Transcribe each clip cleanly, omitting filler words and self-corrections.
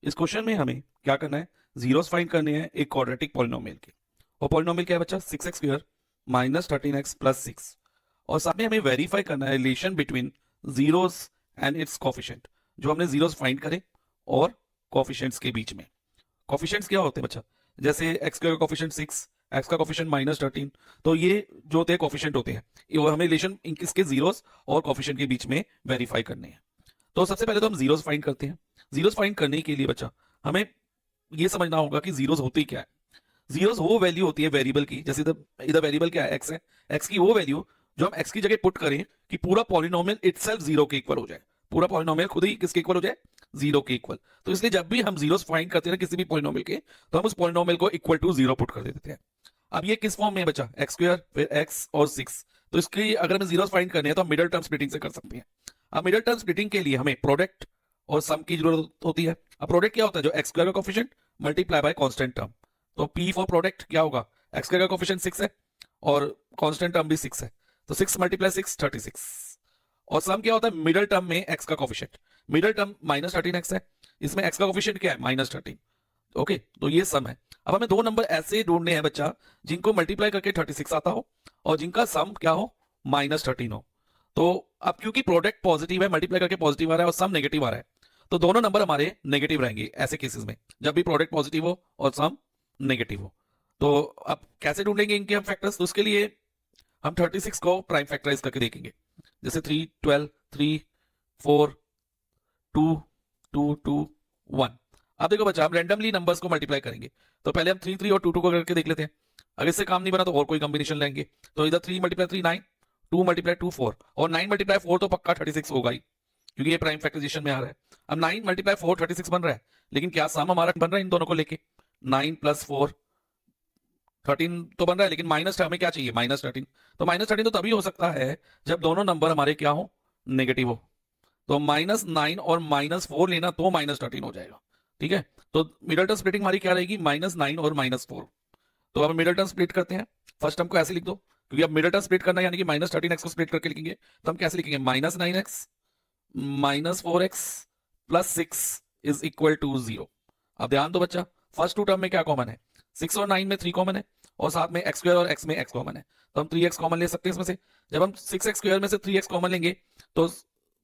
इस क्वेश्चन में हमें क्या करना है, जीरोस फाइंड करने हैं एक क्वाड्रेटिक पॉलिनोमियल के। और पॉलिनोमियल क्या है बच्चा, 6x² माइनस 13x प्लस 6। और साथ में हमें वेरीफाई करना है relation between zeros and it's coefficient, जो हमने जीरोस फाइंड करे और कोफिशिएंट्स के बीच में। कोफिशिएंट्स क्या होते हैं बच्चा, जैसे x का कोफिशिएंट 6, x का कोफिशिएंट माइनस 13, तो ये जो होते हैं कोफिशिएंट होते हैं, ये वो हमें रिलेशन इसके जीरोस और कोफिशिएंट के बीच में वेरीफाई करने हैं। तो सबसे पहले तो हम जीरोस फाइंड करते हैं। जीरोस फाइंड करने के लिए बच्चा हमें ये समझना होगा कि जीरोस होती क्या है। जीरोस वो वैल्यू होती है वेरिएबल की, जैसे इधर इधर वेरिएबल क्या है, एक्स है, एक्स की वो वैल्यू जो हम एक्स की जगह पुट करें कि पूरा पॉलिनोमियल इटसेल्फ जीरो के इक्वल हो जाए, पूरा पॉलिनोमियल खुद ही किसके इक्वल हो जाए, जीरो के इक्वल। तो इसलिए जब भी हम जीरोस फाइंड करते हैं किसी भी पॉलिनोमियल के, तो हम उस पॉलिनोमियल को इक्वल टू जीरो पुट कर देते हैं। अब ये किस फॉर्म में है बच्चा, x² फिर x और 6। तो इसकी अगर हमें जीरोस फाइंड करने हैं तो हम मिडिल टर्म स्प्लिटिंग से कर सकते हैं। अब मिडिल टर्म स्प्लिटिंग के लिए हमें प्रोडक्ट और सम की जरूरत होती है। अब प्रोडक्ट क्या होता है, जो x² का coefficient multiply by constant term. तो p फॉर प्रोडक्ट क्या होगा, x² का कोफिशिएंट 6 है और कांस्टेंट टर्म भी 6 है, तो 6 मल्टीप्लाई 6 36। और सम क्या होता है, मिडिल टर्म में x का coefficient, middle term minus 13x है, इसमें x का कोफिशिएंट क्या है, माइनस 13। ओके, तो ये सम है। अब हमें दो नंबर ऐसे ढूंढने हैं बच्चा जिनको मल्टीप्लाई करके 36 आता हो और जिनका सम क्या हो, माइनस 13 हो। तो अब क्योंकि प्रोडक्ट पॉजिटिव है, मल्टीप्लाई करके पॉजिटिव आ रहा है और सम नेगेटिव आ रहा है, तो दोनों नंबर हमारे नेगेटिव रहेंगे ऐसे केसेस में, जब भी प्रोडक्ट पॉजिटिव हो और सम नेगेटिव हो। तो अब कैसे ढूंढेंगे इनके हम फैक्टर्स, तो उसके लिए हम 36 को प्राइम फैक्टराइज करके देखेंगे, जैसे 3 12 3 4 2 2 2 1। अब देखो बच्चा, हम रैंडमली नंबर्स को मल्टीप्लाई करेंगे, तो पहले हम 3 3 और 2 2 को करके देख लेते हैं। अगर इससे काम नहीं बना तो और कोई कॉम्बिनेशन लेंगे। तो इधर 3 मल्टीप्लाई 3 9, 2 मल्टीप्लाई 2 4 और 9 मल्टीप्लाई 4 तो पक्का 36 होगा ही, क्योंकि ये प्राइम फैक्टराइजेशन में आ रहा है। अब 9 मल्टीप्लाई 4 36 बन रहा है, लेकिन क्या सम हमारा बन रहा है इन दोनों को लेके, 9 प्लस 4 13 तो बन रहा है, लेकिन माइनस हमें क्या चाहिए, माइनस 13। तो माइनस 13 तो तभी हो सकता है जब दोनों नंबर हमारे क्या हो, नेगेटिव हो। तो -9 और -4 लेना तो -13 हो जाएगा। ठीक है, तो मिडल टर्म स्प्लिटिंग हमारी क्या रहेगी, -9 और -4। तो अब मिडल टर्म स्प्लिट करते हैं। फर्स्ट टर्म को ऐसे लिख दो, क्योंकि अब मिडल टर्म स्प्लिट करना है, यानी कि -13x को स्प्लिट करके लिखेंगे। तो हम कैसे लिखेंगे, -9x -4x plus 6 is equal to 0। अब ध्यान दो बच्चा, फर्स्ट टू टर्म में क्या कॉमन है, 6 और 9 में 3 कॉमन है, और साथ में x² और x में x कॉमन है, तो हम 3x कॉमन ले सकते हैं इसमें से। जब हम 6x² में से 3x कॉमन लेंगे तो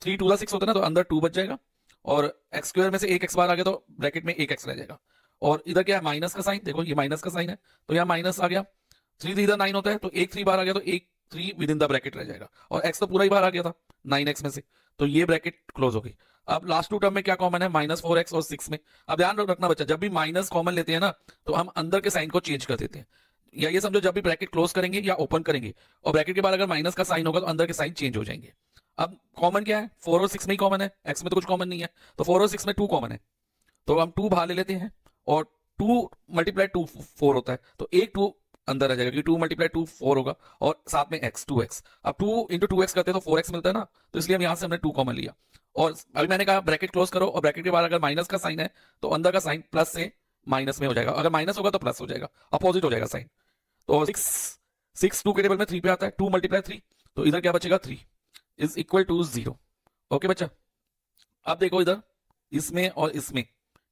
3 2 6 होता है ना, तो अंदर 2 बच जाएगा, और x² में से एक x बार आ गया तो ब्रैकेट में एक x रह जाएगा। और इधर क्या है, माइनस का साइन, देखो ये माइनस का साइन है, तो यहाँ माइनस आ गया। 3 इधर 9 होता है, तो एक 3 बार आ गया तो एक 3 विद इन द ब्रैकेट रह जाएगा, और x तो पूरा ही बाहर आ गया था 9x में से, तो ये ब्रैकेट क्लोज हो गई। अब लास्ट टू टर्म में क्या कॉमन है, -4x और 6 में। अब ध्यान रखना बच्चा, जब भी माइनस कॉमन लेते हैं ना, तो हम अंदर के साइन को चेंज कर देते हैं, या ये समझो जब भी ब्रैकेट क्लोज करेंगे या ओपन करेंगे और ब्रैकेट के बाद अगर माइनस का साइन होगा तो अंदर के साइन चेंज हो जाएंगे। अब कॉमन क्या है, 4 और 6 में ही कॉमन है, x में तो कुछ कॉमन नहीं है, तो 4 और 6 में 2 कॉमन है, तो हम 2 बाहर ले लेते हैं, और 2 मल्टीप्लाई 2 4 होता है, तो एक 2 अंदर आ जाएगा, क्योंकि 2 मल्टीप्लाई 2 4 होगा, और साथ में x 2x। अब 2 इंटू 2x करते हैं तो 4x मिलता है ना, तो इसलिए हम यहां से हमने 2 कॉमन लिया। और अभी मैंने कहा ब्रैकेट क्लोज करो, और ब्रैकेट के बाद अगर माइनस का साइन है तो अंदर का साइन प्लस से माइनस में हो जाएगा, अगर माइनस होगा तो प्लस हो जाएगा, अपोजिट हो जाएगा साइन। तो 6 2 के टेबल में 3 पे आता है, 2 मल्टीप्लाई 3, तो इधर क्या बचेगा, 3 इज इक्वल टू 0। ओके बच्चा, अब देखो इधर इसमें और इसमें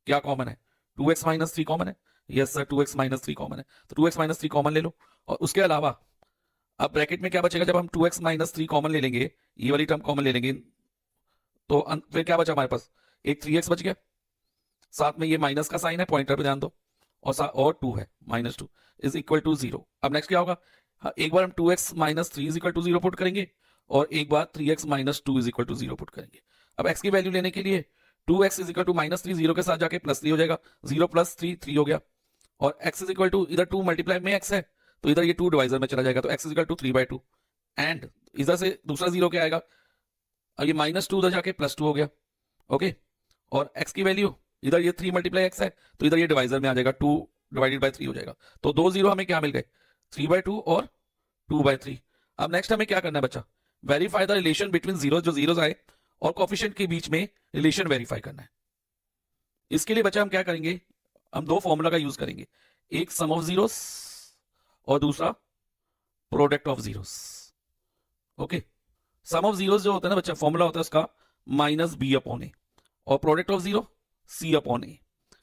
क्या कॉमन है, 2x माइनस 3 कॉमन है। Yes sir, 2x minus 3 common है, तो 2x माइनस 3 कॉमन ले लो। और उसके अलावा अब ब्रैकेट में क्या बचेगा, जब हम 2x माइनस 3 कॉमन ले लेंगे, ये वाली टर्म कॉमन ले लेंगे, तो फिर क्या बचा हमारे पास, एक 3x बच गया, साथ में ये माइनस का साइन है, पॉइंटर पे ध्यान दो, और 2 है, -2 इज इक्वल टू 0। अब नेक्स्ट क्या होगा, हाँ, एक बार हम 2x minus 3 is equal to 0 put करेंगे, और एक बार 3x minus 2 is equal to 0 put करेंगे। अब x की वैल्यू लेने के लिए 2x इज इक्वल टू -3, 0 के साथ जाके +3 हो जाएगा, 0 प्लस 3 3 हो गया, और x इज इक्वल टू इधर 2 मल्टीप्लाई में x है, तो इधर ये 2 डिवाइजर में चला जाएगा, तो x is equal to 3/2, and इधर से दूसरा 0 क्या आएगा, अब ये -2 उधर जाके +2 हो गया। ओके, और x की वैल्यू इधर ये 3 मल्टीप्लाई x है, तो इधर ये डिवाइजर में आ जाएगा, 2 डिवाइडेड बाय 3 हो जाएगा, तो 2 0 हमें क्या मिल गए, 3/2 और 2/3। अब नेक्स्ट हमें क्या करना है बच्चा, verify the relation between zero, जो जीरोस आए और कोफिशिएंट के बीच में रिलेशन वेरीफाई करना है। इसके लिए बच्चा हम क्या करेंगे, हम दो फॉर्मूला का यूज करेंगे, एक सम ऑफ जीरोस और दूसरा product of zeros. Okay, sum of zeros जो होता है ना बच्चा, फॉर्मूला होता है उसका -b/a, और प्रोडक्ट ऑफ जीरो c/a।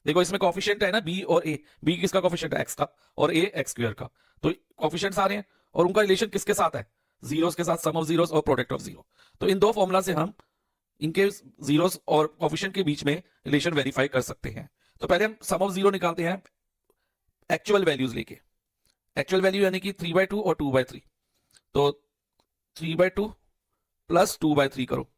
देखो इसमें कॉफिशिएंट है ना बी और ए, बी किसका कॉफिशिएंट है, एक्स का, और ए एक्स स्क्वायर का। तो कॉफिशिएंट्स आ रहे हैं और उनका रिलेशन किसके साथ है, जीरोस के साथ, सम ऑफ जीरोस और प्रोडक्ट ऑफ जीरो। तो इन दो फॉर्मूला से हम इनके जीरोस और कॉफिशिएंट के बीच में रिलेशन वेरीफाई कर सकते हैं। तो पहले हम सम ऑफ जीरो निकालते हैं एक्चुअल वैल्यूज लेके। एक्चुअल वैल्यू यानी कि 3/2 और 2/3। तो 3/2 प्लस 2/3 करो।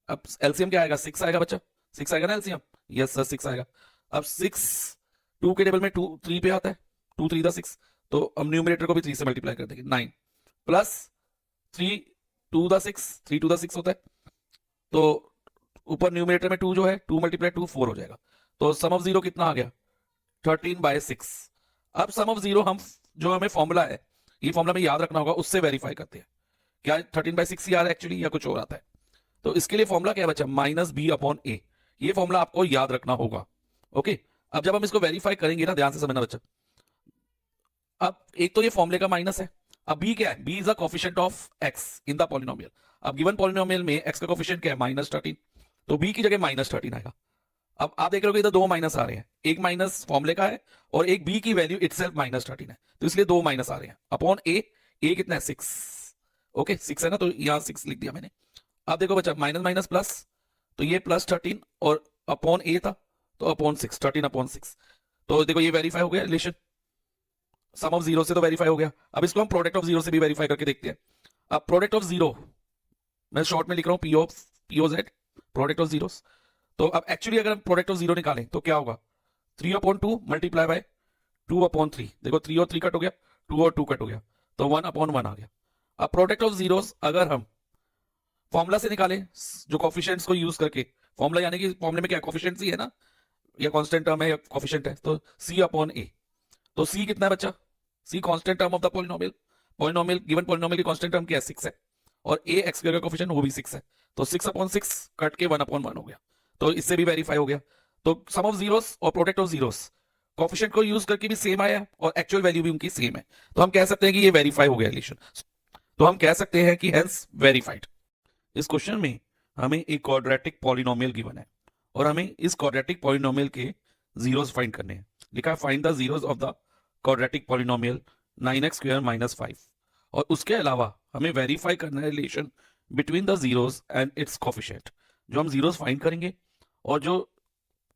अब एलसीएम क्या आएगा, 6 आएगा बच्चा, 6 आएगा ना एलसीएम, यस सर 6 आएगा। अब 6 2 के टेबल में 2 3 पे आता है, 2 3 दा 6, तो हम न्यूमरेटर को भी 3 से मल्टीप्लाई कर देंगे, 9 प्लस 3 2 दा 6, 3 2 दा 6 होता है। तो ऊपर न्यूमरेटर में 2 जो है 2 × 2 4 हो जाएगा। तो सम ऑफ जीरो कितना आ गया, 13/6। अब सम ऑफ जीरो हम जो हमें फॉर्मूला है, ये फॉर्मूला में याद रखना होगा, उससे वेरीफाई करते हैं क्या 13/6 ही आ रहा है एक्चुअली या कुछ और आता है। तो इसके लिए फॉर्मूला क्या है बच्चा, -b/a। ये फॉर्मूला आपको याद रखना होगा। ओके, अब जब हम इसको वेरीफाई करेंगे ना, ध्यान से समझना बच्चा। अब एक तो ये फॉर्मूले का माइनस है, अब b क्या है, b is the coefficient of x in the polynomial. अब गिवन पॉलिनोमियल में x का कोफिशिएंट क्या है, -13, तो b की जगह -13 आएगा। अब आप देख रहे हो इधर दो माइनस आ रहे हैं, एक माइनस फॉर्मूले का है और एक b की वैल्यू इटसेल्फ -13 है, तो इसलिए दो माइनस आ रहे हैं अपॉन a कितना है 6। ओके 6 है ना, तो यहां 6 लिख दिया मैंने। अब देखो बच्चा माइनस माइनस प्लस, तो ये +13 और अपॉन a था, तो अपॉन 6, 13/6। तो देखो ये वेरीफाई हो गया रिलेशन, सम ऑफ जीरो से तो वेरीफाई हो गया। अब इसको हम प्रोडक्ट ऑफ जीरो से भी वेरीफाई करके देखते हैं। अब प्रोडक्ट ऑफ जीरो मैं शॉर्ट में लिख रहा हूं POZ, प्रोडक्ट ऑफ जीरोस। तो अब एक्चुअली अगर हम प्रोडक्ट ऑफ जीरो निकालें तो क्या होगा, 3/2 मल्टीप्लाई बाय 2/3। देखो 3 और 3 कट हो गया, 2 और 2 कट हो गया, तो 1/1 आ गया। अब प्रोडक्ट ऑफ जीरोस अगर हम फॉर्मूला से निकालें, जो कॉफिशिएंट्स को यूज करके, फॉर्मूला यानी कि फॉर्मूले में क्या कॉफिशिएंट्स ही है ना, या कांस्टेंट टर्म है या कॉफिशिएंट है, तो C/A। तो C कितना है बच्चा, C constant term of the polynomial. Polynomial given polynomial की कांस्टेंट टर्म क्या है, 6 है, और a x स्क्वायर का कॉफिशिएंट वो भी 6 है, तो 6/6 कट के 1/1 हो गया। तो इससे भी वेरीफाई हो गया। तो सम ऑफ जीरोस और प्रोडक्ट ऑफ जीरोस कॉफिशिएंट को यूज करके भी सेम आया और एक्चुअल वैल्यू भी उनकी सेम है, तो हम कह सकते हैं कि ये वेरीफाई हो गया रिलेशन। तो हम कह सकते हैं कि हेंस वेरीफाइड। इस क्वेश्चन में हमें एक क्वाड्रेटिक पॉलिनोमियल गिवन है और हमें इस क्वाड्रेटिक पॉलिनोमियल के जीरोस फाइंड करने हैं। लिखा है find the zeros of the quadratic polynomial 9x² - 5। और उसके अलावा हमें वेरीफाई करना है relation between the zeros and it's coefficient. जो हम जीरोस फाइंड करेंगे और जो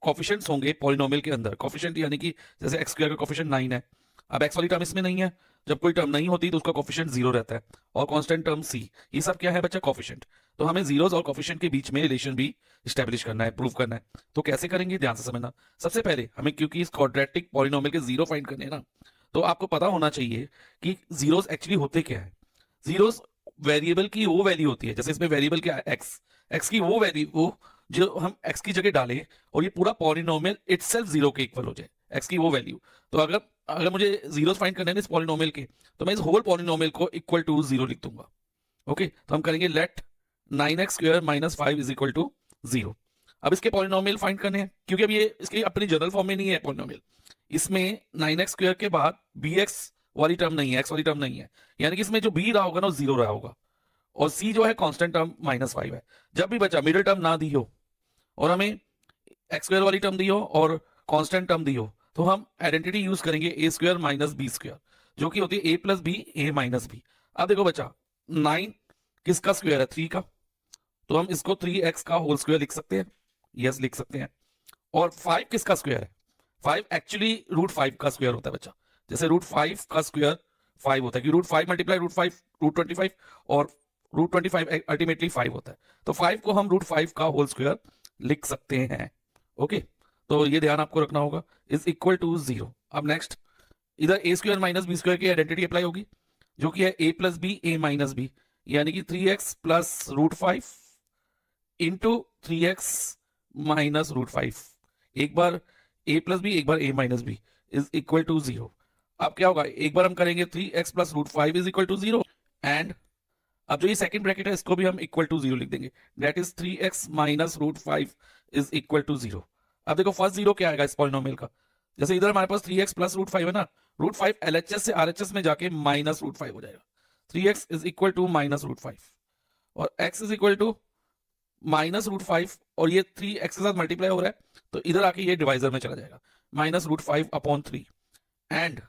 कोफिशिएंट्स होंगे पॉलिनोमियल के अंदर, कोफिशिएंट यानी कि जैसे x² का कोफिशिएंट 9 है, अब x वाली टर्म इसमें नहीं है, जब कोई टर्म नहीं होती तो उसका कोफिशिएंट 0 रहता है, और कांस्टेंट टर्म c, ये सब क्या है बच्चा, कोफिशिएंट। तो हमें जीरोस और कोफिशिएंट के बीच में रिलेशन भी स्टैब्लिश करना है, प्रूव करना है। तो कैसे करेंगे, ध्यान से समझना। सबसे पहले हमें, क्योंकि इस क्वाड्रेटिक पॉलिनोमियल के जीरो फाइंड करने हैं ना, तो आपको पता होना चाहिए कि जीरोस एक्चुअली होते क्या है। जीरोस वेरिएबल की वो वैल्यू होती है, जैसे इसमें वेरिएबल क्या है, एक्स की वो वैल्यू, वो जो हम एक्स की जगह डालें और ये पूरा पॉलिनोमियल इटसेल्फ 0 के इक्वल हो जाए, एक्स की वो वैल्यू। तो अगर अगर मुझे जीरोस फाइंड करने हैं इस पॉलिनोमियल के, तो मैं इस होल पॉलिनोमियल को इक्वल टू 0 लिख दूंगा। ओके, तो हम करेंगे लेट 9x² - 5 = 0। अब इसके पॉलिनोमियल फाइंड करने हैं, क्योंकि अब ये इसकी अपनी जनरल फॉर्म में नहीं है पॉलिनोमियल, इसमें 9x² के बाद bx वाली टर्म नहीं है, x वाली टर्म नहीं है, यानी कि इसमें जो b रहा होगा ना वो 0 रहा होगा, और c जो है कांस्टेंट टर्म -5 है। जब भी बचा मिडिल टर्म ना दी हो और हमें x² वाली टर्म दी हो और कांस्टेंट टर्म दी हो, तो हम आइडेंटिटी यूज करेंगे a² - b², जो कि होती है a + b a - b। अब देखो बच्चा 9 किसका स्क्वायर है, 3 का, तो हम इसको 3x का होल स्क्वायर लिख सकते हैं, यस लिख सकते हैं। और 5 किसका स्क्वायर है, 5 एक्चुअली √5 का स्क्वायर होता है बच्चा, जैसे √5 का स्क्वायर 5 होता है, कि √5 × √5 √25, और √25 अल्टीमेटली 5 होता है, तो 5 को हम √5 का होल स्क्वायर लिख सकते हैं। ओके, तो ये ध्यान आपको रखना होगा, = 0। अब नेक्स्ट, इधर a² - b² की आइडेंटिटी अप्लाई होगी, जो कि है a + b a - b, यानी कि 3x + √5 × 3x - √5, एक बार a + b एक बार a - b = 0। अब क्या होगा, एक बार हम करेंगे 3x + √5 = 0, एंड अब जो ये सेकंड ब्रैकेट है इसको भी हम = 0 लिख देंगे, दैट इज 3x - √5 = 0। अब देखो फर्स्ट 0 क्या आएगा इस पॉलिनोमियल का, जैसे इधर हमारे पास 3x + √5 है ना, √5 LHS से RHS में जाके -√5 हो जाएगा, 3x = -√5 और x = -√5 और ये 3x के साथ मल्टीप्लाई हो रहा है तो इधर आके ये डिवाइजर में चला जाएगा, -√5/3 एंड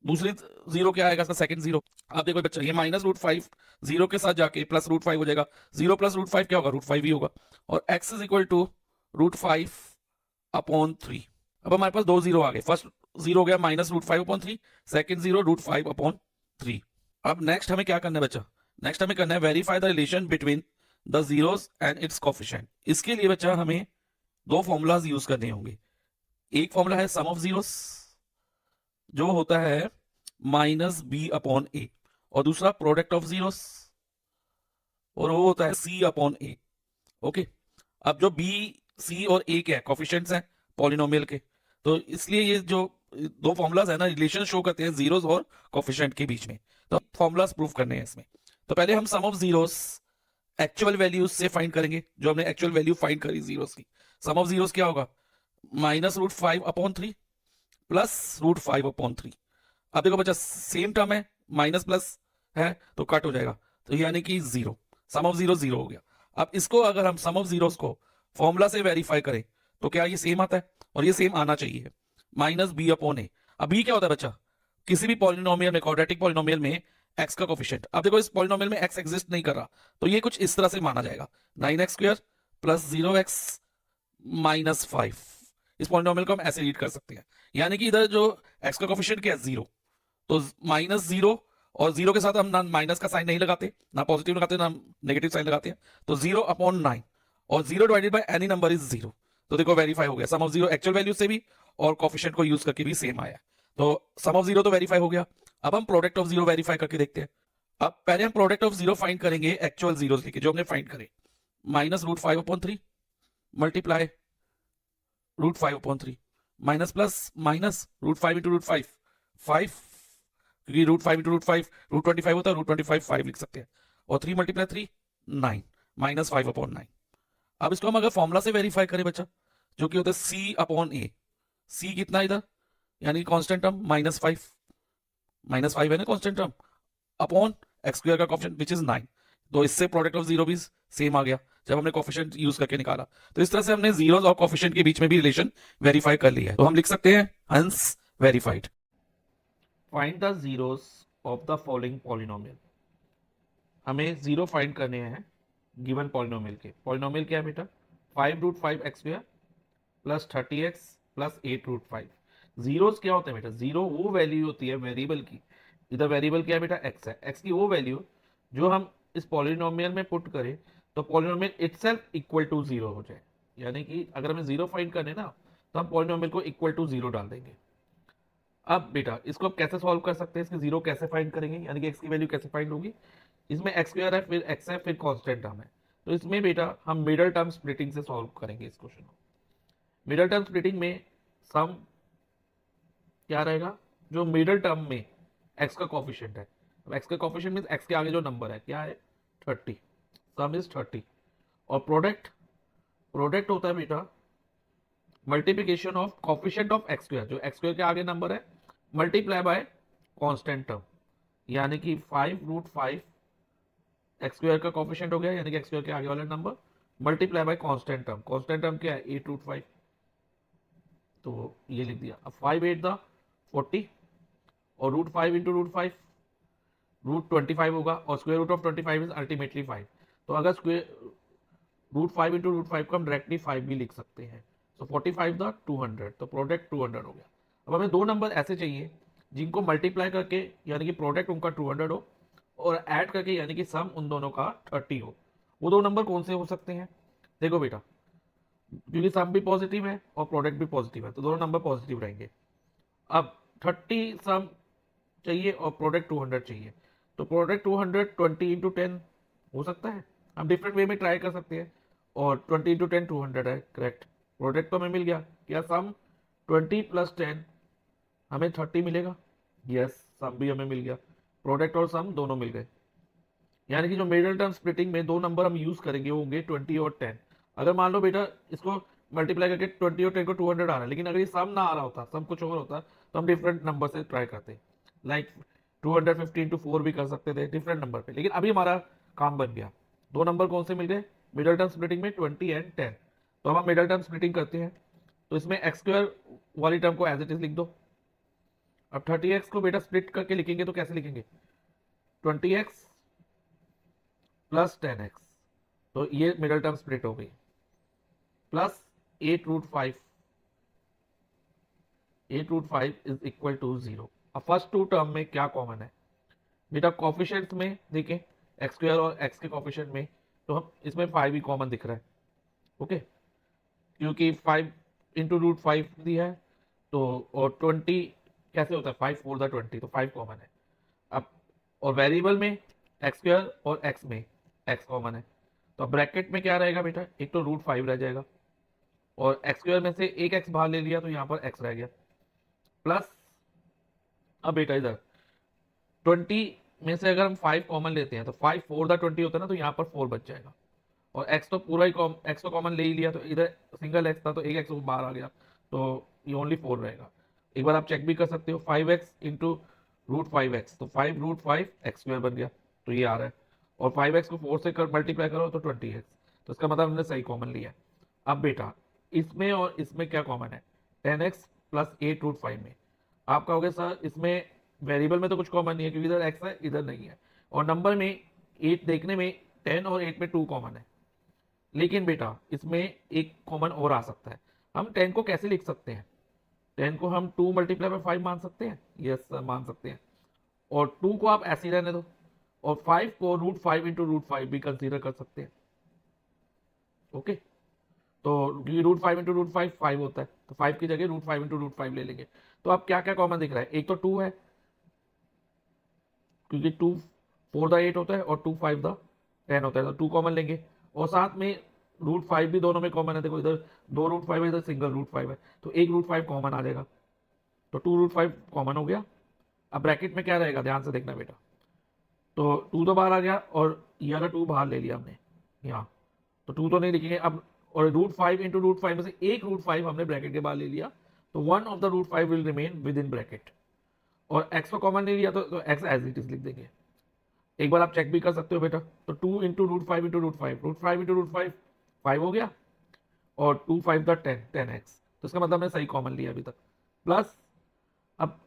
दूसरी जीरो क्या आएगा इसका सेकंड जीरो। अब देखो बच्चा ये -√5 जीरो के साथ जाके +√5 हो जाएगा, 0 + √5 क्या होगा, √5 ही होगा और x इज इक्वल टू √5/3। अब हमारे पास दो जीरो आ गए, फर्स्ट जीरो हो गया -√5/3, सेकंड जीरो √5/3। अब नेक्स्ट हमें क्या करना है बच्चा, नेक्स्ट हमें करना है verify the relation between the zeros and it's coefficient. इसके लिए बच्चा हमें दो फॉर्मूलाज यूज करने होंगे। एक फॉर्मूला है सम ऑफ जीरोस जो होता है -b/a और दूसरा प्रोडक्ट ऑफ जीरोस और वो होता है c/a। ओके, अब जो b, c और a क्या है, कोफिशिएंट्स हैं पॉलिनोमियल के, तो इसलिए ये जो दो फॉर्मूलाज है ना रिलेशन शो करते हैं जीरोस और कोफिशिएंट के बीच में, तो फॉर्मूलाज प्रूव करने हैं इसमें। तो पहले हम sum of zeros actual values से फाइंड करेंगे, जो हमने एक्चुअल वैल्यू फाइंड करी जीरोस की। सम ऑफ जीरोस क्या होगा, -√5/3 + √5/3। अब देखो बच्चा सेम टर्म है, माइनस प्लस है तो कट हो जाएगा, तो यानी कि zero, sum of zero zero हो गया। अब इसको अगर हम सम ऑफ जीरोस को फॉर्मूला से वेरीफाई करें तो क्या ये सेम आता है, और ये सेम आना चाहिए, -b/a। अब ये क्या होता है बच्चा, किसी भी पॉलिनोमियल में, क्वाड्रेटिक पॉलिनोमियल में x का कोफिशिएंट। अब देखो इस पॉलिनोमियल में x एग्जिस्ट नहीं कर रहा, तो ये कुछ इस तरह से माना जाएगा, 9x² + 0x - 5। इस पॉलिनोमियल को हम ऐसे रीड कर सकते हैं, यानी कि इधर जो x का कोफिशिएंट क्या है, जीरो, तो -0 और जीरो के साथ हम ना माइनस का साइन नहीं लगाते, ना पॉजिटिव लगाते, ना नेगेटिव साइन लगाते हैं, तो 0/9 और 0 divided by any number is 0। तो देखो वेरीफाई हो गया, सम ऑफ जीरो एक्चुअल वैल्यू से भी और कोफिशिएंट को यूज करके भी सेम आया। तो सम ऑफ जीरो तो वेरीफाई हो गया, अब हम प्रोडक्ट ऑफ जीरो वेरीफाई करके देखते हैं। अब पहले हम प्रोडक्ट ऑफ जीरो फाइंड करेंगे एक्चुअल जीरो लेके, जो हमने फाइंड करे, -√5/3 मल्टीप्लाई √5/3 माइनस प्लस माइनस √5 × √5 5, क्योंकि √5 × √5 √25 होता है, √25 5 लिख सकते हैं, और 3 × 3 9 -5/9। अब इसको हम अगर फॉर्मूला से वेरीफाई करें बच्चा, जो कि होता है c/a, c कितना इधर, यानी कांस्टेंट टर्म -5 है ना कांस्टेंट टर्म, अपॉन x² का कोफिशिएंट विच इज 9, तो इससे प्रोडक्ट ऑफ जीरो भी सेम आ गया जब हमने कोफिशिएंट यूज करके निकाला। तो इस तरह से हमने जीरोस और कोफिशिएंट के बीच में भी रिलेशन वेरीफाई कर ली है, तो हम लिख सकते हैं हंस verified. Find the zeros of the following polynomial. हमें जीरो फाइंड करने हैं गिवन पॉलिनोमियल के। पॉलिनोमियल क्या है बेटा, 5√5x² + 30x + 8√5। जीरोस क्या होते हैं बेटा, जीरो वो वैल्यू होती है वेरिएबल की, इधर वेरिएबल क्या है बेटा, x है, x की वो वैल्यू जो हम इस पॉलिनोमियल में पुट करें तो polynomial itself equal to zero हो जाए। यानी कि अगर हमें जीरो फाइंड करने ना, तो हम पॉलिनोमियल को इक्वल टू जीरो डाल देंगे। अब बेटा इसको आप कैसे सॉल्व कर सकते हैं, इसके जीरो कैसे फाइंड करेंगे, यानी कि x की वैल्यू कैसे फाइंड होगी। इसमें x² है, फिर x है, फिर कांस्टेंट टर्म है, तो इसमें बेटा हम मिडल टर्म स्प्लिटिंग से सॉल्व करेंगे इस क्वेश्चन को। मिडल टर्म स्प्लिटिंग में सम क्या रहेगा, जो मिडल टर्म में x का कोफिशिएंट है, अब x का कोफिशिएंट मींस x के आगे जो नंबर है क्या है, 30, सम इज 30, और प्रोडक्ट होता है बेटा multiplication of coefficient of x², जो x² के आगे नंबर है, मल्टीप्लाई बाय कांस्टेंट टर्म, यानी कि 5√5 x² का कोफिशिएंट हो गया, यानी कि x² के आगे वाला number, multiply by constant term क्या है, 8√5, तो ये लिख दिया। अब 5 8 द 40 और √5 × √5 √25 होगा, और square root of 25 is ultimately 5, तो अगर स्क्वायर √5 × √5 को हम डायरेक्टली 5 भी लिख सकते हैं, तो 45 द 200, तो प्रोडक्ट 200 हो गया। अब हमें दो नंबर ऐसे चाहिए जिनको मल्टीप्लाई करके यानी कि प्रोडक्ट उनका 200 हो, और ऐड करके यानी कि सम उन दोनों का 30 हो। वो दो नंबर कौन से हो सकते हैं, देखो बेटा, क्योंकि सम भी पॉजिटिव है और प्रोडक्ट भी पॉजिटिव है, तो दोनों नंबर पॉजिटिव रहेंगे। अब 30 सम चाहिए और प्रोडक्ट 200 चाहिए, तो प्रोडक्ट 200 20 × 10 हो सकता है, हम डिफरेंट वे में ट्राई कर सकते हैं, और 20 × 10 200 है, करेक्ट। प्रोडक्ट तो हमें मिल गया, क्या सम 20 + 10 हमें 30 मिलेगा, यस, सम भी हमें मिल गया, प्रोडक्ट और सम दोनों मिल गए। यानी कि जो मिडिल टर्म स्प्लिटिंग में दो नंबर हम यूज करेंगे होंगे 20 और 10। अगर मान लो बेटा इसको मल्टीप्लाई करके 20 और 10 को 200 आ रहा है, लेकिन अगर ये सम ना आ रहा होता, सम कुछ और होता, तो हम डिफरेंट नंबर से ट्राई करते, लाइक 250 × 4 भी कर सकते थे डिफरेंट नंबर पे, लेकिन अभी हमारा काम बन गया। दो नंबर कौन से मिल गए, मिडल टर्म स्प्लिटिंग में 20 एंड 10। तो अब हम मिडल टर्म स्प्लिटिंग करते हैं, तो इसमें एक्स स्क्वायर वाली टर्म को एज इट इज लिख दो। अब 30x को बेटा स्प्लिट करके लिखेंगे तो कैसे लिखेंगे, 20x प्लस 10x, तो ये मिडल टर्म स्प्लिट हो गई, प्लस 8√5, 8√5 इज इक्वल टू 0। अब फर्स्ट टू टर्म में क्या कॉमन है बेटा, कॉफिशिएंट्स में देखें एक्स स्क्वायर और एक्स के कॉफिशिएंट में, तो हम इसमें 5 ही कॉमन दिख रहा है, ओके, क्योंकि 5 इंटू रूट 5 दिया है, तो और 20 कैसे होता है, 5 4 द 20, तो 5 कॉमन है। अब और वेरिएबल में एक्स स्क्वायर और एक्स में एक्स कॉमन है, तो ब्रैकेट में क्या रहेगा बेटा, एक तो √5 रह जाएगा, और एक्स स्क्वायर में से एक एक्स बाहर ले लिया तो यहाँ पर एक्स रह गया, प्लस अब बेटा इधर 20 में से अगर हम 5 कॉमन लेते हैं तो 5 4 द 20 होता है ना, तो यहाँ पर 4 बच जाएगा, और x तो पूरा ही x तो कॉमन ले ही लिया, तो इधर सिंगल x था तो एक x बाहर आ गया, तो ये ओनली 4 रहेगा। एक बार आप चेक भी कर सकते हो, 5x इंटू √5x, तो 5√5 एक्स स्क्वायर बन गया, तो ये आ रहा है, और 5x को 4 से मल्टीप्लाई करो तो 20x, तो इसका मतलब हमने सही कॉमन लिया। अब बेटा इसमें और इसमें क्या कॉमन है, 10x प्लस 8√5 में आप कहोगे सर इसमें वेरिएबल में तो कुछ कॉमन नहीं है क्योंकि इधर x है इधर नहीं है, और नंबर में 8 देखने में 10 और 8 में 2 कॉमन है, लेकिन बेटा इसमें एक कॉमन और आ सकता है। हम 10 को कैसे लिख सकते हैं, 10 को हम 2 मल्टीप्लाई बाय 5 मान सकते हैं, यस मान सकते हैं, और 2 को आप ऐसे ही रहने दो, और 5 को √5 इंटू √5 भी कंसीडर कर सकते हैं, ओके, तो √5 इंटू √5 5 होता है, तो 5 की जगह √5 इंटू √5 ले लेंगे। तो अब क्या क्या कॉमन दिख रहा है, एक तो 2 है क्योंकि 2 4 द 8 होता है और 2 5 द 10 होता है, तो 2 कॉमन लेंगे, और साथ में √5 भी दोनों में कॉमन है, देखो इधर 2 √5 है इधर सिंगल √5 है, तो एक √5 कॉमन आ जाएगा, तो 2 √5 कॉमन हो गया। अब ब्रैकेट में क्या रहेगा, ध्यान से देखना बेटा, तो 2 तो बाहर आ गया और ये वाला 2 बाहर ले लिया हमने यहाँ, तो 2 तो नहीं लिखेंगे अब, और √5 इंटू √5 में से एक √5 हमने ब्रैकेट के बाहर ले लिया, तो one of the √5 will remain with in bracket, और x को कॉमन नहीं लिया तो x एज इट इज लिख देंगे। एक बार आप चेक भी कर सकते हो बेटा, तो 2 इंटू √5 इंटू √5, √5 इंटू √5 5 हो गया, और 2 5 द 10x, तो इसका मतलब हमने सही कॉमन लिया अभी तक, प्लस अब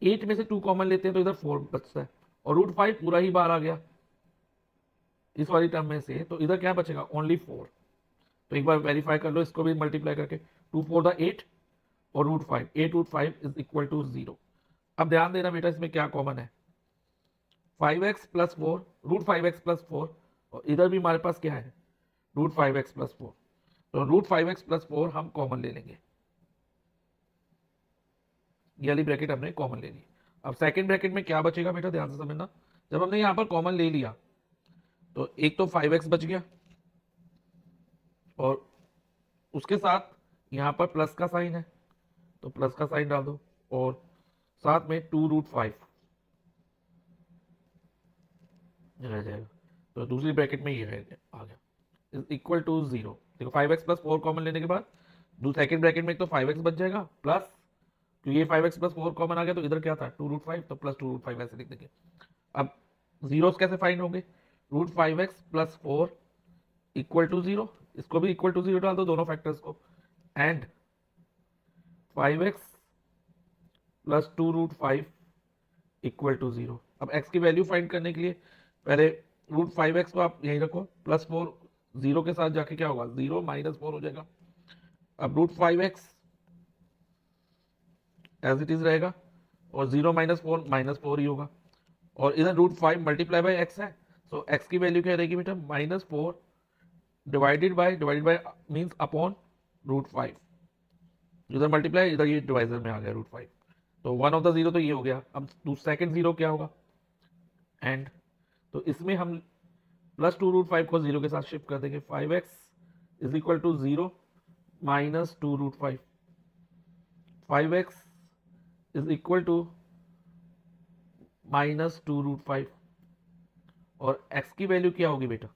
8 में से 2 कॉमन लेते हैं तो इधर 4 बचता है, और √5 पूरा ही बाहर आ गया इस वाली टर्म में से, तो इधर क्या बचेगा, ओनली 4। तो एक बार वेरीफाई कर लो इसको भी मल्टीप्लाई करके, 2 4 द 8 और √5, 8√5 इज इक्वल टू 0। अब ध्यान देना बेटा इसमें क्या कॉमन है, 5x प्लस 4, √5x प्लस 4, और इधर भी हमारे पास क्या है, √5x प्लस 4, तो √5x प्लस 4 हम कॉमन ले लेंगे, ये वाली ब्रैकेट हमने कॉमन ले ली। अब सेकंड ब्रैकेट में क्या बचेगा बेटा, ध्यान से समझना, जब हमने यहाँ पर कॉमन ले लिया तो एक तो 5x बच गया, और उसके साथ यहाँ पर प्लस का साइन है तो प्लस का साइन डाल दो, और साथ में 2√5 रह जाएगा, तो दूसरी ब्रैकेट में ये आ गया इज इक्वल टू 0। देखो 5x प्लस 4 कॉमन लेने के बाद सेकंड ब्रैकेट में एक तो 5x बच जाएगा, प्लस क्योंकि ये 5x प्लस 4 कॉमन आ गया तो इधर क्या था 2√5, तो प्लस 2√5 ऐसे लिख देंगे। अब जीरोस कैसे फाइंड होंगे, √5x प्लस 4 इक्वल टू 0, इसको भी इक्वल टू 0 डाल दो दोनों फैक्टर्स को, and 5x plus 2√5 equal to 0। अब x की वैल्यू फाइंड करने के लिए पहले √5x को आप यहीं रखो, प्लस 4 0 के साथ जाके क्या होगा, 0 माइनस 4 हो जाएगा। अब √5x एज इट इज रहेगा, और 0 माइनस 4 ही होगा, और इधर √5 मल्टीप्लाई बाय x है, तो x की वैल्यू क्या रहेगी बेटा, -4 डिवाइडेड बाय मीन्स अपॉन √5, इधर मल्टीप्लाई इधर ये डिवाइजर में आ गया √5, तो वन ऑफ द 0 तो ये हो गया। अब सेकंड 0 क्या होगा, एंड तो इसमें हम प्लस 2√5 को 0 के साथ शिफ्ट कर देंगे, 5x is equal to 0 minus 2√5, 5x is equal to minus 2√5, और x की वैल्यू क्या होगी बेटा,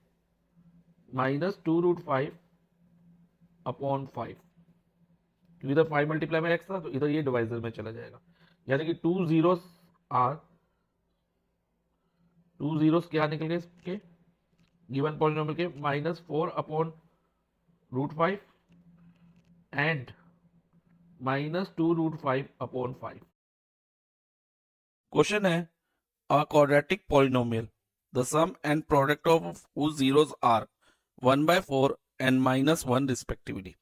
-2√5 अपॉन 5, क्योंकि इधर 5 मल्टीप्लाई में x था तो इधर ये डिवाइजर में चला जाएगा, यानी कि 2 zeros क्या निकल गए इसके, गिवन पॉलिनोमियल के -4/√5 एंड -2√5/5। क्वेश्चन है a quadratic polynomial the sum and product of whose zeros are 1/4 and -1 respectively।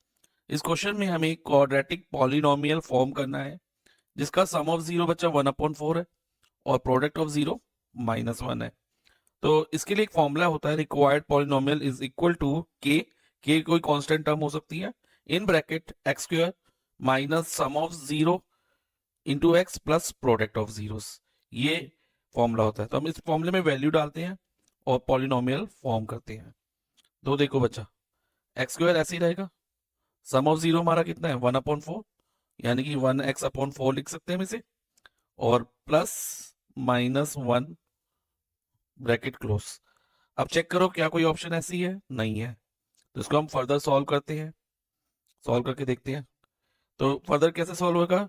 इस क्वेश्चन में हमें क्वाड्रेटिक पॉलिनोमियल फॉर्म करना है जिसका सम ऑफ जीरो बच्चा 1/4 है और प्रोडक्ट ऑफ जीरो -1 है। तो इसके लिए एक फॉर्मूला होता है required polynomial is equal to के कोई कांस्टेंट टर्म हो सकती है in bracket x square minus sum of zero into x plus product of zeros. ये फॉर्मूला होता है। तो हम इस फॉर्मूले में वैल्यू डालते हैं और पॉलिनोमियल फॉर्म करते हैं। तो देखो बच्चा एक्स स्क्वायर ऐसे ही रहेगा, सम ऑफ जीरो हमारा कितना है 1/4 यानी कि 1x/4 लिख सकते हैं हम इसे, और प्लस -1 ब्रैकेट क्लोज। अब चेक करो क्या कोई ऑप्शन ऐसी है, नहीं है। तो इसको हम फर्दर सॉल्व करते हैं, सॉल्व करके देखते हैं। तो फर्दर कैसे सॉल्व होगा,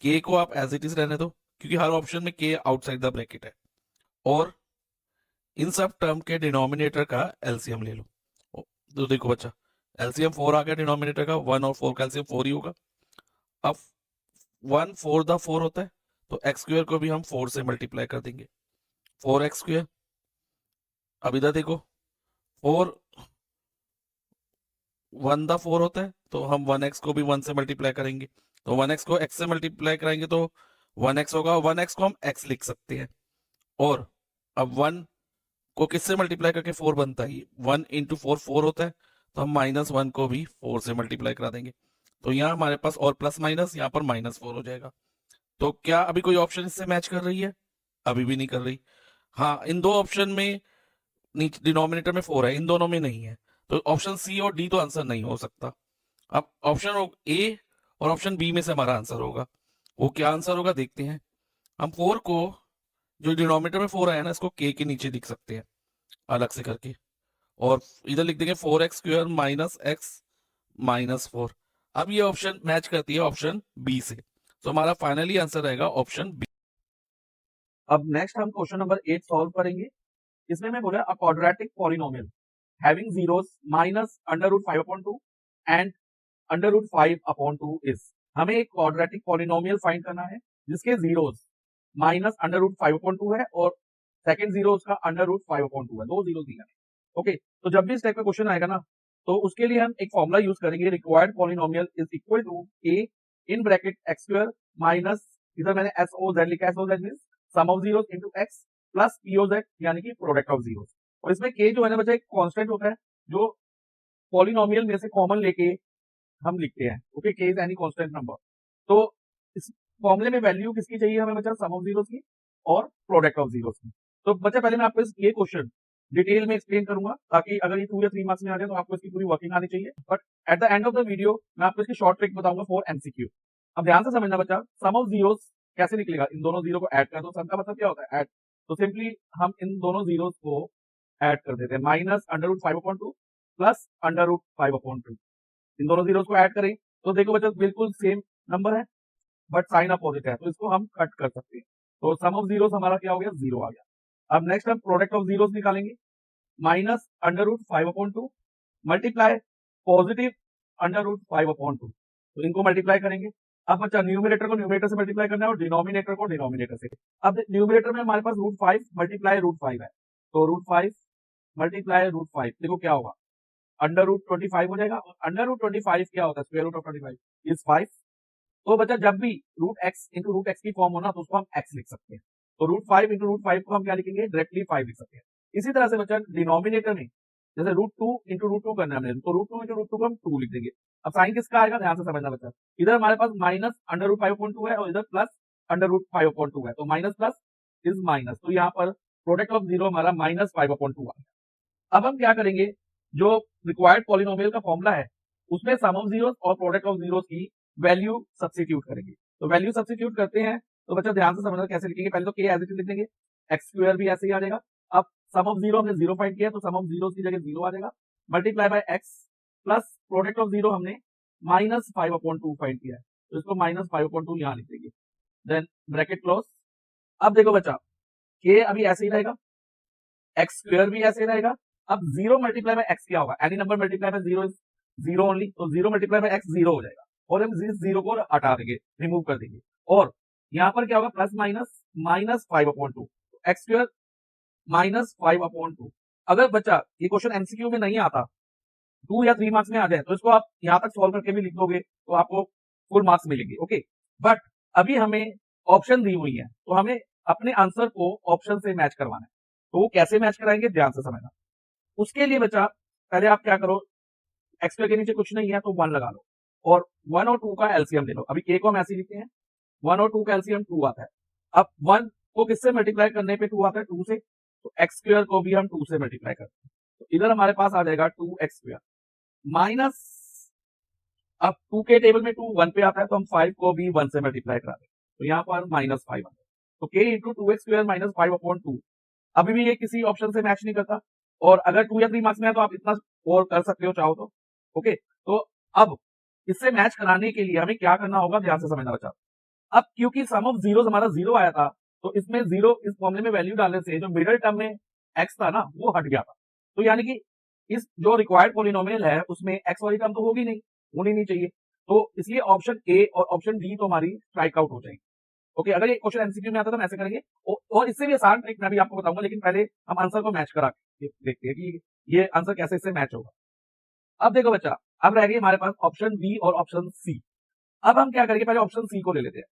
के को आप एज इट इज रहने दो क्योंकि हर ऑप्शन में के आउटसाइड द ब्रैकेट है, और इन सब टर्म के डिनोमिनेटर का एलसीएम ले लो। तो देखो बच्चा एलसीएम 4 आ गया, डिनोमिनेटर का 1 और 4 का एलसीएम 4 ही होगा। अब 1 4 द 4 होता है तो एक्स स्क्वायर को भी हम 4 से मल्टीप्लाई कर देंगे, 4x स्क्वायर। अब इधर देखो 4 1 द 4 होता है तो हम 1x को भी 1 से मल्टीप्लाई करेंगे, तो 1x को x से मल्टीप्लाई करेंगे तो 1x होगा, 1x को हम x लिख सकते हैं। और अब 1 को किससे मल्टीप्लाई करके 4 बनता है, 1 इंटू 4 4 होता है, तो हम -1 को भी 4 से मल्टीप्लाई करा देंगे। तो यहाँ हमारे पास और प्लस माइनस यहाँ पर -4 हो जाएगा। तो क्या अभी कोई ऑप्शन इससे मैच कर रही है, अभी भी नहीं कर रही। हाँ, इन दो ऑप्शन में नीचे डिनोमिनेटर में 4 है, इन दोनों में नहीं है, तो ऑप्शन सी और डी तो आंसर नहीं हो सकता। अब ऑप्शन ए और ऑप्शन बी में से हमारा आंसर होगा, वो क्या आंसर होगा देखते हैं। हम 4 को जो डिनोमिनेटर में 4 आया ना इसको के नीचे लिख सकते हैं अलग से करके, और इधर लिख देंगे 4x square minus x minus 4। अब ये ऑप्शन मैच करती है ऑप्शन बी से, तो हमारा फाइनली आंसर रहेगा ऑप्शन बी। अब नेक्स्ट हम क्वेश्चन नंबर 8 सॉल्व करेंगे। इसमें मैं बोला a quadratic polynomial having zeros minus √5/2 and √5/2 is. हमें एक क्वाड्रेटिक पॉलिनोमियल फाइंड करना है जिसके जीरोस माइनस √5/2 है और सेकंड जीरो उसका √5/2 है, दो जीरो दिए हैं। ओके, तो जब भी इस टाइप का क्वेश्चन आएगा ना तो उसके लिए हम एक फॉर्मूला यूज करेंगे, required polynomial is equal to a in bracket x square minus, इधर मैंने SOZ लिखा है, SOZ means sum of zeros into x plus POZ यानी कि प्रोडक्ट ऑफ जीरोस। और इसमें के जो है ना बच्चा एक कांस्टेंट होता है जो पॉलिनोमियल में से कॉमन लेके हम लिखते हैं। ओके, के इज एनी कांस्टेंट नंबर। तो इस फॉर्मूले में वैल्यू किसकी चाहिए हमें बच्चा, सम ऑफ जीरोस की और प्रोडक्ट ऑफ जीरोस की। तो बच्चा पहले मैं आपको ये क्वेश्चन डिटेल में एक्सप्लेन करूंगा ताकि अगर ये 2 या 3 मार्क्स में आ जाए तो आपको इसकी पूरी वर्किंग आनी चाहिए। But at the end of the video मैं आपको इसकी शॉर्ट ट्रिक बताऊंगा फॉर MCQ। अब ध्यान से समझना बच्चा, सम ऑफ जीरोस कैसे निकलेगा, इन दोनों जीरो को ऐड कर दो। सम का मतलब क्या होता है, ऐड। तो सिंपली हम इन दोनों जीरोस को ऐड कर देते हैं, माइनस √5/2 प्लस √5/2। इन दोनों जीरोस को ऐड करें तो देखो बच्चा बिल्कुल सेम नंबर है बट साइन अपोजिट है, तो इसको हम कट कर सकते हैं। तो सम ऑफ जीरोस हमारा क्या हो गया, 0 आ गया। अब नेक्स्ट हम प्रोडक्ट ऑफ जीरोस निकालेंगे, माइनस √5/2 मल्टीप्लाई पॉजिटिव √5/2, तो इनको मल्टीप्लाई करेंगे। अब बच्चा न्यूमरेटर को न्यूमरेटर से मल्टीप्लाई करना है और डिनोमिनेटर को डिनोमिनेटर से। अब न्यूमरेटर में हमारे पास √5 मल्टीप्लाई √5 है, तो √5 मल्टीप्लाई √5 देखो क्या होगा, √25 हो जाएगा। और √25 क्या होता है, स्क्वायर रूट ऑफ 25 इज 5। तो बच्चा जब भी √x इंटू √x की फॉर्म हो ना तो उसको हम x लिख सकते हैं, तो √5 इंटू √5 को हम क्या लिखेंगे, डायरेक्टली 5 लिख सकते हैं। इसी तरह से बच्चा डिनोमिनेटर में जैसे √2 इंटू √2 करना है हमने, तो √2 इंटू √2 को हम 2 लिख देंगे। अब साइन किसका आएगा, ध्यान से समझना बच्चा, इधर हमारे पास माइनस √5/2 है और इधर प्लस √5/2 है, तो माइनस प्लस इज माइनस, तो यहाँ पर प्रोडक्ट ऑफ जीरो हमारा -5/2 आ गया। अब हम क्या करेंगे, जो रिक्वायर्ड पॉलिनोमियल का फॉर्मूला है उसमें सम ऑफ जीरोस और प्रोडक्ट ऑफ जीरोस की वैल्यू सब्स्टिट्यूट करेंगे। तो वैल्यू सब्स्टिट्यूट करते हैं तो बच्चा ध्यान से समझना कैसे लिखेंगे, पहले तो के एज इट इज लिख देंगे, एक्स स्क्वायर भी ऐसे ही आ जाएगा। अब सम ऑफ जीरो हमने 0 फाइंड किया तो सम ऑफ जीरो की जगह 0 आ जाएगा, multiply by x plus product of zero हमने -5/2 फाइंड किया है, तो इसको -5/2 यहाँ लिख देंगे, देन ब्रैकेट क्लोज। अब देखो बच्चा के अभी ऐसे ही रहेगा, एक्स स्क्वायर भी ऐसे रहेगा अब 0 मल्टीप्लाई बाय x क्या होगा? Any number multiply by 0 is 0 only, तो 0 मल्टीप्लाई बाय x 0 हो जाएगा और हम इस 0 को हटा देंगे, रिमूव कर देंगे और यहाँ पर क्या होगा? Plus minus minus 5/2 x square minus 5/2। अगर बच्चा ये क्वेश्चन एमसीक्यू में नहीं आता, 2 या 3 मार्क्स में आ जाए, तो इसको आप यहाँ तक सॉल्व करके भी लिख दोगे तो आपको फुल मार्क्स मिलेंगे। ओके, बट अभी हमें ऑप्शन दी हुई है, तो हमें अपने आंसर को ऑप्शन से मैच करवाना है। तो वो कैसे मैच कराएंगे, ध्यान से समझना। उसके लिए बच्चा पहले आप क्या करो, एक्स के नीचे कुछ नहीं है तो 1 लगा लो और 1 और 2 का एलसीएम ले लो। अभी के को हम ऐसे लिखते हैं, 1 और 2 का एलसीएम 2 आता है। अब 1 को किससे मल्टीप्लाई करने पे 2 आता है? 2 से, तो एक्स स्क्वायर को भी हम 2 से मल्टीप्लाई करते हैं, तो इधर हमारे पास आ जाएगा 2x स्क्वायर माइनस, अब 2 के टेबल में 2 1 पे आता है तो हम 5 को भी 1 से मल्टीप्लाई करा दें, तो यहाँ पर माइनस 5 आता है, तो k into 2x square minus 5/2। अभी भी ये किसी ऑप्शन से मैच नहीं करता और अगर 2 या 3 मार्क्स में है तो आप इतना और कर सकते हो चाहो तो। ओके, तो अब इससे मैच कराने के लिए हमें क्या करना होगा, ध्यान से समझना बच्चा। अब क्योंकि सम ऑफ जीरोस हमारा 0 आया था, तो इसमें 0 इस फॉर्मूले में वैल्यू डालने से जो मिडिल टर्म में x था ना, वो हट गया था। तो यानी कि इस जो रिक्वायर्ड पॉलिनोमियल है उसमें x वाली टर्म तो होगी नहीं, होनी नहीं चाहिए, तो इसलिए ऑप्शन ए और ऑप्शन डी तो हमारी स्ट्राइक आउट हो जाएगी। ओके, अगर ये क्वेश्चन एमसीक्यू में आता तो हम ऐसे करेंगे और इससे भी आसान ट्रिक मैं भी आपको बताऊंगा, लेकिन पहले हम आंसर को मैच करा के देखते हैं कि ये आंसर कैसे इससे मैच होगा। अब देखो बच्चा, अब रह गई हमारे पास ऑप्शन बी और ऑप्शन सी। अब हम क्या करेंगे, पहले ऑप्शन सी को ले लेते हैं।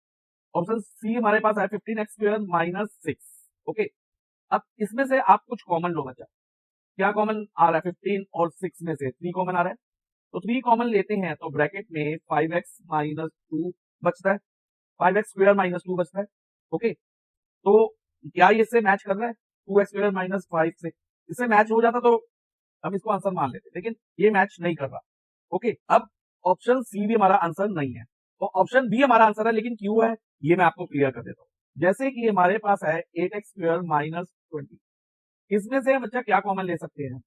ऑप्शन सी हमारे पास है 15x स्क्वायर माइनस 6। ओके, अब इसमें से आप कुछ कॉमन लो बच्चा। क्या कॉमन आ रहा है? 15 और 6 में से 3 कॉमन आ रहा है, तो 3 कॉमन लेते हैं तो ब्रैकेट में 5x माइनस 2 बचता है, 5x स्क्वायर माइनस 2 बचता है। ओके, तो क्या ये इससे मैच कर रहा है? 2x स्क्वायर माइनस 5 से इससे मैच हो जाता तो हम इसको आंसर मान लेते, लेकिन ये मैच नहीं कर रहा। ओके, अब ऑप्शन सी भी हमारा आंसर नहीं है, तो ऑप्शन बी हमारा आंसर है, लेकिन क्यों है ये मैं आपको क्लियर कर देता हूं। जैसे कि हमारे पास है 8x स्क्वायर माइनस 20, इसमें से बच्चा क्या कॉमन ले सकते हैं?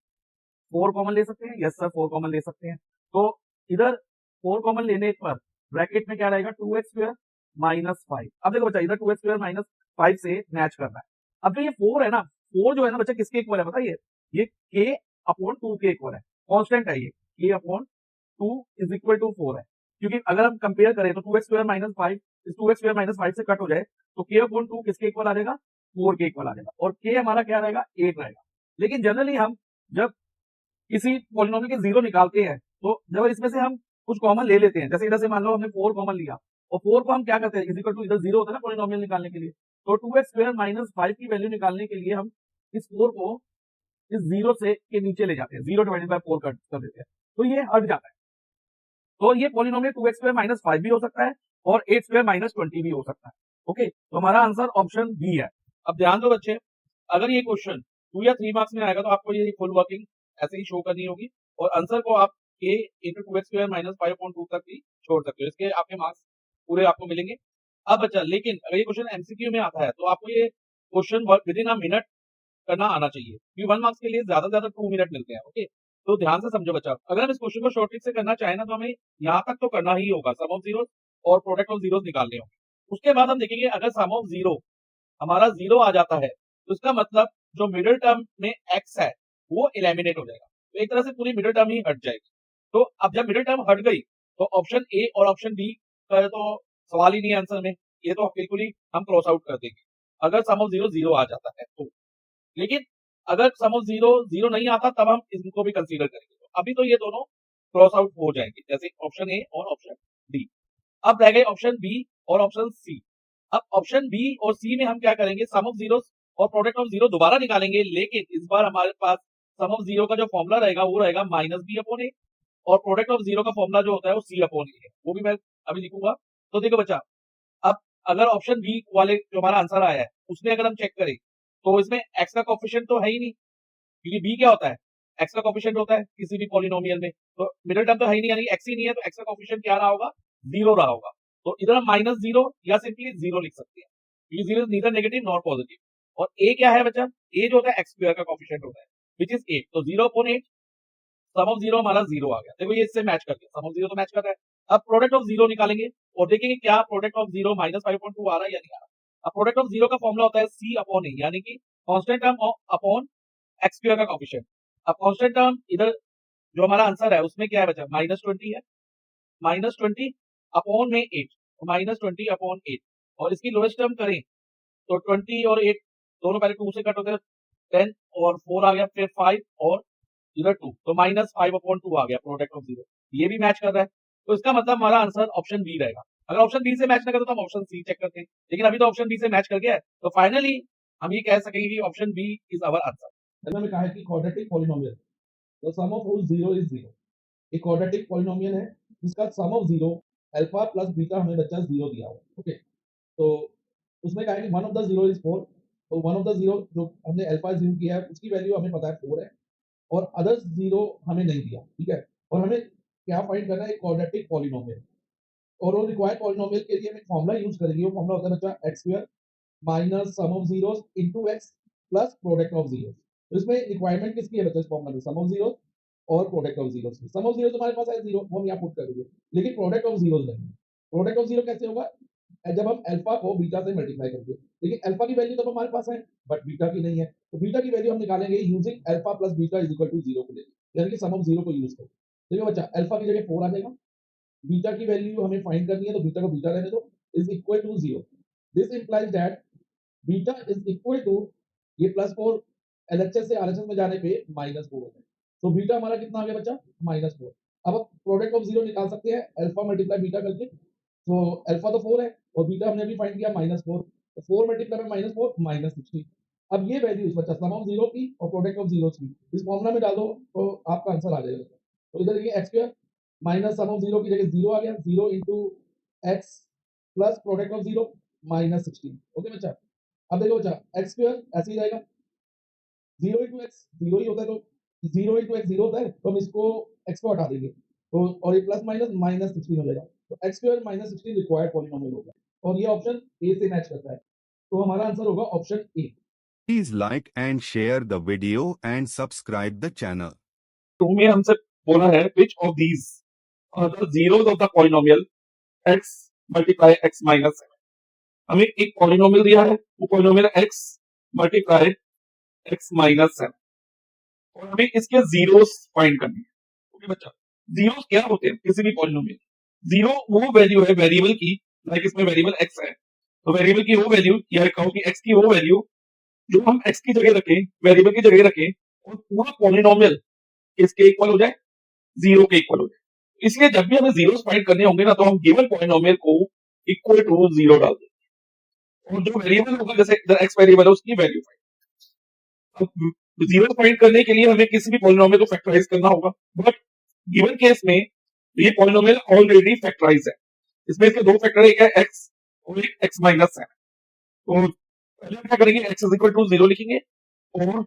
4 कॉमन ले सकते हैं। यस सर, 4 कॉमन ले सकते हैं, तो इधर 4 कॉमन लेने पर ब्रैकेट में क्या रहेगा? 2x square minus 5। अब देखो बच्चा, इधर 2x स्क्वायर माइनस 5 से मैच कर रहा है। अब जो ये 4 है ना, 4 जो है ना बच्चा किसके इक्वल है बताइए? ये k/2 के इक्वल है, कांस्टेंट है ये, k/2 इज इक्वल टू 4 है, क्योंकि अगर हम कंपेयर करें तो 2x स्क्वायर माइनस 5 इस 2x स्क्वायर माइनस 5 से कट हो जाए तो k/2 किसके इक्वल आ जाएगा? 4 के इक्वल आ जाएगा, और k हमारा क्या रहेगा? 8 रहेगा। लेकिन जनरली हम जब किसी पॉलिनोमियल के जीरो निकालते हैं तो जब इसमें से हम कुछ कॉमन ले लेते हैं, जैसे इधर से मान लो हमने 4 कॉमन लिया और 4 को हम क्या करते हैं? इज इक्वल टू, इधर जीरो होता है ना पॉलिनोमियल निकालने के लिए, तो 2x स्क्वायर माइनस 5 की वैल्यू निकालने के लिए हम इस 4 को इस जीरो से के नीचे ले जाते हैं, 0 डिवाइडेड बाय 4 कर देते हैं, तो ये हट जाता है। तो ये पॉलिनोमियल 2x स्क्वायर माइनस 5 भी हो सकता है और 8 स्क्वायर माइनस 20 भी हो सकता है। ओके, तो हमारा आंसर ऑप्शन बी है। अब ध्यान दो बच्चे, अगर ये क्वेश्चन 2 या 3 मार्क्स में आएगा तो आपको ये फुल वर्किंग ऐसे ही शो करनी होगी और आंसर को आप k into 2x square minus 5/2 तक भी छोड़ सकते हो, इसके आपके मार्क्स पूरे आपको मिलेंगे। अब बच्चा, लेकिन अगर ये क्वेश्चन एमसीक्यू में आता है तो आपको ये question with in a minute करना आना चाहिए, क्योंकि 1 मार्क्स के लिए ज्यादा से ज्यादा 2 मिनट मिलते हैं। ओके, तो ध्यान से समझो बच्चा, अगर हम इस क्वेश्चन को शॉर्ट ट्रिक से करना चाहें ना तो हमें यहाँ तक तो करना ही होगा, सम ऑफ जीरो और प्रोडक्ट ऑफ जीरो निकालने होंगे। उसके बाद हम देखेंगे अगर सम ऑफ जीरो हमारा 0 आ जाता है तो इसका मतलब जो मिडिल टर्म में x है वो एलिमिनेट हो जाएगा, तो एक तरह से पूरी मिडिल टर्म ही हट जाएगी। तो अब जब मिडिल टर्म हट गई तो ऑप्शन ए और ऑप्शन डी का तो सवाल ही नहीं है आंसर में, ये तो बिल्कुल ही हम क्रॉस आउट कर देंगे अगर सम ऑफ जीरो 0 आ जाता है तो। लेकिन अगर सम ऑफ जीरो 0 नहीं आता तब हम इनको भी कंसीडर करेंगे, तो अभी तो ये दोनों क्रॉस आउट हो जाएंगे, जैसे ऑप्शन ए और ऑप्शन डी। अब रह गए ऑप्शन बी और ऑप्शन सी। अब ऑप्शन बी और सी में हम क्या करेंगे? सम ऑफ जीरो और प्रोडक्ट ऑफ जीरो दोबारा निकालेंगे, लेकिन इस बार हमारे पास सम ऑफ जीरो का जो फॉर्मूला रहेगा वो रहेगा माइनस बी अपॉन ए, और प्रोडक्ट ऑफ जीरो का फॉर्मूला जो होता है वो सी अपॉन ए है, वो भी मैं अभी लिखूंगा। तो देखो बच्चा, अब अगर ऑप्शन बी वाले जो हमारा आंसर आया है उसमें अगर हम चेक करें तो इसमें एक्स का कोफिशिएंट तो है ही नहीं, क्योंकि बी क्या होता है? एक्स का कोफिशिएंट होता है किसी भी पॉलिनोमियल में, तो मिडिल टर्म तो है ही नहीं, यानी एक्स ही नहीं है, तो एक्स का कोफिशिएंट क्या रहा होगा? 0 रहा होगा। तो इधर हम माइनस 0 या सिंपली 0 लिख सकते हैं, क्योंकि 0 नीदर नेगेटिव नॉट पॉजिटिव। और ए क्या है बच्चा? ए जो होता है एक्स स्क्वायर का कोफिशिएंट होता है, विच इज 8, तो 0/8, सम ऑफ जीरो हमारा 0 आ गया। देखो ये इससे मैच कर गया, सम ऑफ जीरो तो मैच कर रहा है। अब प्रोडक्ट ऑफ जीरो निकालेंगे और देखेंगे क्या प्रोडक्ट ऑफ जीरो माइनस 5/2 आ रहा है या नहीं आ रहा। अब प्रोडक्ट ऑफ जीरो का फॉर्मूला होता है सी अपॉन ए, यानी कि constant term upon x square का कोफिशिएंट। अब कांस्टेंट टर्म इधर जो हमारा आंसर है उसमें क्या है बचा, -20 है, -20 अपॉन में 8, -20 अपॉन 8, और इसकी लोएस्ट टर्म करें तो 20 और 8 दोनों पहले 2 से कट होते हैं, 10 और 4 आ गया, फिर 5 और इधर 2, तो -5 अपॉन 2 आ गया प्रोडक्ट ऑफ 0, ये भी मैच कर रहा है, तो इसका मतलब हमारा आंसर ऑप्शन बी रहेगा। अगर ऑप्शन बी से मैच ना करे तो हम ऑप्शन सी चेक करते हैं, लेकिन अभी तो ऑप्शन बी से मैच कर गया है, तो फाइनली हम ये कह सकेंगे कि option B is our answer. मैंने कहा है कि quadratic polynomial the sum of root 0 is 0, एक क्वाड्रेटिक पॉलिनोमियल है जिसका sum of 0 alpha plus beta हमें बच्चा 0 दिया हुआ, ओके। तो उसमें कहा है कि वन ऑफ द 0 इज 4, तो वन ऑफ द 0 जो हमने अल्फा ज्यूम किया है उसकी वैल्यू हमें पता है 4 है, और अदर्स 0 हमें नहीं दिया, ठीक है। और हमें क्या फाइंड करना है, क्वाड्रेटिक पॉलिनोमियल, और वो रिक्वायर्ड पॉलिनोमियल के लिए हम एक फॉर्मूला यूज करेंगे, वो फॉर्मूला होता है बच्चा x square minus sum of zeros into x plus product of zeros. तो इसमें रिक्वायरमेंट किसकी है बच्चा, इस फॉर्मूला में सम ऑफ जीरोस और प्रोडक्ट ऑफ जीरोस की। सम ऑफ जीरोस हमारे पास है 0, वो हम यहाँ पुट कर देंगे, लेकिन प्रोडक्ट ऑफ जीरोस नहीं। प्रोडक्ट ऑफ 0 कैसे होगा, जब हम अल्फा को बीटा से मल्टीप्लाई करेंगे, लेकिन अल्फा की वैल्यू तो हमारे पास है बट बीटा की नहीं है, तो बीटा की वैल्यू हम निकालेंगे using alpha plus beta is equal to 0 को लेकर, यानी कि सम ऑफ 0 को यूज करके। देखो बच्चा, अल्फा की जगह 4 आ जाएगा, बीटा की वैल्यू हमें फाइंड करनी है, तो बीटा को बीटा रहने दो, is equal to 0। This implies that beta is equal to, ये +4 एलएचएस से आरएचएस में जाने पे -4 होता है, तो बीटा हमारा कितना आ गया बच्चा, -4। अब प्रोडक्ट ऑफ 0 निकाल सकते हैं अल्फा मल्टीप्लाई बीटा करके, तो अल्फा तो 4 है और बीटा हमने अभी फाइंड किया -4, तो 4 मल्टीप्लाई बाय -4 -16। अब ये वैल्यूज बच्चा सम ऑफ 0 की और प्रोडक्ट ऑफ 0 की इस फॉर्मूला में डालो तो आपका आंसर आ जाएगा। तो इधर देखिए x square minus sum of 0 की जगह 0 आ गया, 0 into x plus product of 0 -16, okay बच्चा। अब देखो बच्चा, x स्क्वायर ऐसे ही रहेगा, 0 इंटू एक्स 0 ही होता है, तो 0 इंटू एक्स 0 होता है, तो हम इसको x को हटा देंगे, तो और ये प्लस माइनस -16 हो जाएगा, तो x स्क्वायर -16 रिक्वायर्ड पॉलिनोमियल होगा, और ये ऑप्शन ए से मैच करता है, तो हमारा आंसर होगा option A. Please like and share the video and subscribe the channel. में हमसे बोला है which of these are the zeros of the polynomial x multiply x minus 7। हमें एक पॉलिनोमियल दिया है, वो polynomial x multiply x minus 7, और हमें इसके जीरोस फाइंड करनी है, ओके बच्चा। जीरोस क्या होते हैं किसी भी पॉलिनोमियल, जीरो वो वैल्यू है वेरिएबल की, लाइक इसमें वेरिएबल x है, तो वेरिएबल की वो वैल्यू, या कहो कि x की वो वैल्यू जो हम x की जगह रखें, वेरिएबल की जगह रखें, और पूरा पॉलिनोमियल इसके इक्वल हो जाए, 0 के इक्वल हो जाए। इसलिए जब भी हमें जीरोस फाइंड करने होंगे ना, तो हम गिवन पॉलिनोमियल को इक्वल टू 0 डाल देंगे, और जो वेरिएबल होगा, जैसे इधर x वेरिएबल है, उसकी वैल्यू फाइंड। अब जीरो फाइंड करने के लिए हमें किसी भी पॉलिनोमियल को फैक्टराइज करना होगा, बट गिवन केस में ये पॉलिनोमियल ऑलरेडी फैक्टराइज है, इसमें इसके दो फैक्टर, एक है x और एक x माइनस 7। तो पहले हम क्या करेंगे, x इज इक्वल टू 0 लिखेंगे और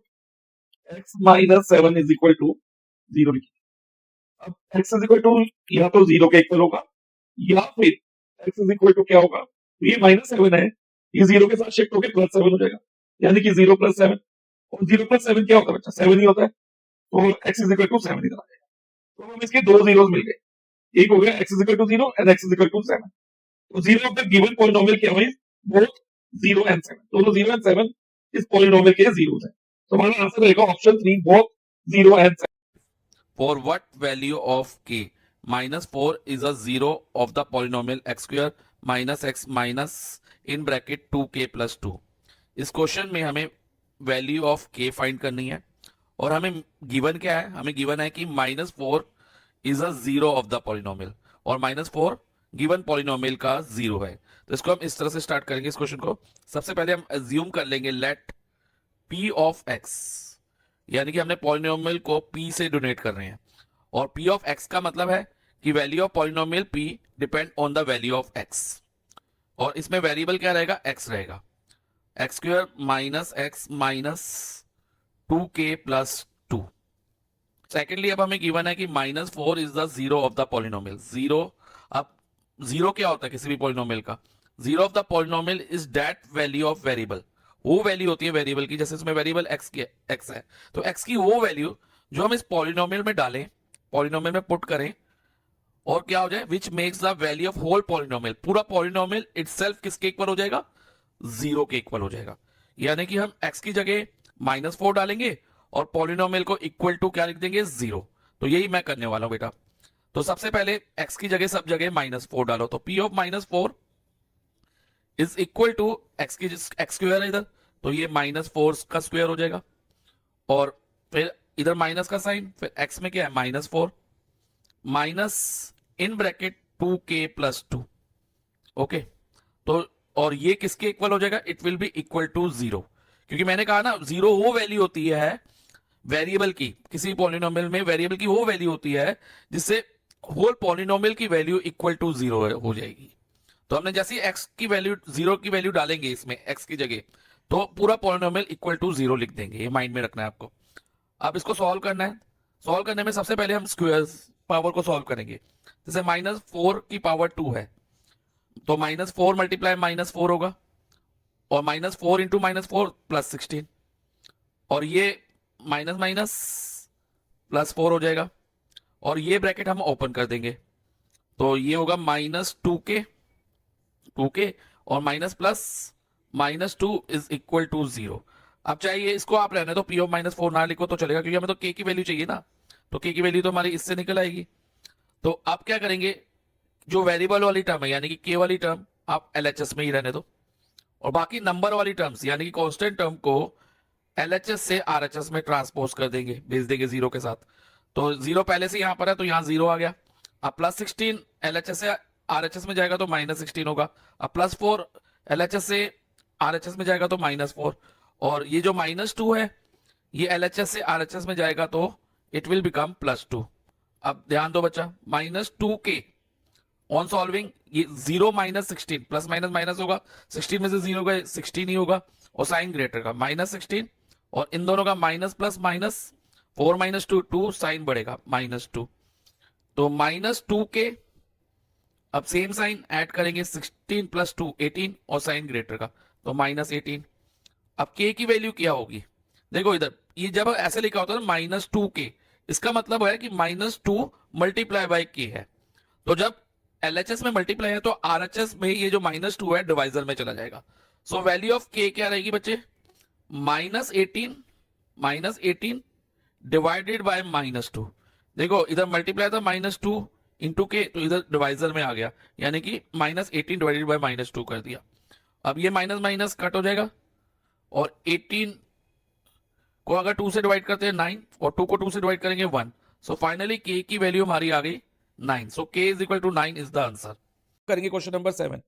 x minus 7 is equal to 0 लिखेंगे। अब x इज इक्वल टू या तो 0 के इक्वल होगा, या फिर x इज इक्वल टू क्या होगा, तो ये -7 है, ये 0 के साथ शिफ्ट होकर +7 हो जाएगा, यानी कि 0 + 7, और 0 + 7 क्या होता है बच्चा, 7 ही होता है, तो x इज इक्वल टू 7 इधर आ जाएगा। तो हम इसके दो जीरोस मिल गए, एक हो गया x is equal to 0 and x is equal to 7। तो 0 ऑफ द गिवन पॉलिनोमियल क्या है, बोथ 0 एंड 7, दोनों 0 एंड 7 इस पॉलिनोमियल के जीरोस हैं, तो हमारा आंसर रहेगा option 3, both 0 and 7। For what value of k -4 is a zero of the polynomial x square minus x minus in bracket 2k plus 2। इस क्वेश्चन में हमें वैल्यू ऑफ k फाइंड करनी है, और हमें गिवन क्या है, हमें गिवन है कि -4 is a zero of the polynomial, और -4 गिवन पॉलिनोमियल का जीरो है। तो इसको हम इस तरह से स्टार्ट करेंगे इस क्वेश्चन को। सबसे पहले हम अज्यूम कर लेंगे लेट p ऑफ x, यानी कि हमने पॉलिनोमियल को p से डोनेट कर रहे हैं, और p ऑफ x का मतलब है कि value of polynomial p depend on the value of x, और इसमें वेरिएबल क्या रहेगा, x रहेगा, x square minus x minus 2k plus 2। Secondly अब हमें गिवन है कि -4 is the zero of the polynomial. Zero, अब जीरो क्या होता है किसी भी पॉलिनोमियल का, zero of the polynomial is that value of variable, वो वैल्यू होती है वेरिएबल की, जैसे इसमें वेरिएबल x है, तो x की वो वैल्यू जो हम इस पॉलिनोमियल में डालें, पॉलिनोमियल में पुट करें, और क्या हो जाए, which makes the value of whole polynomial, पूरा पॉलिनोमियल इटसेल्फ किसके इक्वल हो जाएगा, 0 के इक्वल हो जाएगा। यानी कि हम x की जगह -4 डालेंगे और पॉलिनोमियल को इक्वल टू क्या लिख देंगे 0। तो यही मैं करने वाला हूं बेटा। तो सबसे पहले x की जगह सब जगह -4 डालो, तो p of -4 is equal to x की x स्क्वायर है इधर, तो ये -4 का स्क्वायर हो जाएगा, और फिर इधर माइनस का साइन, फिर x में क्या है -4 minus in bracket 2k + 2। Okay, तो और ये किसके इक्वल हो जाएगा, it will be equal to 0, क्योंकि मैंने कहा ना 0 वो वैल्यू होती है वेरिएबल की, किसी पॉलिनोमियल में वेरिएबल की वो वैल्यू होती है जिससे होल पॉलिनोमियल की वैल्यू इक्वल टू 0 हो जाएगी। तो हमने जैसे x की वैल्यू 0 की वैल्यू डालेंगे इसमें x की जगह, तो पूरा पॉलिनोमियल इक्वल टू 0 लिख देंगे, ये माइंड में रखना है आपको। अब इसको सॉल्व करना है। सॉल्व करने में सबसे पहले हम स्क्वायर पावर को सॉल्व करेंगे। जैसे -4 की पावर 2 है, तो -4 मल्टीप्लाई -4 होगा, और -4 इंटू -4 +16, और ये माइनस माइनस +4 हो जाएगा, और ये ब्रैकेट हम ओपन कर देंगे, तो ये होगा -2k और minus plus -2 is equal to 0। अब चाहिए इसको आप रहने तो p ऑफ -4 ना लिखो तो चलेगा, क्योंकि हमें तो k की वैल्यू चाहिए ना, तो k की वैल्यू तो हमारी इससे निकल आएगी। तो आप क्या करेंगे, जो वेरिएबल वाली टर्म है यानी कि k वाली टर्म आप LHS में ही रहने दो, और बाकी नंबर वाली टर्म्स यानी कि कांस्टेंट टर्म को LHS से RHS में ट्रांसपोज कर देंगे, भेज देंगे 0 के साथ। तो 0 पहले से यहां पर है तो यहां 0 आ गया। अब +16 LHS से RHS में जाएगा तो -16 होगा। अब +4 LHS से RHS में जाएगा तो -4, और ये जो -2 है ये LHS से RHS में जाएगा तो इट विल बिकम +2। अब ध्यान दो बच्चा, -2k ऑन सॉल्विंग, ये 0 -16 प्लस माइनस माइनस होगा, 16 में से 0 गए 16 ही होगा, और साइन ग्रेटर का -16, और इन दोनों का माइनस प्लस माइनस 4 - 2 2 साइन बढ़ेगा -2, तो -2k। अब सेम साइन ऐड करेंगे, 16 + 2 18, और साइन ग्रेटर का तो -18। अब k की वैल्यू क्या होगी, देखो इधर ये जब ऐसे लिखा होता है ना -2k, इसका मतलब है कि -2 मल्टीप्लाई बाय k है। तो जब LHS में मल्टीप्लाई है तो RHS में ये जो -2 है डिवाइजर में चला जाएगा। सो वैल्यू ऑफ k क्या रहेगी बच्चे, -18 डिवाइडेड बाय -2। देखो इधर मल्टीप्लाई था -2 इंटू के, तो इधर डिवाइजर में आ गया, यानी कि -18 डिवाइडेड बाय -2 कर दिया। अब ये माइनस माइनस कट हो जाएगा, और 18 को अगर 2 से डिवाइड करते हैं 9, और 2 को 2 से डिवाइड करेंगे 1। सो फाइनली k की वैल्यू हमारी आ गई 9। So k is equal to 9 is the answer. करेंगे क्वेश्चन नंबर 7।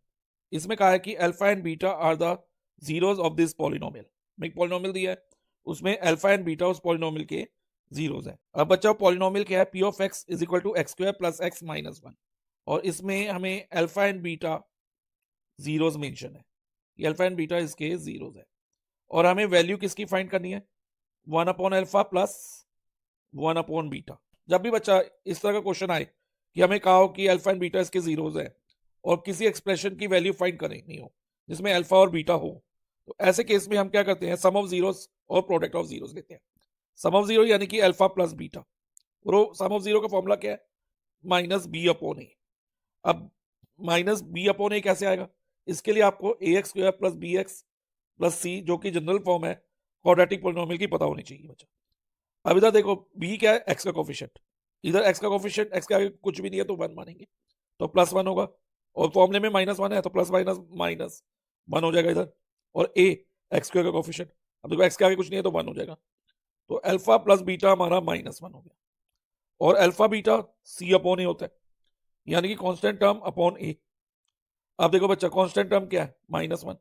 इसमें कहा है कि alpha and beta are the zeros of this polynomial. एक पॉलिनोमियल दिया है, उसमें अल्फा एंड बीटा उस पॉलिनोमियल के जीरोस हैं। अब बच्चा पॉलिनोमियल क्या है, p of x is equal to x² + x - 1, और इसमें हमें alpha and beta zeros mention है, ये अल्फा एंड बीटा इसके जीरोस है, और हमें वैल्यू किसकी फाइंड करनी है, 1/α + 1/β। जब भी बच्चा इस तरह का क्वेश्चन आए कि हमें कहा हो कि अल्फा एंड बीटा इसके जीरोस है और किसी एक्सप्रेशन की वैल्यू फाइंड करनी हो जिसमें अल्फा और बीटा हो, तो ऐसे केस में हम क्या करते हैं, सम ऑफ जीरोस और प्रोडक्ट ऑफ जीरोस लेते हैं। सम ऑफ जीरो यानी कि अल्फा प्लस बीटा, और सम ऑफ जीरो का फॉर्मूला क्या है, -b/a। अब -b/a कैसे आएगा, इसके लिए आपको ax² + bx + c जो कि जनरल फॉर्म है क्वाड्रेटिक पॉलिनोमियल की पता होनी चाहिए बच्चा। अब इधर देखो b क्या है, x का कोफिशिएंट, इधर x का कोफिशिएंट x के आगे कुछ भी नहीं है तो 1 मानेंगे, तो +1 होगा, और फॉर्मूले में -1 है तो प्लस माइनस माइनस 1 हो जाएगा इधर, और a x² का कोफिशिएंट, अब देखो x के आगे कुछ नहीं है तो 1 हो जाएगा, तो अल्फा प्लस बीटा हमारा -1 हो गया, और अल्फा बीटा c/a होता है, यानी कि कांस्टेंट टर्म अपॉन a। अब देखो बच्चा कांस्टेंट टर्म क्या है, -1,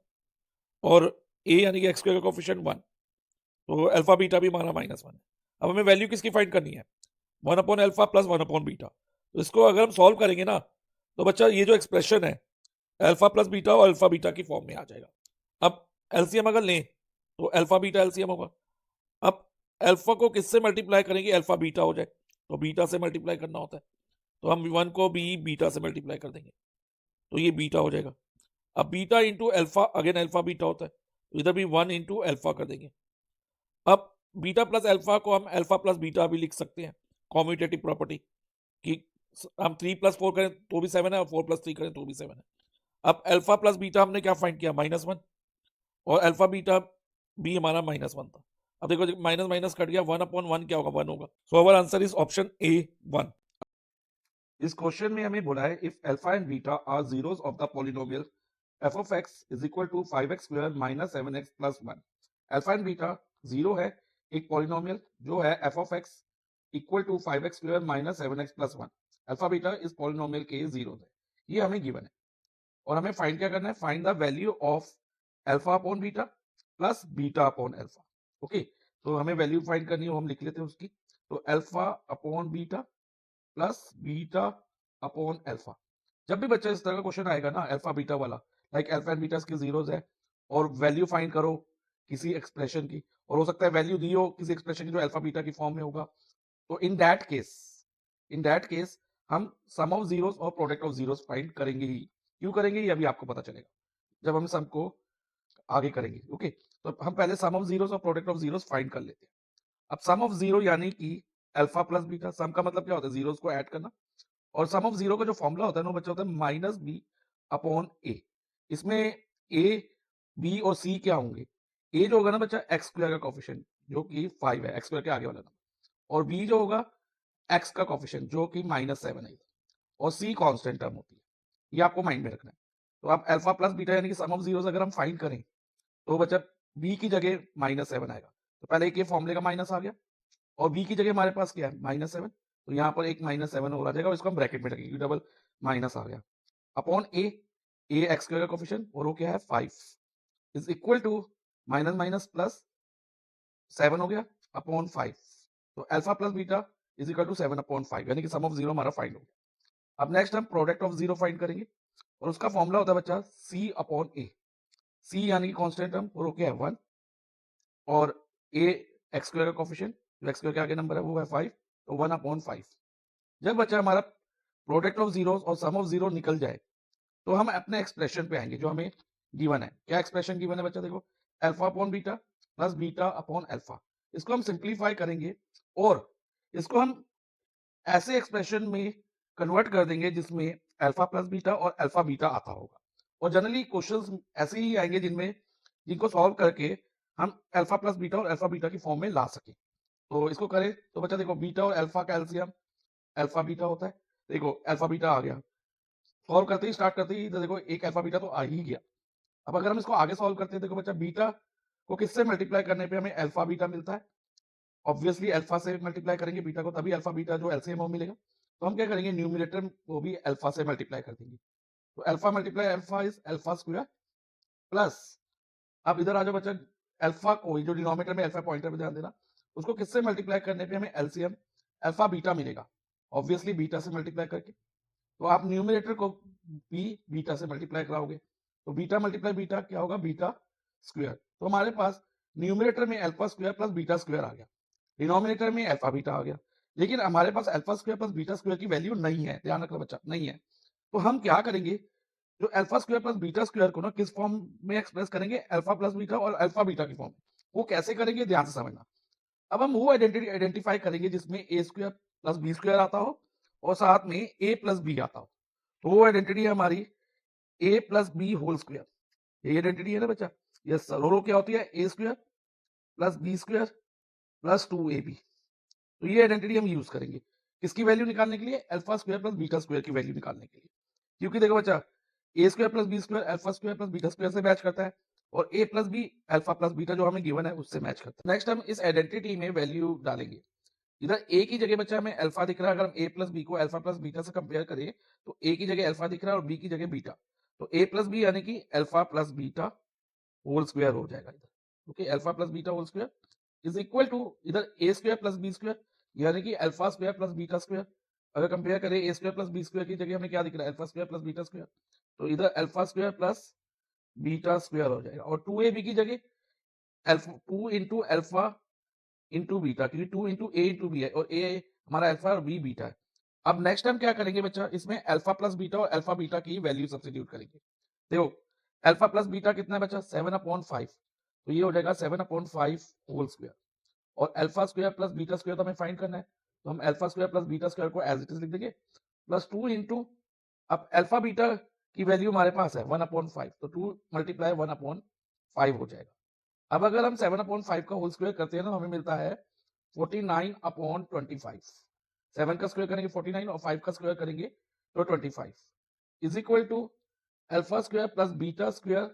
और a यानी कि x² का कोफिशिएंट 1, तो अल्फा बीटा भी हमारा -1 है। अब हमें वैल्यू किसकी फाइंड करनी है, 1/α + 1/β। तो इसको अगर हम सॉल्व करेंगे ना, तो बच्चा ये जो एक्सप्रेशन है अल्फा प्लस बीटा और अल्फा बीटा की फॉर्म में आ जाएगा। अब एलसीएम अगर लें तो अल्फा बीटा एलसीएम होगा। अब अल्फा को किससे मल्टीप्लाई करेंगे, अल्फा बीटा हो जाए, तो बीटा से मल्टीप्लाई करना होता है, तो हम 1 को भी बीटा से मल्टीप्लाई कर देंगे, तो ये बीटा हो जाएगा। अब beta into alpha, again alpha beta होता है, तो इधर भी 1 इंटू अल्फा कर देंगे। अब बीटा प्लस अल्फा को हम अल्फा प्लस बीटा भी लिख सकते हैं, कॉम्यूटेटिव प्रॉपर्टी कि हम 3 + 4 करें तो भी 7 है, और 4 + 3 करें तो भी 7 है। अब अल्फा प्लस बीटा हमने क्या फाइंड किया, -1, और अल्फा बीटा भी हमारा -1 था, अब देखो माइनस माइनस कट गया, 1/1 क्या होगा, 1 होगा। So our answer is option A 1। इस क्वेश्चन में हमें बोला है if alpha and beta are zeros of the polynomial f of x is equal to 5x square minus 7x plus 1। Alpha and beta zero है, एक polynomial जो है f of x equal to 5x square minus 7x plus 1। Alpha beta इस polynomial के zeros है, ये हमें given है और हमें फाइंड क्या करना है, find the value of alpha upon beta plus beta upon alpha. Okay, तो हमें वैल्यू फाइंड करनी है, वो हम लिख लेते हैं उसकी। तो alpha upon beta plus beta upon alpha. जब भी बच्चा इस तरह का क्वेश्चन आएगा ना अल्फा बीटा वाला, लाइक अल्फा एंड बीटा के जीरोस है और वैल्यू फाइंड करो किसी एक्सप्रेशन की, और हो सकता है वैल्यू दी हो किसी एक्सप्रेशन की जो अल्फा बीटा की फॉर्म में होगा, तो इन दैट केस हम सम ऑफ जीरोस और प्रोडक्ट ऑफ जीरोस फाइंड करेंगे ही। क्यों करेंगे ये अभी आपको पता चलेगा जब हम सम को आगे करेंगे। ओके, तो हम पहले सम ऑफ जीरोस और प्रोडक्ट ऑफ जीरोस फाइंड कर लेते हैं। अब सम ऑफ जीरो यानी कि अल्फा प्लस बीटा, सम का मतलब क्या होता है, जीरोस को ऐड करना, और सम ऑफ जीरो का जो फॉर्मूला होता है ना बच्चा होता है माइनस बी अपॉन ए। इसमें ए बी और सी क्या होंगे, ए जो होगा ना बच्चा एक्स स्क्वायर का कोफिशिएंट जो कि 5 है, एक्स स्क्वायर के आगे वाला नंबर, और बी जो होगा एक्स का कोफिशिएंट जो कि -7 है, और सी कांस्टेंट टर्म होती है। ये आपको माइंड में रखना है। तो आप अल्फा प्लस बीटा यानी कि सम ऑफ जीरोस अगर हम फाइंड करें तो बच्चा बी की जगह -7 आएगा। तो पहले एक ये फॉर्मूले का माइनस आ गया और बी की जगह हमारे पास क्या है -7, तो यहाँ पर एक -7 और आ जाएगा, इसको हम ब्रैकेट में रखेंगे, डबल माइनस आ गया अपॉन ए एक्स स्क्वायर का कोफिशिएंट, और वो क्या है 5 is equal to minus minus plus 7 हो गया अपॉन 5। तो alpha plus beta is equal to 7 upon 5, यानी कि सम ऑफ जीरो हमारा फाइंड हो गया। अब नेक्स्ट हम प्रोडक्ट ऑफ जीरो फाइंड करेंगे और उसका फॉर्मूला होता है बच्चा सी अपॉन ए। सी यानी कि कांस्टेंट टर्म, और वो क्या है 1, और ए एक्स स्क्वायर का कोफिशिएंट जो एक्स स्क्वायर के आगे नंबर है वो है 5, तो 1 अपॉन 5। जब बच्चा हमारा प्रोडक्ट ऑफ जीरो और सम ऑफ जीरो निकल जाए तो हम अपने एक्सप्रेशन पे आएंगे जो हमें गिवन है। क्या एक्सप्रेशन गिवन है बच्चा, देखो alpha upon beta plus beta upon alpha, इसको हम सिंप्लीफाई करेंगे और इसको हम ऐसे एक्सप्रेशन में कन्वर्ट कर देंगे जिसमें अल्फा प्लस बीटा और अल्फा बीटा आता होगा। और जनरली क्वेश्चंस ऐसे ही आएंगे जिनको सॉल्व करके हम अल्फा प्लस बीटा और अल्फा बीटा की फॉर्म में ला सके। तो इसको करें तो बच्चा देखो बीटा और अल्फा का एलसीएम अल्फा बीटा होता है। देखो अल्फा बीटा आ गया, सॉल्व करते ही स्टार्ट करते ही तो देखो एक अल्फा बीटा तो आ ही गया। अब अगर हम इसको आगे सॉल्व करते हैं, देखो बच्चा बीटा को किससे मल्टीप्लाई करने पे हमें अल्फा बीटा मिलता है, ऑब्वियसली अल्फा से मल्टीप्लाई करेंगे बीटा को, तभी अल्फा बीटा जो एलसीएम वो मिलेगा। तो हम क्या करेंगे, न्यूमरेटर को भी अल्फा से मल्टीप्लाई कर देंगे। तो alpha multiply alpha is alpha square plus, अब इधर आ जाओ बच्चा, अल्फा को जो डिनोमिनेटर में अल्फा पॉइंटर पे ध्यान देना, उसको किससे मल्टीप्लाई करने पे हमें एलसीएम अल्फा बीटा मिलेगा, ऑब्वियसली बीटा से मल्टीप्लाई करके। तो आप न्यूमरेटर को भी बीटा से मल्टीप्लाई कराओगे, तो बीटा मल्टीप्लाई बीटा क्या होगा, बीटा स्क्वायर। तो हमारे पास न्यूमरेटर में alpha square plus beta square आ गया, डिनोमिनेटर में अल्फा बीटा आ गया, लेकिन हमारे पास alpha square plus beta square की वैल्यू नहीं है, ध्यान रखना बच्चा, नहीं है। तो हम क्या करेंगे, जो alpha square plus beta square को ना किस फॉर्म में एक्सप्रेस करेंगे, अल्फा प्लस बीटा और अल्फा बीटा की फॉर्म। वो कैसे करेंगे ध्यान से समझना। अब हम वो आइडेंटिफाई करेंगे जिसमें ए स्क्वायर प्लस बी स्क्वायर आता हो और साथ में ए प्लस बी आता हो। तो वो आइडेंटिटी है हमारी A plus B whole square, ये आइडेंटिटी है ना बच्चा। यस सर, और क्या होती है A square plus B square plus 2ab। तो ये आइडेंटिटी हम यूज करेंगे किसकी वैल्यू निकालने के लिए, alpha square plus beta square की वैल्यू निकालने के लिए। क्योंकि देखो बच्चा A square plus B square alpha square plus beta square से मैच करता है और A plus B alpha plus beta जो हमें गिवन है उससे मैच करता है। नेक्स्ट हम इस आइडेंटिटी में वैल्यू डालेंगे। इधर ए की जगह बच्चा हमें अल्फा दिख रहा है, अगर हम ए प्लस बी को अल्फा प्लस बीटा से कंपेयर करें तो ए की जगह अल्फा दिख रहा है और बी की जगह बीटा, तो ए प्लस बी यानी कि alpha plus beta whole square हो जाएगा इधर। Okay, alpha plus beta whole square is equal to इधर a square plus B square यानी कि alpha square plus beta square. अगर कंपेयर करें a square plus B square की जगह हमें क्या दिख रहा है, alpha square plus beta square, तो इधर alpha square plus beta square हो जाएगा। और 2ab की जगह alpha 2 into alpha into beta, क्योंकि 2 इंटू ए इंटू बी है और ए हमारा अल्फा और बी बीटा है। अब नेक्स्ट हम क्या करेंगे बच्चा, इसमें अल्फा प्लस बीटा और अल्फा बीटा की वैल्यू सब्स्टिट्यूट करेंगे। देखो अल्फा प्लस बीटा कितना है बच्चा, 7/5, तो ये हो जाएगा 7/5 होल स्क्वायर। और alpha square plus beta square तो हमें फाइंड करना है, तो हम alpha square plus beta square को एज इट इज लिख देंगे प्लस 2 इंटू, अब अल्फा बीटा की वैल्यू हमारे पास है 1/5, तो 2 मल्टीप्लाई 1/5 हो जाएगा। अब अगर हम 7/5 का होल स्क्वायर करते हैं ना, हमें मिलता है 49/25। 7 का स्क्वायर करेंगे 49 और 5 का स्क्वायर करेंगे तो 25 is equal to alpha square plus beta square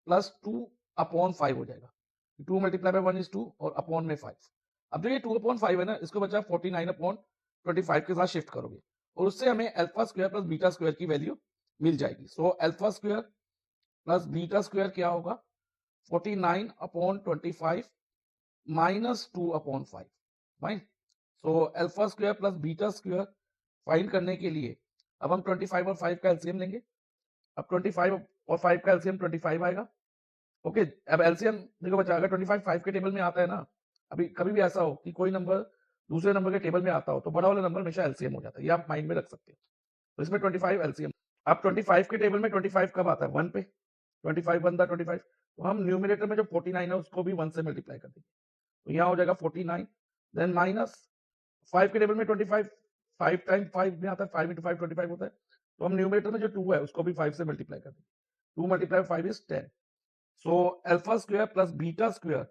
plus 2/5 हो जाएगा। 2 मल्टीप्लाई बाय 1 इज 2 और अपॉन में 5। अब जो ये 2/5 है ना, इसको बचा 49/25 के साथ शिफ्ट करोगे और उससे हमें alpha square plus beta square की वैल्यू मिल जाएगी। सो alpha square plus beta square क्या होगा, 49/25 माइनस 2/5। फाइन। सो alpha square plus beta square find करने के लिए अब हम 25 और 5 का एलसीएम लेंगे। अब 25 और 5 का एलसीएम 25 आएगा। ओके, अब एलसीएम देखो बच्चा, अगर 25 5 के टेबल में आता है ना, अभी कभी भी ऐसा हो कि कोई नंबर दूसरे नंबर के टेबल में आता हो तो बड़ा वाला नंबर हमेशा एलसीएम हो जाता है, ये आप माइंड में रख सकते हैं। तो इसमें 25 एलसीएम। अब 25 के टेबल में 25 कब आता है, 1 पे। 25 बनता 25, तो हम न्यूमिनेटर में जो 49 है उसको भी 1 से मल्टीप्लाई कर देंगे, तो यहाँ हो जाएगा 49। देन माइनस 5 के टेबल में 25 5 टाइम 5 में आता है, 5 into 5 25 होता है, तो हम न्यूमिनेटर में जो 2 है उसको भी 5 से मल्टीप्लाई कर देंगे। 2 multiply 5 is 10। So alpha square plus beta square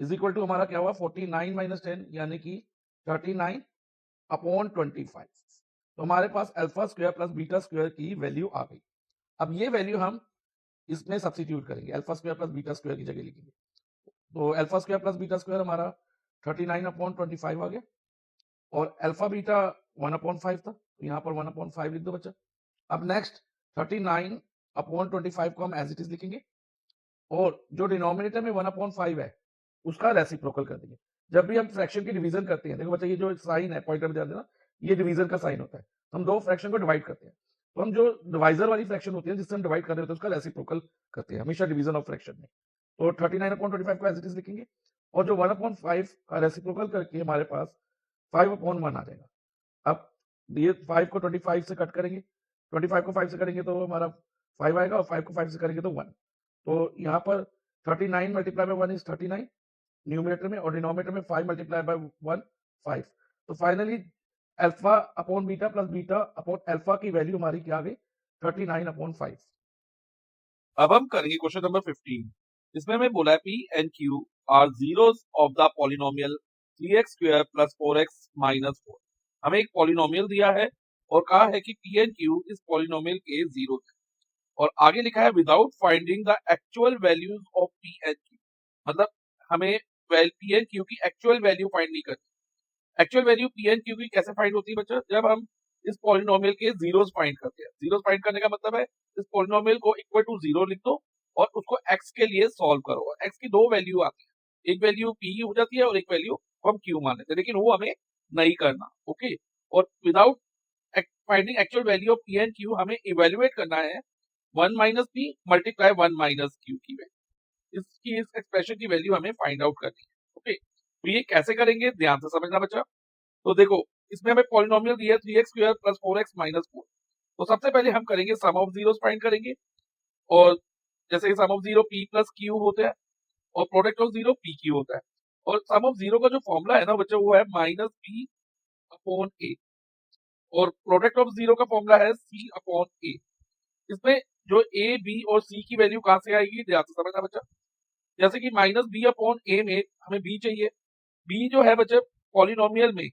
is equal to हमारा क्या हुआ, 49 माइनस 10 यानी कि 39/25। तो हमारे पास alpha square plus beta square की वैल्यू आ गई। अब ये वैल्यू हम इसमें सब्स्टिट्यूट करेंगे, alpha square plus beta square की जगह लिखेंगे। तो alpha square plus beta square हमारा 39/25 आ गया और अल्फा बीटा 1/5 था, तो यहाँ पर 1/5 लिख दो बच्चा। अब नेक्स्ट 39/25 को हम एज इट इज लिखेंगे और जो डिनोमिनेटर में 1/5 है उसका रेसिप्रोकल कर देंगे। जब भी हम फ्रैक्शन की डिवीजन करते हैं, देखो बच्चा ये जो साइन है पॉइंटर में ध्यान देना, ये डिवीजन का साइन होता है। हम दो फ्रैक्शन को डिवाइड करते हैं, तो हम जो डिवाइजर वाली फ्रैक्शन होती है जिससे हम डिवाइड कर रहे होते हैं उसका रेसिप्रोकल करते हैं हमेशा डिवीजन ऑफ फ्रैक्शन में। तो 39/25 को एज इट इज लिखेंगे और जो 1/5 का रेसिप्रोकल करके हमारे पास 5/1 आ जाएगा। अब ये 5 को 25 से कट करेंगे, 25 को 5 से करेंगे तो हमारा 5 आएगा और 5 को 5 से करेंगे तो 1। तो यहाँ पर 39 मल्टीप्लाई बाय 1 इज 39 न्यूमिनेटर में, और डिनोमिनेटर में 5 मल्टीप्लाई बाय 1 5। तो finally alpha upon beta plus beta upon alpha की वैल्यू हमारी क्या आ गई, 39/5। अब हम करेंगे क्वेश्चन नंबर 15। इसमें हमें बोला है P and Q are zeros of the polynomial 3x square plus 4x minus 4। हमें एक पॉलिनोमियल दिया है और कहा है कि P and Q इस पॉलिनोमियल के जीरो है, और आगे लिखा है without finding the actual values of P and Q। मतलब हमें P and Q की एक्चुअल वैल्यू फाइंड नहीं करनी। Actual value P and Q की कैसे फाइंड होती है बच्चा, जब हम इस पॉलिनोमियल के जीरोस फाइंड करते हैं। जीरोस फाइंड करने का मतलब है इस पॉलिनोमियल को इक्वल टू 0 लिख दो और उसको x के लिए सॉल्व करो। x की दो वैल्यू आती है, एक वैल्यू p हो जाती है और एक वैल्यू हम q मान लेते हैं, लेकिन वो हमें नहीं करना। ओके, और without finding actual value of p and q हमें इवेल्युएट करना है 1 minus p multiply 1 minus q की वैल्यू। इसकी इस एक्सप्रेशन की वैल्यू हमें फाइंड आउट करनी है। ओके, तो ये कैसे करेंगे ध्यान से समझना बच्चा। तो देखो इसमें हमें पॉलिनोमियल दिया है 3x square plus 4x minus 4। तो सबसे पहले हम करेंगे सम ऑफ जीरोस फाइंड करेंगे, और जैसे sum of zero p plus q होता है और product of zero p q होता है। और सम ऑफ जीरो का जो फॉर्मूला है ना बच्चा वो है माइनस p अपॉन a, और प्रोडक्ट ऑफ जीरो का फॉर्मूला है c अपॉन a। इसमें जो a b और c की वैल्यू कहां से आएगी ध्यान से समझना बच्चा। जैसे कि माइनस b अपॉन a में हमें b चाहिए। b जो है बच्चा पॉलिनोमियल में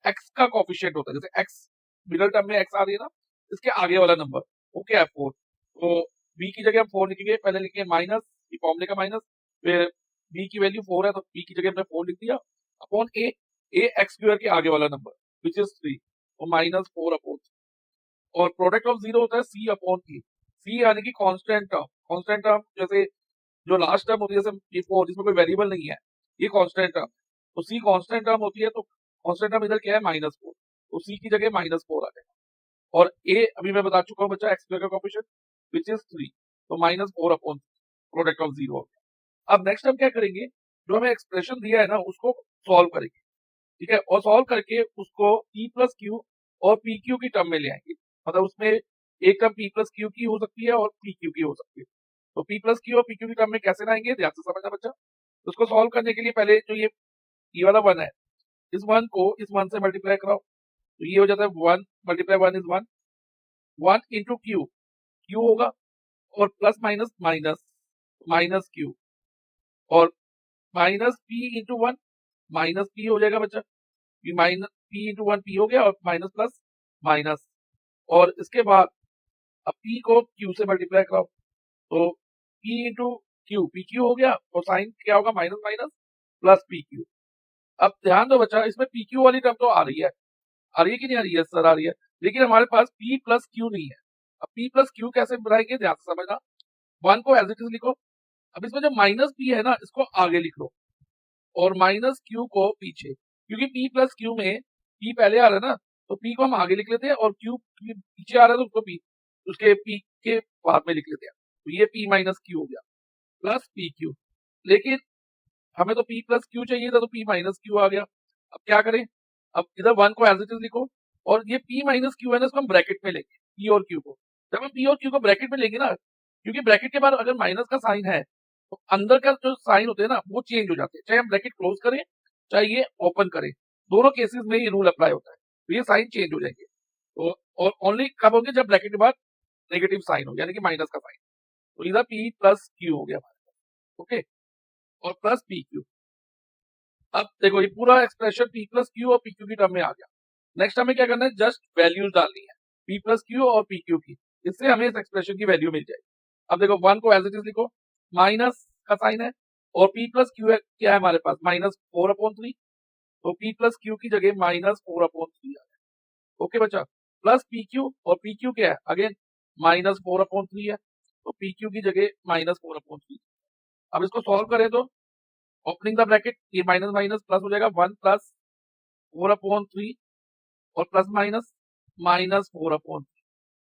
x का कोफिशिएंट होता है, जैसे x मिडिल टर्म में x आ रही है ना, इसके आगे वाला नंबर वो क्या है 4। तो b की जगह हम 4 लिखेंगे, पहले लिखेंगे माइनस, ये फॉर्मूले का माइनस, फिर b की वैल्यू 4 है तो b की जगह हमने 4 लिख दिया अपॉन a x स्क्वायर के आगे वाला नंबर विच इज 3, तो माइनस 4 अपॉन। और प्रोडक्ट ऑफ जीरो होता है c अपॉन a, c यानी कि कांस्टेंट टर्म। कांस्टेंट टर्म जैसे जो लास्ट टर्म होती है जैसे ये 4 जिसमें कोई वेरिएबल नहीं है, ये कांस्टेंट टर्म, तो c कांस्टेंट टर्म होती है, तो कांस्टेंट टर्म इधर क्या है -4, तो c की जगह -4 आ जाएगा। और a अभी मैं बता चुका हूं बच्चा x स्क्वायर का कोएफिशिएंट व्हिच इज 3, तो -4 अपॉन प्रोडक्ट ऑफ जीरो। अब नेक्स्ट हम क्या करेंगे, जो हमें एक्सप्रेशन दिया है ना उसको सॉल्व करेंगे, ठीक है, और सॉल्व करके उसको p प्लस क्यू और पी क्यू की टर्म में ले आएंगे। मतलब उसमें एक टर्म p प्लस क्यू की हो सकती है और पी क्यू की हो सकती है, तो p प्लस क्यू और पी क्यू की टर्म में कैसे लाएंगे ध्यान से समझना बच्चा। उसको सॉल्व करने के लिए पहले जो ये वाला 1 है, इस 1 को इस 1 से मल्टीप्लाई कराओ, तो ये हो जाता है 1 multiply 1 is 1, 1 into Q, Q होगा और plus minus minus minus Q, और minus P into one minus P हो जाएगा बच्चा, minus P into one P हो गया और माइनस प्लस माइनस, और इसके बाद अब पी को क्यू से मल्टीप्लाई कराओ तो P into Q P Q हो गया और साइन क्या होगा minus minus plus P Q. अब ध्यान दो बच्चा, इसमें पी क्यू वाली टर्म तो आ रही है कि नहीं आ रही है? सर आ रही है, लेकिन हमारे पास पी प्लस क्यू नहीं है। अब पी प्लस क्यू कैसे बनाएंगे, ध्यान से समझना। वन को एज इट इज लिखो, अब इसमें जो माइनस पी है ना इसको आगे लिख लो और माइनस क्यू को पीछे, क्योंकि पी प्लस क्यू में पी पहले आ रहा है ना, तो पी को हम आगे लिख लेते हैं और क्यू पीछे आ रहा है तो उसको पी उसके पी के बाद में लिख लेते हैं। तो ये पी माइनस क्यू हो गया प्लस पी क्यू, लेकिन हमें तो पी प्लस क्यू चाहिए था तो पी माइनस क्यू आ गया। अब क्या करें, अब इधर वन को एज इट इज लिखो और ये पी माइनस क्यू है ना इसको हम ब्रैकेट में लेंगे पी और क्यू को। जब हम पी और क्यू को ब्रैकेट में लेंगे ना, क्योंकि ब्रैकेट के बाद अगर माइनस का साइन है तो अंदर का जो साइन होते हैं ना वो चेंज हो जाते हैं, चाहे हम ब्रैकेट क्लोज करें चाहे ये ओपन करें, दोनों केसेस में ये रूल अप्लाई होता है, तो ये साइन चेंज हो जाएंगे। तो और ओनली कब होंगे, जब ब्रैकेट के बाद नेगेटिव साइन हो यानी कि माइनस का साइन। तो इधर पी प्लस क्यू हो गया हमारे पास, ओके, और प्लस पी क्यू। अब देखो ये पूरा एक्सप्रेशन पी प्लस क्यू और पी क्यू की टर्म में आ गया। नेक्स्ट हमें क्या करना है, जस्ट वैल्यूज डालनी है पी प्लस क्यू और पी क्यू की, इससे हमें इस एक्सप्रेशन की वैल्यू मिल जाएगी। अब देखो वन को एज इट इज लिखो, माइनस का साइन है और पी प्लस क्यू है क्या है हमारे पास माइनस 4/3, तो पी प्लस क्यू की जगह माइनस 4/3 आ गया। ओके बच्चा, प्लस पी क्यू, और पी क्यू क्या है अगेन माइनस 4/3 है, तो पी क्यू की जगह माइनस 4/3। अब इसको सॉल्व करें तो ओपनिंग द ब्रैकेट ये माइनस माइनस प्लस हो जाएगा 1 प्लस 4/3 और प्लस माइनस माइनस 4/3।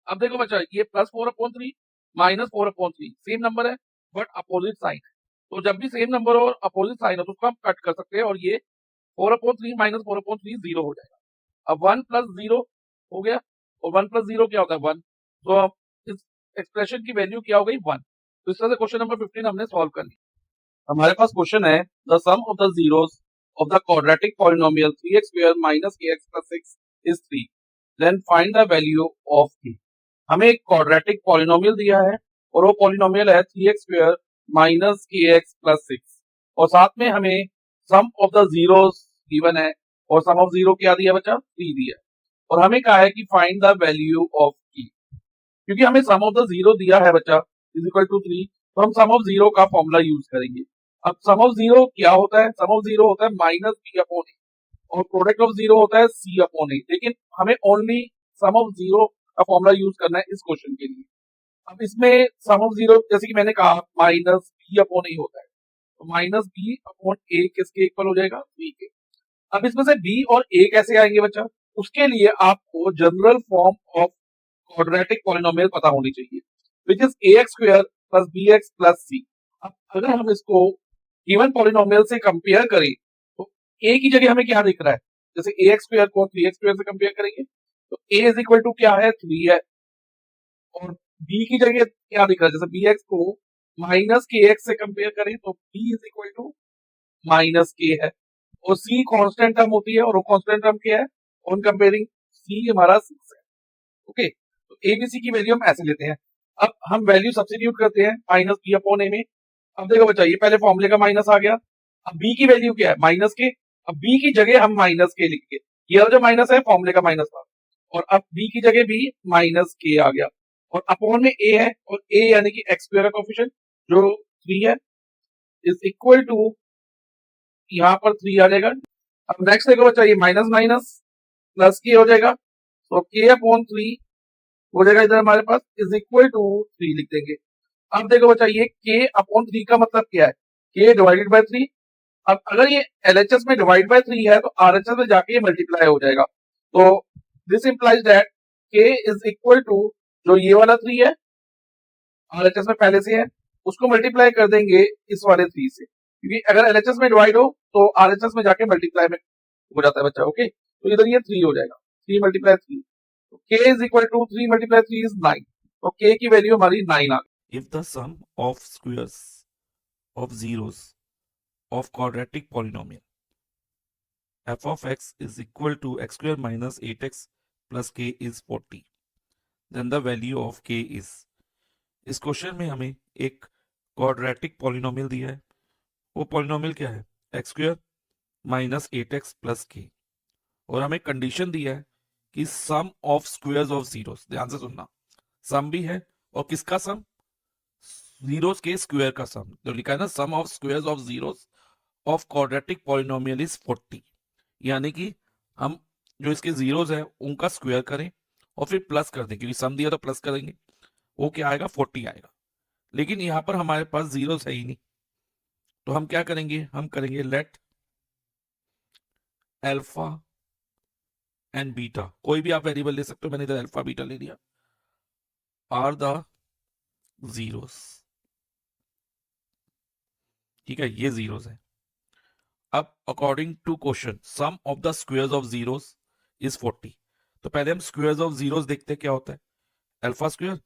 अब देखो बच्चा ये प्लस 4/3 माइनस 4/3 सेम नंबर है बट अपोजिट साइन है, तो जब भी सेम नंबर और अपोजिट साइन हो तो उसको हम कट कर सकते हैं और ये 4/3 माइनस 4/3 जीरो हो जाएगा। अब 1 प्लस 0 हो गया और 1 प्लस 0 क्या होता है 1, तो इस एक्सप्रेशन की वैल्यू क्या हो गई 1। तो इस तरह से क्वेश्चन नंबर 15 हमने सॉल्व कर लिया। हमारे पास क्वेश्चन है the sum of the zeros of the quadratic polynomial 3x square minus kx plus 6 is 3, then find the value of k। हमें एक क्वाड्रेटिक पॉलिनोमियल दिया है और वो पॉलिनोमियल है 3x square minus kx plus 6 और साथ में हमें सम ऑफ द जीरोस गिवन है और सम ऑफ जीरो क्या दिया बच्चा 3 दिया है, और हमें कहा है कि find the value of k। क्योंकि हमें सम ऑफ द जीरो दिया है बच्चा इज इक्वल टू 3, तो हम सम ऑफ जीरो का फॉर्मूला यूज करेंगे। अब सम ऑफ जीरो क्या होता है, सम ऑफ जीरो होता है माइनस बी अपॉन ए और प्रोडक्ट ऑफ जीरो होता है सी अपॉन ए, लेकिन हमें ओनली सम ऑफ जीरो का फॉर्मूला यूज करना है इस क्वेश्चन के लिए। अब इसमें सम ऑफ जीरो जैसे कि मैंने कहा माइनस बी अपॉन ए होता है, तो माइनस बी अपॉन ए किसके इक्वल हो जाएगा बी के। अब इसमें से बी और ए कैसे आएंगे बच्चा, उसके लिए आपको general form of quadratic polynomial पता होनी चाहिए which is ax square plus bx plus c। अब अगर हम इसको गिवन पॉलिनोमियल से कंपेयर करें तो a की जगह हमें क्या दिख रहा है, जैसे ax स्क्वायर को 3x स्क्वायर से कंपेयर करेंगे तो a इज इक्वल टू क्या है 3 है, और b की जगह क्या दिख रहा है, जैसे bx को माइनस kx से कंपेयर करें तो b is equal to minus k है, और c कांस्टेंट टर्म होती है और वो कांस्टेंट टर्म क्या है ऑन कंपेयरिंग c हमारा 6 है। ओके, तो एबीसी की वैल्यू हम ऐसे लेते हैं। अब हम वैल्यू सब्स्टिट्यूट करते हैं माइनस बी अपॉन ए में। अब देखो बच्चा ये पहले फॉर्मूले का माइनस आ गया, अब बी की वैल्यू क्या है माइनस के, अब बी की जगह हम माइनस के लिख के, ये जो माइनस है फॉर्मूले का माइनस था, और अब बी की जगह भी माइनस के आ गया, और अपॉन में ए है और ए यानी कि एक्स स्क्वायर का कोएफिशिएंट जो 3 है इज इक्वल टू यहाँ पर 3 आ जाएगा। अब नेक्स्ट देखो बच्चा ये माइनस माइनस प्लस के हो जाएगा, तो के अपॉन 3 हो जाएगा इधर हमारे पास इज इक्वल टू 3 लिख देंगे। अब देखो बच्चा ये k अपॉन 3 का मतलब क्या है, k डिवाइडेड बाय 3। अब अगर ये LHS में डिवाइड बाय 3 है तो RHS में जाके ये मल्टीप्लाई हो जाएगा, तो this implies that k is equal to जो ये वाला 3 है RHS में पहले से है उसको मल्टीप्लाई कर देंगे इस वाले 3 से, क्योंकि अगर LHS में डिवाइड हो तो RHS में जाके मल्टीप्लाई में हो जाता है बच्चा। ओके, तो इधर ये 3 हो जाएगा, 3 multiply 3, k is equal to 3 multiplied 3 is 9, तो k की वैल्यू हमारी 9 आ गई। If the sum of squares of zeros of quadratic polynomial f of x is equal to x square minus 8x plus k is 40, then the value of k is। इस question में हमें एक quadratic polynomial दिया है वो polynomial क्या है, x square minus 8x plus के, और हमें कंडीशन दिया है कि sum of squares of zeros, ध्यान से सुनना, सम भी है और किसका सम, जीरोस के स्क्वायर का सम, तो लिखा है ना sum of squares of zeros of quadratic polynomial is 40, यानी कि हम जो इसके जीरोस है उनका स्क्वायर करें और फिर प्लस कर दें, क्योंकि सम दिया तो प्लस करेंगे, वो क्या आएगा 40 आएगा। लेकिन यहां पर हमारे पास जीरोस है ही नहीं, तो हम क्या करेंगे, हम करेंगे लेट अल्फा एंड बीटा, कोई भी आप वेरिएबल ले सकते हो, मैंने इधर अल्फा बीटा ले लिया, आर द जीरोस, ठीक है, ये जीरोस है। अब according to question sum of the squares of zeros is 40, तो पहले हम स्क्वायर्स ऑफ जीरोस देखते हैं क्या होता है, अल्फा स्क्वायर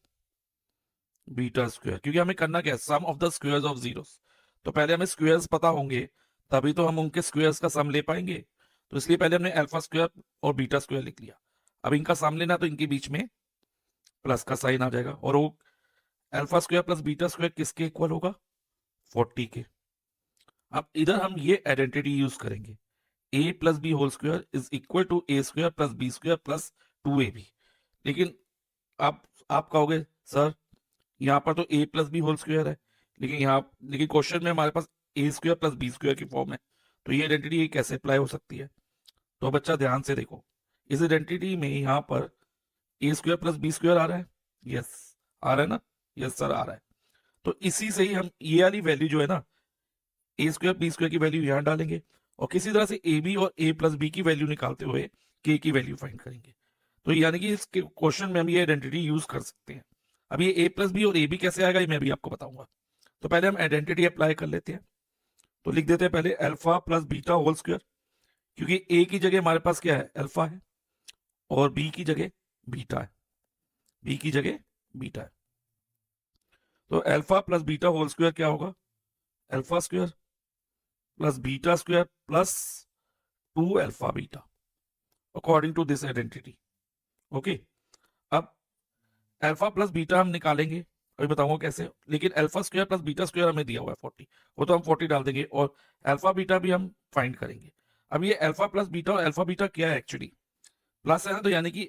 बीटा स्क्वायर, क्योंकि हमें करना क्या है, sum of the squares of zeros, तो पहले हमें स्क्वायर्स पता होंगे तभी तो हम उनके स्क्वायर्स का सम ले पाएंगे, तो इसलिए पहले हमने अल्फा स्क्वायर और बीटा स्क्वायर लिख लिया। अब इनका सम लेना तो इनके बीच में प्लस का साइन आ जाएगा, और वो alpha square plus beta square किसके इक्वल होगा, 40 के। अब इधर हम ये आइडेंटिटी यूज करेंगे, a plus B whole square is equal to a square plus B square plus 2ab, लेकिन आप कहोगे सर यहाँ पर तो a plus B whole square है, लेकिन क्वेश्चन में हमारे पास a square plus B square की फॉर्म है, तो ये आइडेंटिटी कैसे अप्लाई हो सकती है। तो बच्चा ध्यान से देखो, इस आइडेंटिटी में यहाँ पर a square plus B square आ रहा है, यस आ रहा है ना, यस सर आ रहा है, तो इसी से ही हम ये वाली वैल्यू जो है ना ए स्क्वायर बी स्क्वायर की वैल्यू यहाँ डालेंगे, और किसी तरह से ए बी और ए प्लस बी की वैल्यू निकालते हुए के की वैल्यू फाइंड करेंगे। तो यानी कि इस क्वेश्चन में हम ये आइडेंटिटी यूज कर सकते हैं। अब ये ए प्लस बी और ए बी कैसे आएगा ये मैं भी आपको बताऊंगा, तो पहले हम आइडेंटिटी अप्लाई कर लेते हैं। तो लिख देते हैं पहले alpha plus beta whole square, क्योंकि ए की जगह हमारे पास क्या है, अल्फा है, और बी की जगह बीटा है, बी की जगह बीटा है, तो alpha plus beta whole square क्या होगा, alpha square plus beta square plus 2 alpha beta according to this identity. Okay, अब अल्फा प्लस बीटा हम निकालेंगे, अभी बताऊंगा कैसे, लेकिन alpha square plus beta square हमें दिया हुआ है 40, वो तो हम 40 डाल देंगे, और अल्फा बीटा भी हम फाइंड करेंगे। अब ये अल्फा प्लस बीटा और अल्फा बीटा क्या है, एक्चुअली प्लस है ना, तो यानी कि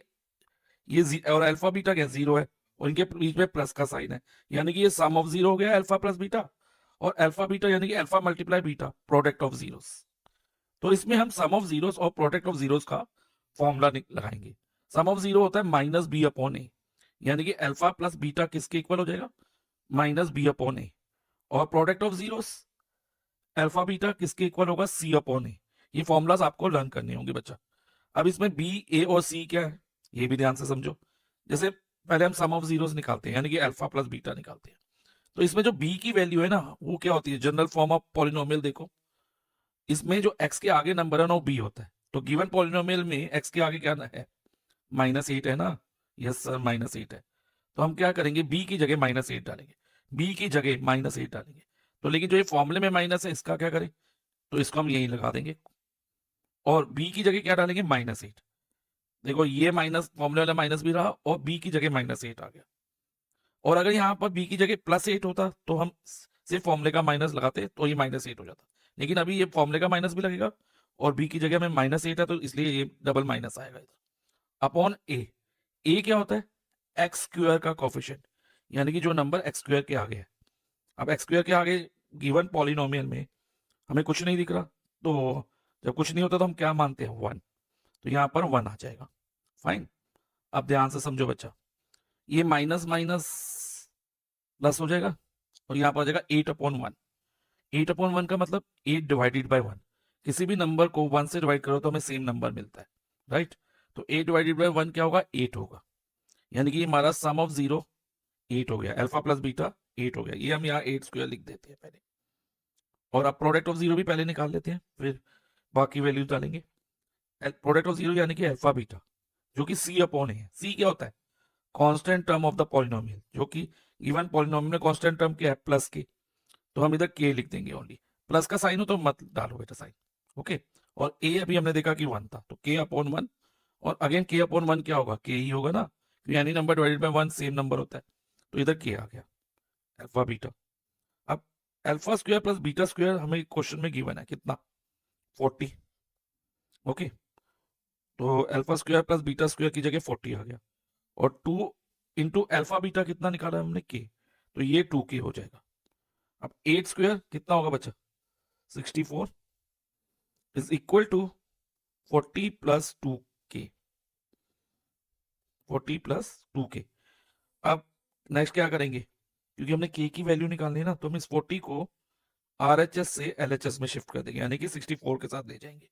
ये और अल्फा बीटा क्या जीरो है, और इनके बीच में प्लस का साइन है, यानी कि ये सम ऑफ जीरो हो गया अल्फा प्लस बीटा, और अल्फा बीटा यानी कि alpha multiply beta product of zeros. तो इसमें हम सम ऑफ जीरोस और प्रोडक्ट ऑफ जीरोस का फॉर्मूला लगाएंगे। सम ऑफ जीरो होता है माइनस बी अपॉन ए, यानी कि अल्फा प्लस बीटा किसके इक्वल हो जाएगा, माइनस बी अपॉन ए, और product of zeros alpha beta किसके इक्वल होगा, सी अपॉन ए। ये फॉर्मूलाज आपको लर्न करने होंगे बच्चा। अब इसमें बी ए और सी क्या है ये भी ध्यान से समझो। जैसे पहले हम सम ऑफ जीरोस निकालते हैं, यानी कि अल्फा प्लस बीटा निकालते हैं, तो इसमें जो b की वैल्यू है ना वो क्या होती है, जनरल फॉर्म ऑफ पॉलिनोमियल देखो, इसमें जो x के आगे नंबर है ना वो b होता है, तो गिवन पॉलिनोमियल में x के आगे क्या है, -8 है ना, यस सर -8 है, तो हम क्या करेंगे b की जगह -8 डालेंगे, b की जगह -8 डालेंगे, तो लेकिन जो ये फॉर्मूले में माइनस है इसका क्या करें, तो इसको हम यही लगा देंगे, और b की जगह क्या डालेंगे, -8। देखो ये माइनस फॉर्मूले वाला माइनस भी रहा और b की जगह -8 आ गया, और अगर यहाँ पर b की जगह +8 होता तो हम सिर्फ फॉर्मूले का माइनस लगाते तो ये -8 हो जाता, लेकिन अभी ये फॉर्मूले का माइनस भी लगेगा और b की जगह में -8 है, तो इसलिए ये डबल माइनस आएगा इधर अपॉन a क्या होता है, एक्स स्क्वायर का कोफिशिएंट, यानी कि जो नंबर एक्स स्क्वायर के आगे है। अब एक्स स्क्वायर के आगे गिवन पॉलिनोमियल में हमें कुछ नहीं दिख रहा, तो जब कुछ नहीं होता तो हम क्या मानते हैं, 1, तो यहाँ पर 1 आ जाएगा। फाइन, अब ध्यान से समझो बच्चा, ये माइनस माइनस प्लस हो जाएगा और यहाँ पर आ जाएगा 8/1। 8/1 का मतलब 8 डिवाइडेड बाय 1, किसी भी नंबर को 1 से डिवाइड करो तो हमें सेम नंबर मिलता है, राइट। तो 8 डिवाइडेड बाय 1 क्या होगा, 8 होगा, यानी कि हमारा सम ऑफ जीरो 8 हो गया, अल्फा प्लस बीटा 8 हो गया, ये हम यहाँ 8 स्क्वायर लिख देते हैं पहले, और अब प्रोडक्ट ऑफ जीरो भी पहले निकाल लेते हैं, फिर बाकी वैल्यू डालेंगे। प्रोडक्ट ऑफ जीरो यानी कि अल्फा बीटा जो कि सी अपॉन है, सी क्या होता है, constant term of the polynomial, जो कि गिवन पॉलिनोमियल में कांस्टेंट टर्म क्या है, प्लस के, तो हम इधर के लिख देंगे, ओनली प्लस का साइन हो तो मत डालो बेटा साइन, ओके। और ए अभी हमने देखा कि 1 था, तो के अपॉन 1, और अगेन के अपॉन 1 क्या होगा, के ही होगा ना, यानी number divided by 1 same number होता है, तो इधर के आ गया अल्फा बीटा। अब alpha square plus beta square हमें क्वेश्चन में गिवन है कितना 40। ओके, तो alpha square plus beta square की जगह 40 आ गया और 2 इंटू अल्फा बीटा कितना निकाला हमने के, तो ये 2k हो जाएगा। अब 8 स्क्वायर कितना होगा बच्चा 64 is equal to 40 plus 2k, 40 plus 2k। अब नेक्स्ट क्या करेंगे, क्योंकि हमने k की वैल्यू निकालनी है ना, तो हम इस 40 को RHS से LHS में शिफ्ट कर देंगे, यानी कि 64 के साथ ले जाएंगे,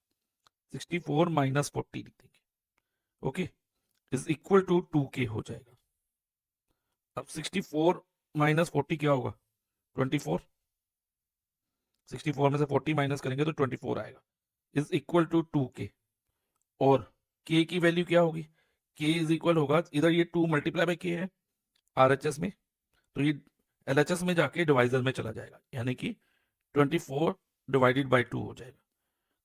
64 माइनस 40 लिख देंगे। Okay, is equal to 2k हो जाएगा। अब 64 माइनस 40 क्या होगा 24, 64 में से 40 माइनस करेंगे तो 24 आएगा, इज इक्वल टू 2k। और k की वैल्यू क्या होगी, k इज इक्वल होगा, इधर ये 2 मल्टीप्लाई बाय k है RHS में, तो ये LHS में जाके डिवाइजर में चला जाएगा, यानी कि 24 डिवाइडेड बाय 2 हो जाएगा।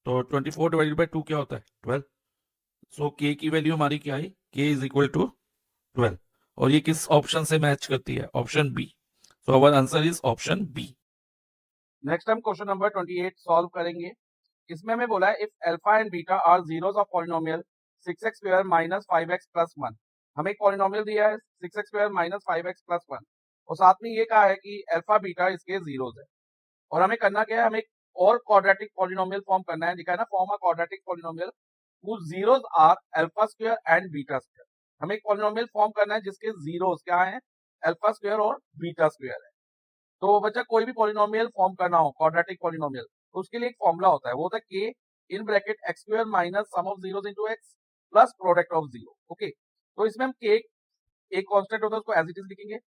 तो 24 डिवाइडेड बाय 2 क्या होता है 12। सो k की वैल्यू हमारी क्या आई, k इज इक्वल टू 12, और ये किस ऑप्शन से मैच करती है, option B. So our answer is option B. Next हम क्वेश्चन नंबर 28 सॉल्व करेंगे। इसमें हमें बोला है if alpha and beta are zeros of polynomial 6x square minus 5x plus 1। हमें एक पॉलिनोमियल दिया है 6x square minus 5x plus 1 और साथ में ये कहा है कि अल्फा बीटा इसके जीरोस है। और हमें करना क्या है, हमें एक और क्वाड्रेटिक पॉलिनोमियल फॉर्म करना है, लिखा है ना form a quadratic polynomial whose zeros are alpha square and beta square। हमें एक पॉलिनोमियल फॉर्म करना है जिसके जीरोस क्या है, अल्फा स्क्वायर और बीटा स्क्वायर है। तो बच्चा कोई भी पॉलिनोमियल फॉर्म करना हो क्वाड्रेटिक पॉलिनोमियल, तो उसके लिए एक फॉर्मूला होता है, वो होता है के इन bracket x square minus sum of zeros into x plus product of zero. Okay, तो इसमें हम के एक कांस्टेंट होता है उसको एज इट इज लिखेंगे,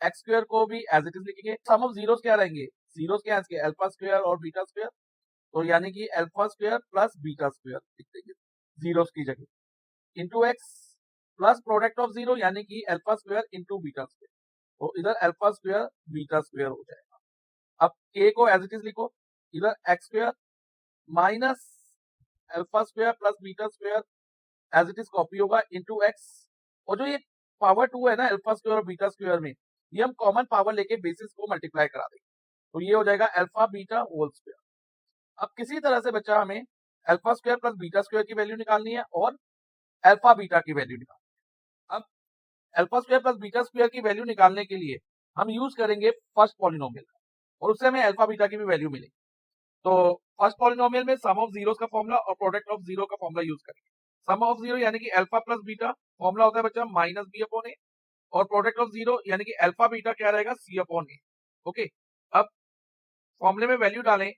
एक्स स्क्वायर को भी एज इट इज लिखेंगे, सम ऑफ जीरोस क्या रहेंगे, जीरोस क्या है इसके अल्फा स्क्वायर और बीटा स्क्वायर, तो यानी कि alpha square plus beta square लिख देंगे जीरोस की जगह, into x plus product of zero यानी कि alpha square into beta square, तो इधर अल्फा स्क्वायर बीटा स्क्वायर हो जाएगा। अब k को एज इट इज लिखो, इधर x square minus alpha square plus beta square as it is copy होगा इनटू एक्स, और जो ये पावर 2 है ना अल्फा स्क्वायर और बीटा स्क्वायर में, ये हम कॉमन पावर लेके बेसिस को मल्टीप्लाई करा देंगे, तो ये हो जाएगा अल्फा बीटा होल स्क्वायर। अब किसी तरह से बच्चा हमें alpha square plus beta square की वैल्यू निकालनी है और अल्फा बीटा की वैल्यू निकालनी है। अब alpha square plus beta square की वैल्यू निकालने के लिए हम यूज करेंगे फर्स्ट पॉलिनोमियल का, और उससे हमें अल्फा बीटा की भी वैल्यू मिलेगी। तो फर्स्ट पॉलिनोमियल में सम ऑफ जीरोस का फॉर्मूला और प्रोडक्ट ऑफ जीरो का फॉर्मूला यूज करेंगे। सम ऑफ जीरो यानी कि अल्फा प्लस बीटा, फॉर्मूला होता है बच्चा माइनस बी अपॉन ए, और प्रोडक्ट ऑफ जीरो यानी कि अल्फा बीटा क्या रहेगा सी अपॉन ए। ओके, अब फॉर्मूले में वैल्यू डालें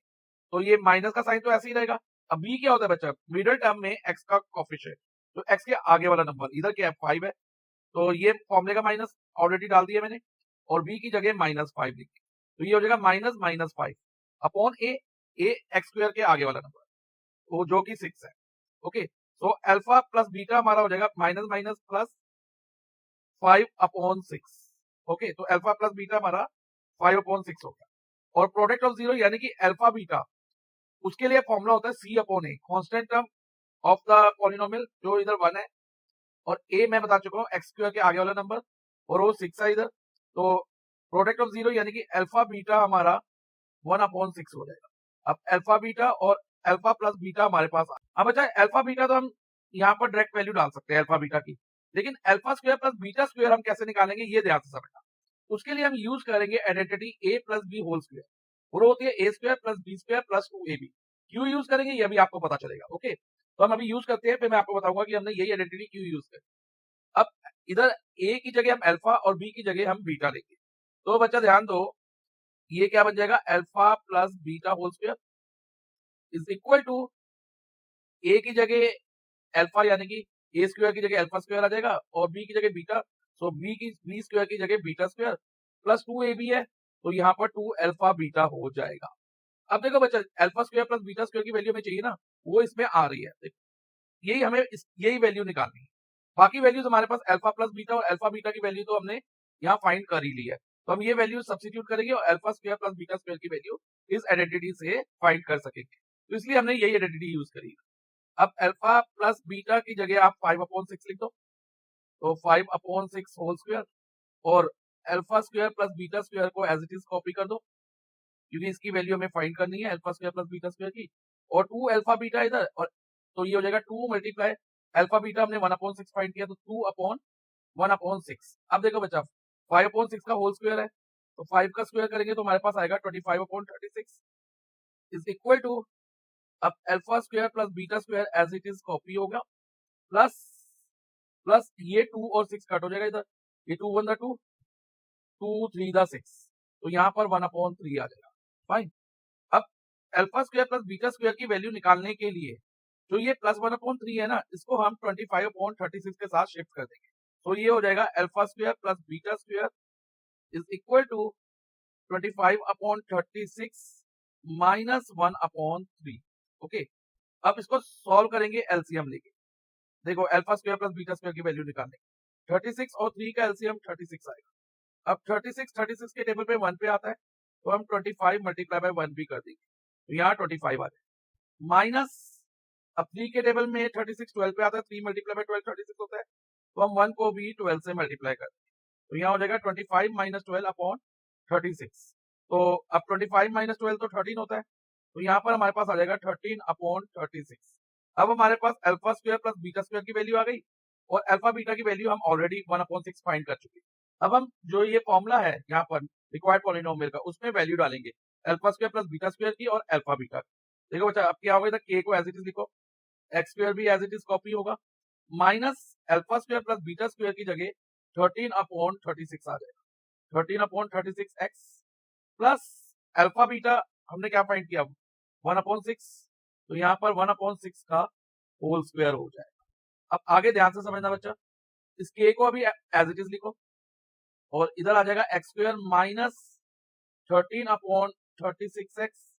तो ये माइनस का साइन तो ऐसे ही रहेगा। अब बी क्या होता है बच्चा, मिडिल टर्म में एक्स का कोफिशिएंट, तो एक्स के आगे वाला नंबर, इधर क्या है 5 है, तो ये फॉर्मूले का माइनस ऑलरेडी डाल दिया मैंने, और बी की जगह -5 लिख दी, तो ये हो जाएगा -5 अपॉन ए, एक्स स्क्वायर के आगे वाला नंबर, वो जो कि 6 है। ओके, तो अल्फा प्लस बीटा हमारा हो जाएगा minus minus plus 5 upon 6। Okay, तो अल्फा प्लस बीटा हमारा 5 अपॉन 6 हो गया, और प्रोडक्ट ऑफ जीरो यानी कि अल्फा बीटा, उसके लिए फॉर्मूला होता है C upon A, constant term of the polynomial जो इधर 1 है, और ए मैं बता चुका हूँ एक्स स्क्वायर के आगे वाला नंबर, और वो 6 है इधर, तो प्रोडक्ट ऑफ जीरो यानी कि अल्फा बीटा हमारा 1 अपॉन 6 हो जाएगा। अब अल्फा बीटा और अल्फा प्लस बीटा हमारे पास अब अच्छा अल्फा बीटा तो हम यहाँ पर डायरेक्ट वैल्यू डाल सकते हैं अल्फा बीटा की, लेकिन alpha square plus beta square हम कैसे निकालेंगे ये ध्यान से समझना। उसके लिए हम यूज करेंगे identity A plus B whole square, वो होती है A square plus B square plus 2ab। क्यों यूज करेंगे ये भी आपको पता चलेगा। ओके, तो हम अभी यूज करते हैं, फिर मैं आपको बताऊंगा कि हमने यही आइडेंटिटी क्यों यूज करी। अब इधर ए की जगह हम अल्फा और बी की जगह हम बीटा लेंगे, तो बच्चा ध्यान दो, ये क्या बन जाएगा alpha plus beta whole square is equal to A की जगह अल्फा यानी कि ए स्क्वायर की जगह अल्फा स्क्वायर आ जाएगा, और बी की जगह बीटा, सो बी स्क्वायर की जगह बीटा स्क्वायर प्लस 2ab है, तो यहाँ पर 2 अल्फा बीटा हो जाएगा। अब देखो बच्चा alpha square plus beta square की वैल्यू हमें चाहिए ना, वो इसमें आ रही है, देखो यही हमें यही वैल्यू निकालनी है। बाकी वैल्यूज हमारे पास अल्फा प्लस बीटा और अल्फा बीटा की वैल्यू तो हमने यहाँ फाइंड कर ही ली है, तो हम ये वैल्यू सब्स्टिट्यूट करेंगे और alpha square plus beta square की वैल्यू इस आइडेंटिटी से फाइंड कर सकेंगे, तो इसलिए हमने यही आइडेंटिटी यूज करी। अब अल्फा प्लस बीटा की जगह आप 5 अपॉन 6 लिख दो, तो 5 अपॉन 6 होल स्क्वायर, और alpha square plus beta square को एज इट इज कॉपी कर दो, क्योंकि इसकी वैल्यू हमें फाइंड करनी है alpha square plus beta square की, और 2 अल्फा बीटा इधर, और तो ये हो जाएगा 2 मल्टीप्लाई अल्फा बीटा हमने 1/6 फाइंड किया, तो 2/1/6। अब देखो बच्चा 5/6 का होल स्क्वायर है, तो 5 का स्क्वायर करेंगे तो हमारे पास आएगा 25/36 इज इक्वल टू, अब alpha square plus beta square as it is copy होगा, प्लस प्लस ये 2 और 6 कट हो जाएगा इधर, ये 2 1 2 2 3 6, तो यहाँ पर 1/3 आ जाएगा। फाइन। अब alpha square plus beta square की वैल्यू निकालने के लिए जो ये प्लस 1/3 है ना, इसको हम 25/36 के साथ शिफ्ट कर देंगे, तो ये हो जाएगा alpha square plus beta square is equal to 25/36 minus 1/3। Okay, अब इसको सॉल्व करेंगे एलसीएम लेके। देखो alpha square plus beta square की वैल्यू निकालने, 36 और 3 का एलसीएम 36 आएगा। अब 36 के टेबल पे 1 पे आता है, तो हम 25 मल्टीप्लाई बाय 1 भी कर देंगे, तो यहाँ 25 आ जाए। माइनस अब 3 के टेबल में 36 12 पे आता है, 3 मल्टीप्लाई बाय 12 36 होता है, तो हम 1 को भी 12 से मल्टीप्लाई कर देंगे, तो यहाँ हो जाएगा 25 माइनस 12/36। तो अब 25 माइनस 12 तो 13 होता है, तो यहाँ पर हमारे पास आ जाएगा 13/36। अब हमारे पास alpha square plus beta square की वैल्यू आ गई, और अल्फा बीटा की वैल्यू हम ऑलरेडी 1/6 फाइंड कर चुके हैं। अब हम जो ये फॉर्मूला है यहाँ पर रिक्वायर्ड पॉलिनोमियल का, उसमें वैल्यू डालेंगे alpha square plus beta square की और अल्फा बीटा की। देखो बच्चा अब क्या होगा, इधर के को एज इट इज लिखो, एक्स स्क्वायर भी एज इट इज कॉपी होगा, minus alpha square plus beta square की जगह 13/36 आ जाएगा, 13/36 एक्स प्लस अल्फा बीटा हमने क्या फाइंड किया 1/6, तो यहाँ पर 1/6 का होल स्क्वायर हो जाएगा। अब आगे ध्यान से समझना बच्चा, इस के को अभी एज इट इज लिखो, और इधर आ जाएगा x square minus 13/36 x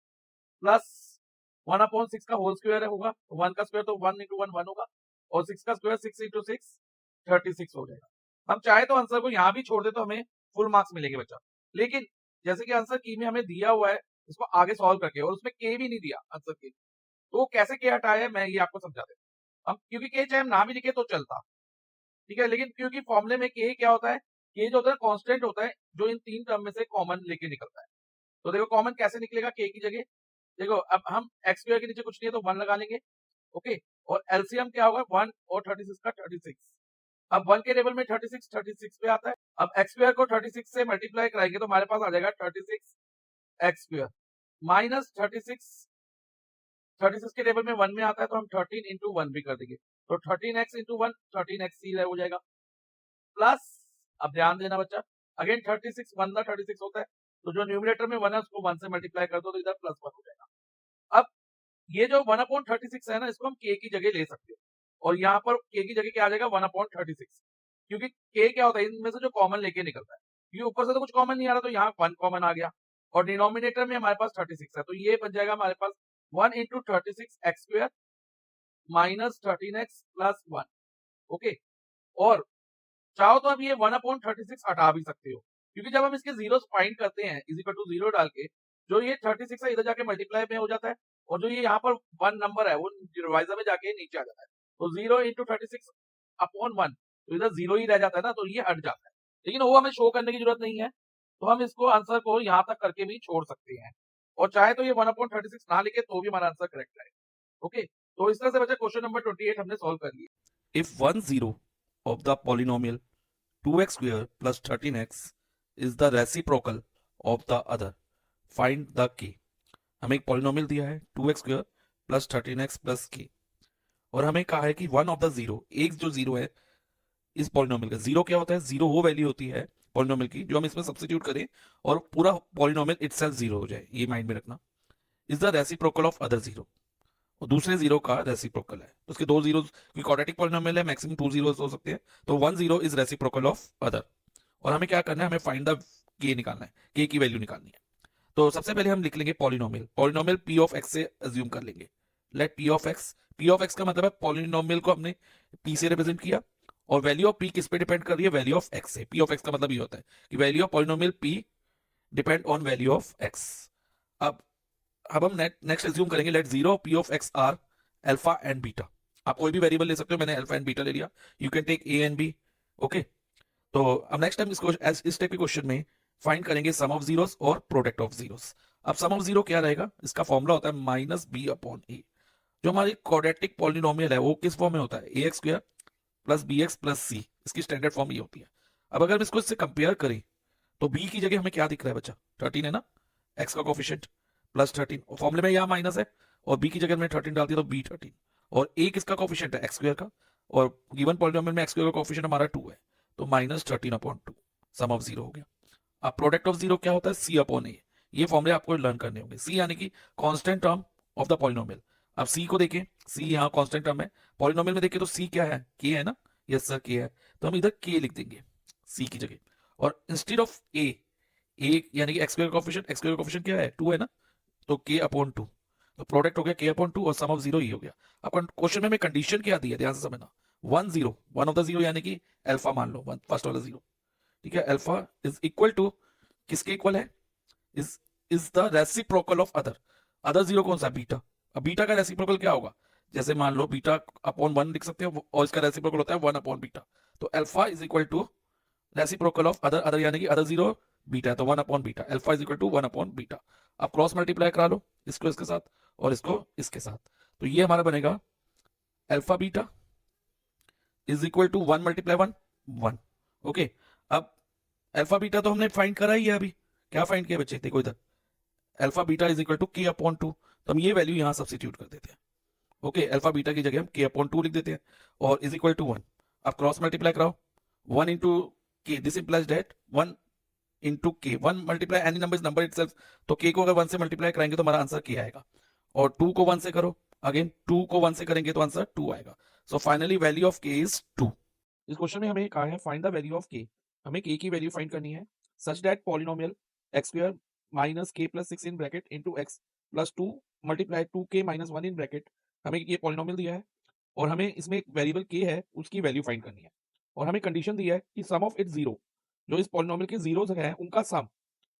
plus 1/6 का होल स्क्वायर होगा, तो 1 का स्क्वायर तो 1 × 1 1 होगा, और 6 का स्क्वायर 6 × 6 36 हो जाएगा। हम चाहे तो आंसर को यहाँ भी छोड़ दे तो हमें फुल मार्क्स मिलेंगे बच्चा, लेकिन जैसे कि आंसर की में हमें दिया हुआ है इसको आगे सॉल्व करके, और उसमें के भी नहीं दिया आंसर के, तो कैसे के हटाया है मैं ये आपको समझा देता हूँ। हम क्योंकि के चाहे हम ना भी लिखे तो चलता, ठीक है, लेकिन क्योंकि फॉर्मूले में के क्या होता है, के जो होता है कांस्टेंट होता है, जो इन 3 टर्म में से कॉमन लेके निकलता है। तो देखो कॉमन कैसे निकलेगा के की जगह, देखो अब हम एक्स स्क्वायर के नीचे कुछ नहीं है तो 1 लगा लेंगे, ओके, और एलसीएम क्या होगा 1 और 36 का 36। अब 1 के टेबल में 36 पे आता है, अब एक्स स्क्वायर को 36 से मल्टीप्लाई कराएंगे तो हमारे पास आ जाएगा 36 एक्स स्क्वायर माइनस 36 के टेबल में 1 में आता है, तो हम 13 × 1 भी कर देंगे, तो 13x × 1 13x ही हो जाएगा, प्लस अब ध्यान देना बच्चा, अगेन 36 1 का 36 होता है, तो जो न्यूमरेटर में 1 है उसको 1 से मल्टीप्लाई कर दो, तो इधर +1 हो जाएगा। अब ये जो 1/36 है ना, इसको हम के की जगह ले सकते हो, और यहाँ पर के की जगह क्या आ जाएगा 1/36, क्योंकि के क्या होता है इनमें से जो कॉमन लेके निकलता है, ये ऊपर से तो कुछ कॉमन नहीं आ रहा, तो यहाँ 1 कॉमन आ गया, और डिनोमिनेटर में हमारे पास 36 है, तो ये बन जाएगा हमारे पास 1 × 36 x square minus 13x plus 1। Okay, और चाहो तो अब ये 1/36 हटा भी सकते हो, क्योंकि जब हम इसके जीरोस फाइंड करते हैं इज इक्वल टू 0 डाल के, जो ये 36 है इधर जाके मल्टीप्लाई में हो जाता है, और जो ये यहाँ पर 1 नंबर है वो डिवाइजर में जाके नीचे आ जाता है, तो 0 × 36/1, तो इधर 0 ही रह जाता है ना, तो ये हट जाता है, लेकिन वो हमें शो करने की जरूरत नहीं है, तो हम इसको आंसर को यहाँ तक करके भी छोड़ सकते हैं, और चाहे तो ये 1/36 ना लिखे तो भी हमारा आंसर करेक्ट है। ओके, तो इस तरह से बच्चा क्वेश्चन नंबर 28 हमने सॉल्व कर लिया। If one zero of the polynomial 2x square plus 13x is the reciprocal of the other, find the k। हमें एक पॉलिनोमियल दिया है 2x square plus 13x plus k, और हमें कहा है कि वन ऑफ द जीरो, एक जो जीरो है इस पॉलिनोमियल का, जीरो क्या होता है, जीरो वो वैल्यू होती है पॉलिनोमियल की जो हम इसमें सब्स्टिट्यूट करें और पूरा पॉलिनोमियल इटसेल्फ जीरो हो जाए, ये माइंड में रखना। Is the reciprocal of other zero, और दूसरे जीरो का रेसिप्रोकल है, तो उसके दो जीरो, क्योंकि क्वाड्रेटिक पॉलिनोमियल है मैक्सिमम 2 जीरोस हो सकते हैं, तो 1 0 इज रेसिप्रोकल ऑफ अदर, और हमें क्या करना है, हमें फाइंड द के निकालना है, के की वैल्यू निकालनी है। तो सबसे पहले हम लिख लेंगे polynomial, polynomial P of x से अज्यूम कर लेंगे, लेट पी ऑफ एक्स का मतलब है पॉलिनोमियल को हमने पी से रिप्रेजेंट किया, और वैल्यू ऑफ पी किस पे डिपेंड कर रही है, वैल्यू ऑफ एक्स से। पी ऑफ एक्स का मतलब ये होता है कि value of polynomial P depend on value of x. अब हम नेक्स्ट अज्यूम करेंगे, let 0 P of x are alpha and beta, आप कोई भी वेरिएबल ले सकते हो, मैंने अल्फा एंड बीटा ले लिया, you can take a and b. Okay, तो अब नेक्स्ट टाइम इस टाइप के क्वेश्चन में फाइंड करेंगे सम ऑफ जीरोस और प्रोडक्ट ऑफ जीरोस। अब सम ऑफ जीरो क्या रहेगा, इसका फॉर्मूला होता है माइनस बी अपॉन ए। जो हमारी क्वाड्रेटिक पॉलिनोमियल है वो किस फॉर्म में होता है, A x square plus B X plus C, इसकी स्टैंडर्ड फॉर्म ये होती है। अब अगर हम इसको इससे कंपेयर करें तो बी की जगह हमें क्या दिख रहा है बच्चा, 13 है ना, एक्स का कोफिशिएंट प्लस 13, और फॉर्मूले में यहाँ माइनस है और बी की जगह हमने 13 डाल दिया तो बी 13, और ए किसका कोफिशिएंट है, एक्स स्क्वायर का, और गिवन पॉलिनोमियल में एक्स स्क्वायर का कोफिशिएंट हमारा 2 है, तो minus 13 upon 2, sum of zero हो गया। अब प्रोडक्ट ऑफ जीरो क्या होता है, सी अपॉन ए। ये फॉर्मूले आपको लर्न करने होंगे। सी यानी कि constant term of the polynomial. अब सी को देखें, सी यहाँ कांस्टेंट टर्म है, पॉलिनोमियल में देखें तो सी क्या है, के है ना, यस सर के है, तो हम इधर के लिख देंगे सी की जगह, और इंस्टेड ऑफ ए यानी कि X square coefficient, x square coefficient क्या है 2 है ना, तो के अपॉन 2, तो प्रोडक्ट हो गया के अपॉन 2 और सम ऑफ जीरो ही हो गया। अब क्वेश्चन में हमें कंडीशन क्या दी है, ध्यान से समझना, 1 0, वन ऑफ द जीरो यानी कि अल्फा मान लो, फर्स्ट वाला जीरो, ठीक है, अल्फा इज इक्वल टू किसके इक्वल है, is the reciprocal of other zero कौन सा, बीटा। अब बीटा का रेसिप्रोकल क्या होगा, जैसे मान लो बीटा अपॉन 1 लिख सकते हो और इसका रेसिप्रोकल होता है 1 अपॉन बीटा, तो alpha is equal to reciprocal of other यानी कि अदर जीरो बीटा है, तो 1 upon beta, alpha is equal to 1 upon beta. अब क्रॉस मल्टीप्लाई करा लो इसको इसके साथ और इसको इसके साथ, तो ये हमारा बनेगा alpha beta is equal to 1 multiply 1 1। Okay, अब अल्फा बीटा तो हमने फाइंड करा ही है अभी, क्या फाइंड किया बच्चे, देखो इधर alpha beta is equal to k upon 2, तो हम ये वैल्यू यहां सब्स्टिट्यूट कर देते हैं। ओके, अल्फा बीटा की जगह हम के अपॉन 2 लिख देते हैं और इज इक्वल टू 1। अब क्रॉस मल्टीप्लाई कराओ, 1 इंटू के, दिस इंप्लाइज दैट 1 इंटू के, 1 multiply any number is number itself, तो के को अगर 1 से मल्टीप्लाई कराएंगे तो हमारा आंसर के आएगा, और 2 को 1 से करो, अगेन 2 को 1 से करेंगे तो आंसर 2 आएगा। सो फाइनली वैल्यू ऑफ के इज 2। इस क्वेश्चन में हमें कहा है find the value of K, हमें के की वैल्यू फाइंड करनी है such that polynomial X square minus K plus 6 in bracket into x plus 2 multiply 2k minus 1 in bracket, हमें ये पॉलिनोमियल दिया है और हमें इसमें एक वेरिएबल के है उसकी वैल्यू फाइंड करनी है, और हमें कंडीशन दी है कि सम ऑफ इट जीरो, जो इस पॉलिनोमियल के जीरोस हैं उनका सम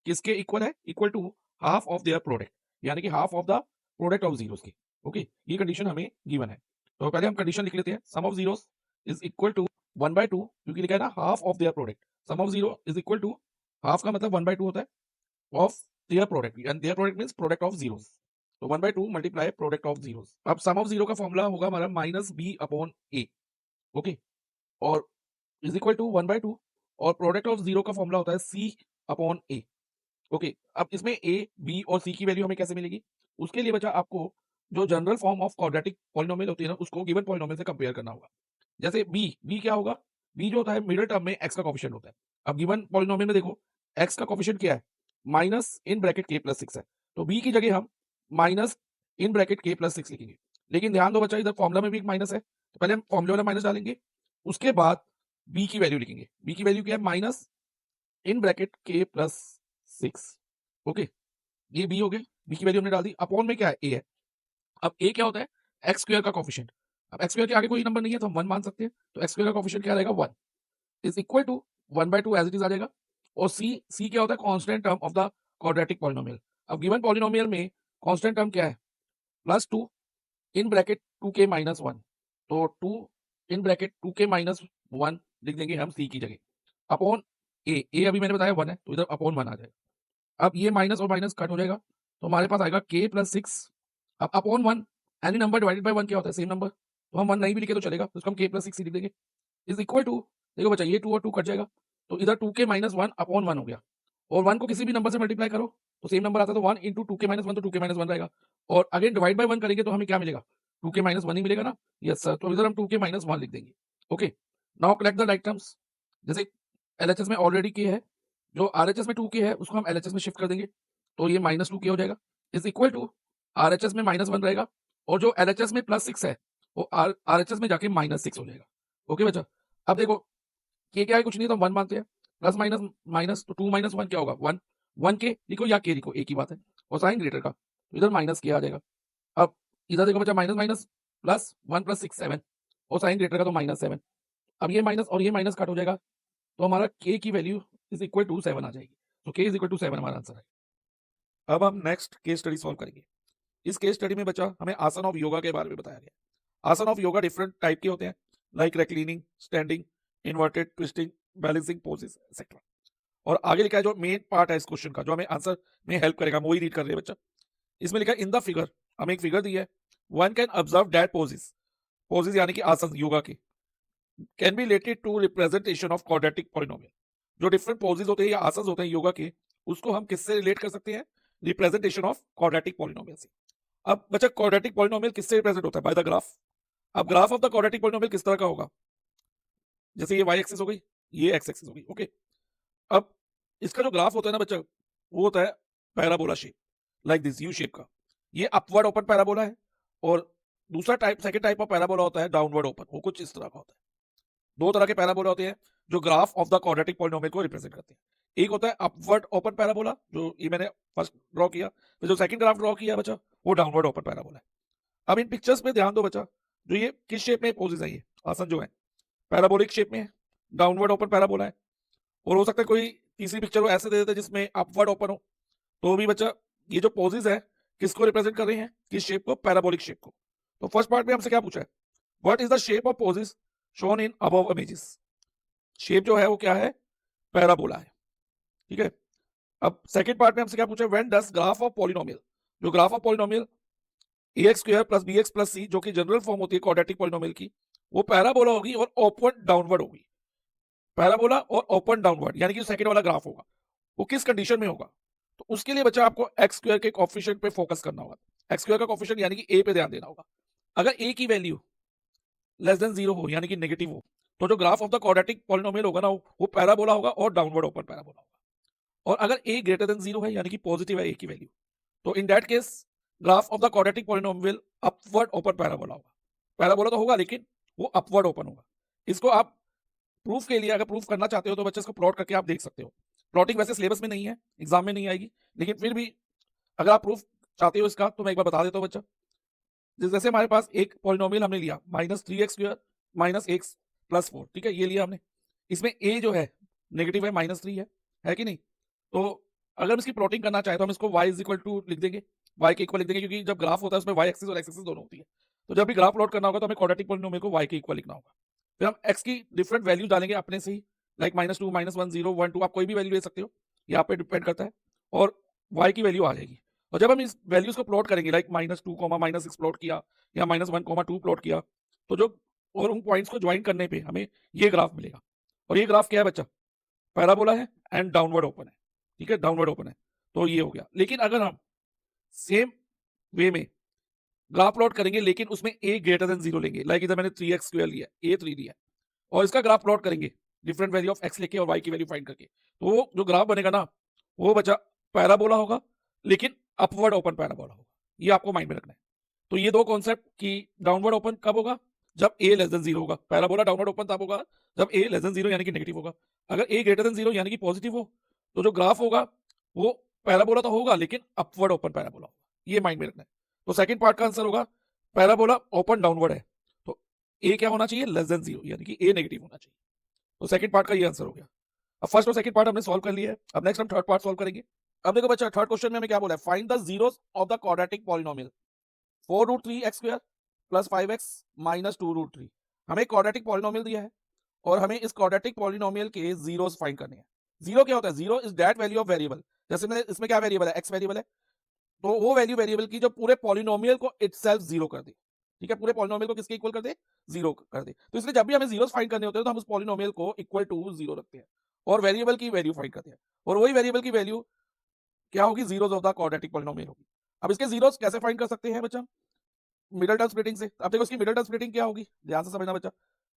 किसके इक्वल है, equal to half of their product, यानी कि half of the product of zeros की। ओके, ये कंडीशन हमें गिवन है, तो पहले हम कंडीशन लिख लेते हैं, sum of zeros is equal to 1/2, क्योंकि लिखा है ना half of their product, sum of zero is equal to half का मतलब 1/2 होता है of their product, and their product means product of zeros, तो 1/2 मल्टीप्लाई प्रोडक्ट ऑफ जीरोस। अब सम ऑफ जीरो का फॉर्मूला होगा हमारा माइनस बी अपॉन ए, okay, और इज इक्वल टू 1/2, और प्रोडक्ट ऑफ जीरो का फॉर्मूला होता है सी अपॉन ए। ओके, अब इसमें ए बी और सी की वैल्यू हमें कैसे मिलेगी, उसके लिए बच्चा आपको जो general form of quadratic polynomial होती है ना उसको गिवन पॉलिनोमियल से कंपेयर करना होगा। जैसे बी क्या होगा, बी जो होता है मिडिल टर्म में एक्स का कोफिशिएंट होता है। अब गिवन पॉलिनोमियल में देखो एक्स का कोफिशिएंट क्या है, माइनस इन ब्रैकेट के प्लस 6 है, तो बी की जगह हम माइनस इन ब्रैकेट के प्लस 6 लिखेंगे। लेकिन ध्यान दो बच्चा, इधर फॉर्मूला में भी एक माइनस है, तो पहले हम फॉर्मूले वाला माइनस डालेंगे, उसके बाद बी की वैल्यू लिखेंगे। बी की वैल्यू क्या है, माइनस इन ब्रैकेट के प्लस 6। ओके, ये बी हो गया, बी की वैल्यू हमने डाल दी, अपॉन में क्या है, ए है। अब ए क्या होता है, एक्स स्क्वायर का कोफिशिएंट। अब एक्स स्क्वायर के आगे कोई नंबर नहीं है तो हम 1 मान सकते हैं, तो एक्स स्क्वायर का कोफिशिएंट क्या रहेगा, 1 is equal to 1/2 as it is आ जाएगा। और सी क्या होता है, constant term of the quadratic polynomial. अब गिवन पॉलिनोमियल में कांस्टेंट टर्म क्या है, plus 2 in bracket 2k minus 1, तो 2 इन ब्रैकेट 2k माइनस 1 लिख देंगे हम सी की जगह, अपॉन ए अभी मैंने बताया 1 है तो इधर अपॉन 1 आ जाएगा। अब ये माइनस और माइनस कट हो जाएगा, तो हमारे पास आएगा k प्लस 6, अब upon 1, any number divided by 1 क्या होता है, सेम नंबर, तो हम 1 नहीं भी लिखे तो चलेगा, तो इसको हम k प्लस 6 ही लिख देंगे, इज इक्वल टू, देखो बच्चा ये 2 और 2 कट जाएगा, तो इधर 2k माइनस 1 अपॉन 1 हो गया, और 1 को किसी भी नंबर से मल्टीप्लाई करो तो सेम नंबर आता है, तो 1 इंटू 2k माइनस 1, तो 2k माइनस 1 रहेगा, और अगेन डिवाइड बाय 1 करेंगे तो हमें क्या मिलेगा, 2k माइनस 1 ही मिलेगा ना, यस सर, तो इधर हम 2k माइनस 1 लिख देंगे। Okay, now collect the right terms, जैसे LHS में ऑलरेडी k है, जो RHS में 2k है उसको हम LHS में शिफ्ट कर देंगे, तो ये माइनस 2k हो जाएगा, इज इक्वल टू RHS में माइनस 1 रहेगा, और जो LHS में प्लस 6 है वो RHS में जाके माइनस 6 हो जाएगा। ओके बच्चा, अब देखो k क्या है, कुछ नहीं तो 1 मानते हैं, प्लस माइनस माइनस, तो 2 माइनस 1 क्या होगा, 1, 1k लिखो या k लिखो, एक ही बात है, और साइन ग्रेटर का, तो इधर माइनस k आ जाएगा। अब इधर देखो बच्चा, माइनस माइनस प्लस 1 प्लस 6 7, और साइन ग्रेटर का तो माइनस 7, अब ये माइनस और ये माइनस कट हो जाएगा, तो हमारा k की वैल्यू इज इक्वल टू 7 आ जाएगी, तो k इज इक्वल टू 7 हमारा आंसर है। अब हम नेक्स्ट केस स्टडी सॉल्व करेंगे। इस केस स्टडी में बच्चा हमें आसन ऑफ योगा के बारे में बताया गया। आसन ऑफ योगा डिफरेंट टाइप के होते हैं, like reclining, standing, inverted, twisting, balancing poses etcetera. और आगे लिखा है जो मेन पार्ट है इस क्वेश्चन का, जो हमें आंसर में हेल्प करेगा, वही रीड कर रहे हैं बच्चा। इसमें लिखा है इन द फिगर, हमें एक फिगर दी है, one can observe that poses, poses यानी कि आसन योगा के, can be related to representation of quadratic polynomial. जो डिफरेंट पोजेस होते हैं या आसन होते हैं योगा के, उसको हम किससे रिलेट कर सकते हैं? रिप्रेजेंटेशन ऑफ क्वाड्रेटिक पॉलिनोमियल से। अब बच्चा क्वाड्रेटिक पॉलिनोमियल किससे रिप्रेजेंट होता है? By the graph. अब graph of the quadratic polynomial किस तरह का होगा? जैसे ये वाई एक्सिस हो गई, ये एक्स एक्सिस हो गई, ओके। अब इसका जो ग्राफ होता है ना बच्चा, वो होता है parabola shape, like this, U shape का। ये अपवर्ड ओपन पैराबोला है, और दूसरा type, second type of parabola होता है डाउनवर्ड ओपन, वो कुछ इस तरह का होता है। दो तरह के पैराबोला होते हैं जो graph of the quadratic polynomial को रिप्रेजेंट करते हैं। एक होता है अपवर्ड ओपन पैराबोला, जो ये मैंने फर्स्ट ड्रॉ किया, फिर जो सेकंड ग्राफ ड्रॉ किया बच्चा, वो डाउनवर्ड ओपन पैराबोला है। अब इन पिक्चर्स पे ध्यान दो बच्चा, जो ये किस शेप में पोजेस है, ये आसन जो है पैराबोलिक शेप में है, डाउनवर्ड ओपन पैराबोला है। और हो सकता है कोई तीसरी पिक्चर को ऐसे दे देते जिसमें अपवर्ड ओपन हो, तो भी बच्चा ये जो पोजेस है किसको रिप्रेजेंट कर रहे हैं? किस शेप को? पैराबोलिक शेप को। तो फर्स्ट पार्ट में हमसे क्या पूछा है? What is the shape of poses shown in above images? Shape जो है वो क्या है? पैराबोला है, ठीक है। अब सेकंड पार्ट में हमसे क्या पूछा है? When does graph of polynomial, जो graph of polynomial ax square plus bx plus c, जो कि जनरल फॉर्म होती है क्वाड्रेटिक पॉलिनोमियल की, वो पैराबोला होगी और ओपन डाउनवर्ड होगी। पैराबोला और ओपन डाउनवर्ड यानी कि सेकंड वाला ग्राफ होगा, वो किस कंडीशन में होगा? तो उसके लिए बच्चा आपको एक्स स्क्वायर के कोएफिशिएंट पे फोकस करना होगा। एक्स स्क्वायर का कोएफिशिएंट यानी कि ए पे ध्यान देना होगा। अगर ए की वैल्यू लेस देन 0 हो, यानी कि नेगेटिव हो, तो जो graph of the quadratic polynomial होगा ना, वो पैराबोला होगा और डाउनवर्ड ओपन पैराबोला होगा। और अगर ए ग्रेटर देन 0 है, यानी कि पॉजिटिव है ए की वैल्यू, तो in that case graph of the quadratic polynomial upward open parabola होगा। पैराबोला तो होगा लेकिन वो अपवर्ड ओपन होगा। इसको आप प्रूफ के लिए अगर प्रूफ करना चाहते हो तो बच्चे इसको प्लॉट करके आप देख सकते हो। प्लॉटिंग वैसे सिलेबस में नहीं है, एग्जाम में नहीं आएगी, लेकिन फिर भी अगर आप प्रूफ चाहते हो इसका तो मैं एक बार बता देता हूँ बच्चा। जैसे हमारे पास एक पॉलिनोमियल हमने लिया -3x² - x + 4, ठीक है, ये लिया हमने। इसमें a जो है नेगेटिव है, -3 है कि नहीं? तो अगर हम इसकी प्लॉटिंग करना चाहे तो हम इसको y = लिख देंगे, y के इक्वल लिख देंगे, क्योंकि जब ग्राफ होता है उसमें y एक्सिस और x एक्सिस दोनों होती है। तो जब भी ग्राफ प्लॉट करना होगा तो हमें क्वाड्रेटिक पॉलिनोमियल को y के इक्वल लिखना होगा। फिर हम x की डिफरेंट वैल्यू डालेंगे अपने से ही, लाइक -2, -1, 0, 1, 2, आप कोई भी वैल्यू ले सकते हो, ये आप पे डिपेंड करता है, और y की वैल्यू आ जाएगी। और जब हम इस वैल्यूज को प्लॉट करेंगे, लाइक -2, -6 प्लॉट किया या -1, 2 प्लॉट किया, तो जो और उन पॉइंट्स को ज्वाइन करने पे हमें ये ग्राफ मिलेगा। और ये ग्राफ क्या है बच्चा? पैराबोला है एंड डाउनवर्ड ओपन है, ठीक है, डाउनवर्ड ओपन है। तो ये हो गया। लेकिन अगर हम सेम वे में ग्राफ प्लॉट करेंगे लेकिन उसमें a ग्रेटर देन 0 लेंगे, लाइक इधर मैंने 3x² लिया, a 3 लिया, और इसका ग्राफ प्लॉट करेंगे डिफरेंट वैल्यू ऑफ x लेके और y की वैल्यू फाइंड करके, तो वो जो ग्राफ बनेगा ना, वो बच्चा पैराबोला होगा लेकिन अपवर्ड ओपन पैराबोला होगा। ये आपको माइंड में रखना है। तो ये दो कॉन्सेप्ट कि डाउनवर्ड ओपन कब होगा? जब a लेस देन 0 होगा। पैराबोला डाउनवर्ड ओपन तब होगा जब a लेस देन 0 यानी कि नेगेटिव होगा। अगर a ग्रेटर देन 0 यानी कि पॉजिटिव हो, तो जो ग्राफ होगा वो पैराबोला तो होगा लेकिन अपवर्ड ओपन पैराबोला होगा। ये माइंड में रखना है। तो सेकंड पार्ट का आंसर होगा पैराबोला ओपन डाउनवर्ड है, तो a क्या होना चाहिए? लेस देन 0, यानी कि a नेगेटिव होना चाहिए। तो सेकंड पार्ट का ये आंसर हो गया। अब फर्स्ट और सेकंड पार्ट हमने सॉल्व कर लिया है। अब नेक्स्ट हम थर्ड पार्ट सॉल्व करेंगे। अब देखो बच्चा, थर्ड क्वेश्चन में हमें क्या बोला है? Find the zeros of the quadratic polynomial 4√3x² + 5x - 2√3। हमें क्वाड्रेटिक पॉलिनोमियल दिया है और हमें इस क्वाड्रेटिक पॉलिनोमियल के जीरोस फाइंड करने हैं। जीरो क्या होता है? Zero is that value of variable, जैसे मैं इसमें क्या वेरिएबल है? x वेरिएबल है, तो वो वैल्यू वेरिएबल की जो पूरे पॉलिनोमियल को इटसेल्फ जीरो कर दे, ठीक है, पूरे पॉलिनोमियल को किसके इक्वल कर दे? जीरो कर दे। तो इसलिए जब भी हमें जीरोस फाइंड करने होते हैं तो हम उस पॉलिनोमियल को इक्वल टू जीरो रखते हैं और वेरिएबल की वैल्यू फाइंड करते हैं, और वही वेरिएबल की वैल्यू क्या होगी? Zeros of the quadratic polynomial होगी। अब इसके जीरोस कैसे फाइंड कर सकते हैं बच्चा? मिडल टर्म स्प्लिटिंग से। अब देखो इसकी मिडल टर्म स्प्लिटिंग क्या होगी, ध्यान से समझना बच्चा।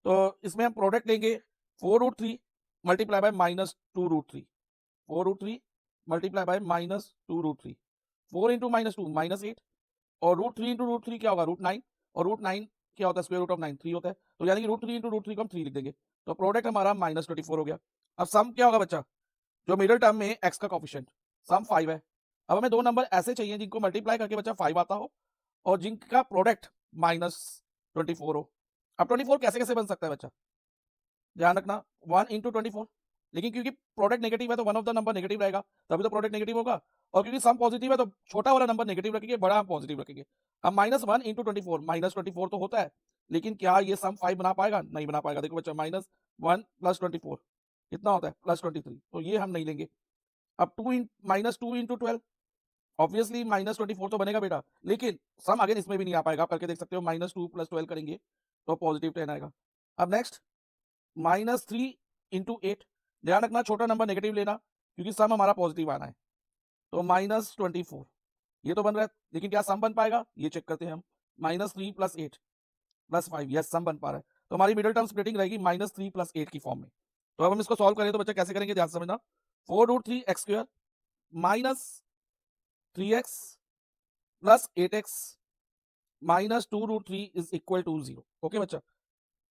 तो इसमें हम प्रोडक्ट लेंगे 4√3 multiply by -2√3, 4√3 multiply by -2√3, 4 into -2 -8, और √3 इंटू √3 क्या होगा? √9, और √9 क्या होता है? स्क्वायर रूट ऑफ 9 3 होता है, तो यानी कि √3 इंटू √3 को हम 3 लिख देंगे। तो प्रोडक्ट हमारा -24 हो गया। अब सम क्या होगा बच्चा? जो मिडल टर्म में x का कोफिशिएंट सम 5 है। अब हमें दो नंबर ऐसे चाहिए जिनको मल्टीप्लाई करके बच्चा 5 आता हो और जिनका प्रोडक्ट -24 हो। अब 24 कैसे कैसे बन सकता है बच्चा? ध्यान रखना, 1 इंटू 24, लेकिन क्योंकि प्रोडक्ट नेगेटिव है तो one of the number negative रहेगा, तभी तो प्रोडक्ट नेगेटिव होगा। और क्योंकि सम पॉजिटिव है तो छोटा वाला नंबर नेगेटिव रखेंगे, बड़ा हम पॉजिटिव रखेंगे। अब -1 इंटू 24, -24 तो होता है, लेकिन क्या ये सम 5 बना पाएगा? नहीं बना पाएगा। देखो बच्चा, -1 + 24 कितना होता है +23, तो ये हम नहीं लेंगे। अब -2 इंटू 12, ऑब्वियसली -24 तो बनेगा बेटा, लेकिन सम अगेन इसमें भी नहीं आ पाएगा, आप करके देख सकते हो। -2 + 12 करेंगे तो +10 आएगा। अब नेक्स्ट -3 इंटू 8, ध्यान रखना छोटा नंबर नेगेटिव लेना, क्योंकि सम हमारा पॉजिटिव आना है। तो -24 ये तो बन रहा है, लेकिन क्या सम बन पाएगा ये चेक करते हैं हम। -3 + 8 + 5, यस सम बन पा रहा है। तो हमारी मिडिल टर्म स्प्लिटिंग रहेगी -3 + 8 की फॉर्म में। तो अब हम इसको सॉल्व करें तो बच्चा कैसे करेंगे, ध्यान से समझना। 4√3x² -3x + 8x -2√3 is equal to 0। Okay बच्चा,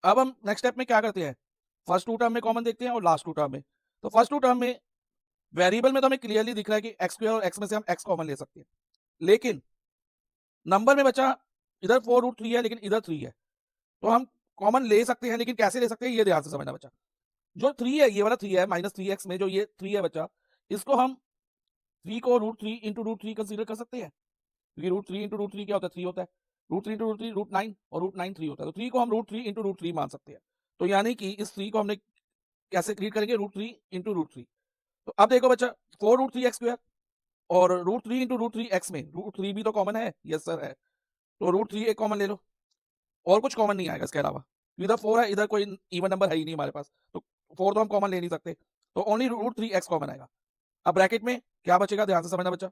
अब हम नेक्स्ट स्टेप में क्या करते हैं, फर्स्ट टू टर्म में कॉमन देखते हैं और लास्ट टू टर्म में। तो फर्स्ट टू टर्म में वेरिएबल में तो हमें क्लियरली दिख रहा है कि x² और x में से हम x कॉमन ले सकते हैं, लेकिन नंबर में बच्चा इधर 4√3 है लेकिन इधर 3 है, तो हम कॉमन ले सकते हैं, लेकिन कैसे ले सकते हैं ये ध्यान से समझना बच्चा। जो 3 है, ये वाला 3 है, -3x में जो ये 3 है बच्चा, इसको हम 3 को √3 इंटू √3 कंसीडर कर सकते हैं, क्योंकि √3 इंटू √3 क्या होता है, 3 होता है। √3 इंटू √3 √9, और √9 3 होता है, तो 3 को हम √3 इंटू √3 मान सकते हैं। तो यानी कि इस 3 को हमने कैसे क्रिएट करेंगे, √3 इंटू √3। तो अब देखो बच्चा, 4√3x² और √3 इंटू √3 x में √3 भी तो कॉमन है, यस सर है, तो √3 एक कॉमन ले लो, और कुछ कॉमन नहीं आएगा इसके अलावा। इधर 4 है, इधर कोई इवन नंबर है ही नहीं हमारे पास, तो 4 तो हम कॉमन ले नहीं सकते, तो ओनली √3x कॉमन आएगा। अब ब्रैकेट में क्या बचेगा, ध्यान से समझना बच्चा।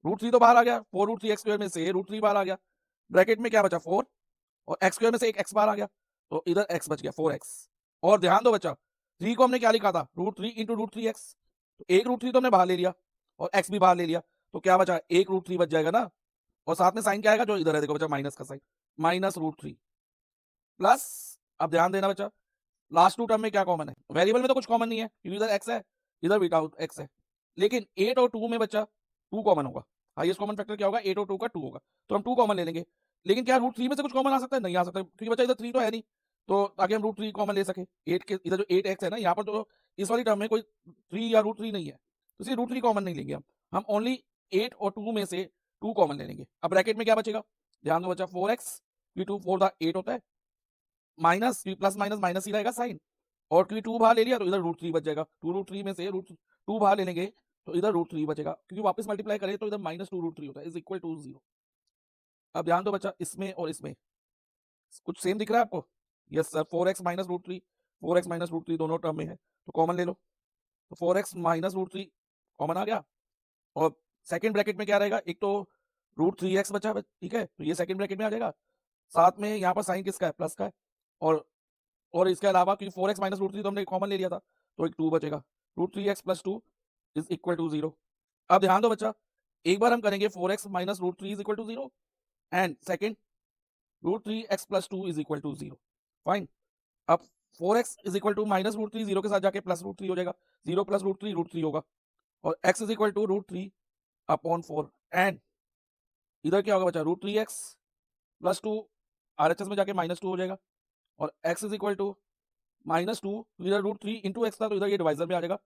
√3 तो बाहर आ गया, 4√3x² में से √3 बाहर आ गया, ब्रैकेट में क्या बचा 4, और x² में से एक x बाहर आ गया, तो इधर x बच गया 4x। और ध्यान दो बच्चा, 3 को हमने क्या लिखा था, √3 इंटू √3x, तो एक √3 तो हमने बाहर ले लिया और x भी बाहर ले लिया, तो क्या बचा, एक √3 बच जाएगा ना, और साथ में साइन क्या आएगा, जो इधर है देखो बच्चा माइनस का साइन, -√3 प्लस। अब ध्यान देना बच्चा, लास्ट टू टर्म में क्या कॉमन है, वेरिएबल में तो कुछ कॉमन नहीं है, क्योंकि इधर x है, इधर विदाउट x है, लेकिन 8 और 2 में बच्चा 2 कॉमन होगा। हाईएस्ट कॉमन फैक्टर क्या होगा, 8 और 2 का 2 होगा, तो हम 2 कॉमन ले लेंगे। लेकिन क्या √3 में से कुछ कॉमन आ सकता है, नहीं आ सकता, क्योंकि बच्चा इधर 3 तो है नहीं, तो ताकि हम √3 कॉमन ले सके। 8 के इधर जो 8x है ना, यहाँ पर तो इस वाली टर्म में कोई 3 या √3 नहीं है, तो इसलिए √3 कॉमन नहीं लेंगे हम ओनली 8 और 2 में से 2 कॉमन ले लेंगे। अब ब्रैकेट में क्या बचेगा, ध्यान दो बच्चा, 4x, 2 4 8 होता है, माइनस प्लस माइनस माइनस ही रहेगा साइन, और क्योंकि 2 बाहर ले लिया तो इधर √3 बच जाएगा, 2√3 में से √2 बाहर ले लेंगे तो इधर √3 बचेगा, क्योंकि वापस मल्टीप्लाई करें तो इधर -2√3 होता है, इज इक्वल टू 0। अब ध्यान दो बच्चा, इसमें और इसमें कुछ सेम दिख रहा है आपको, यस सर, 4x -√3, 4x -√3 दोनों टर्म में है, तो कॉमन ले लो, तो 4x -√3 कॉमन आ गया, और सेकंड ब्रैकेट में क्या रहेगा, एक तो √3x बचा, ठीक है, तो ये सेकंड ब्रैकेट में आ जाएगा, साथ में यहाँ पर साइन किसका है, प्लस का है, और इसके अलावा क्योंकि 4x -√3 तो हमने कॉमन ले लिया था, तो एक 2 बचेगा, √3x + 2 इज इक्वल टू 0। अब ध्यान दो बच्चा, एक बार हम करेंगे 4x -√3 is equal to 0, and second √3x + 2 is equal to 0। Fine, अब 4x इज इक्वल टू -√3, 0 के साथ जाके +√3 हो जाएगा, 0 + √3 √3 होगा, और x is equal to √3/4, and इधर क्या होगा बच्चा, √3x + 2 RHS में जाके -2 हो जाएगा, और x इज इक्वल टू -2, इधर √3 इंटू एक्स था, तो इधर ये डिवाइजर में आ जाएगा,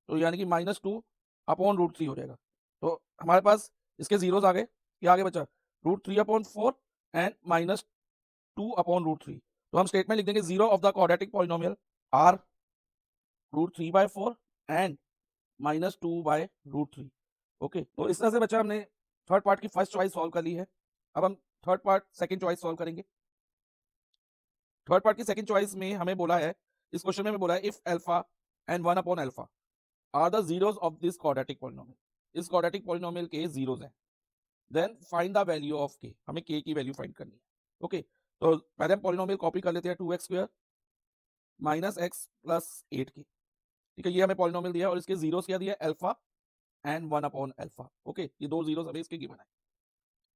तो यानी कि -2/√3 हो जाएगा। तो हमारे पास इसके जीरोस आ गए, क्या आ गए बच्चा, √3/4 एंड -2/√3। तो हम स्टेटमेंट लिख देंगे, zero of the quadratic polynomial are √3/4 and -2/√3। Okay, तो इस तरह से बच्चा हमने थर्ड पार्ट की फर्स्ट चॉइस सॉल्व कर ली है। अब हम third part second choice solve करेंगे। थर्ड पार्ट की सेकंड चॉइस में हमें बोला है, इस क्वेश्चन में हमें बोला है, इफ अल्फा एंड 1/अल्फा are the zeros of this quadratic polynomial, इस क्वाड्रेटिक पॉलिनोमियल के जीरोस हैं, then find the value of K, हमें के की वैल्यू फाइंड करनी है। ओके, तो पहले हम पॉलिनोमियल कॉपी कर लेते हैं, 2x² -x + 8 की, ठीक है, ये हमें पॉलिनोमियल दिया है, और इसके जीरोस क्या दिया है, अल्फा एंड 1/अल्फा। ओके, ये दो जीरोस हमें इसके गिवन है।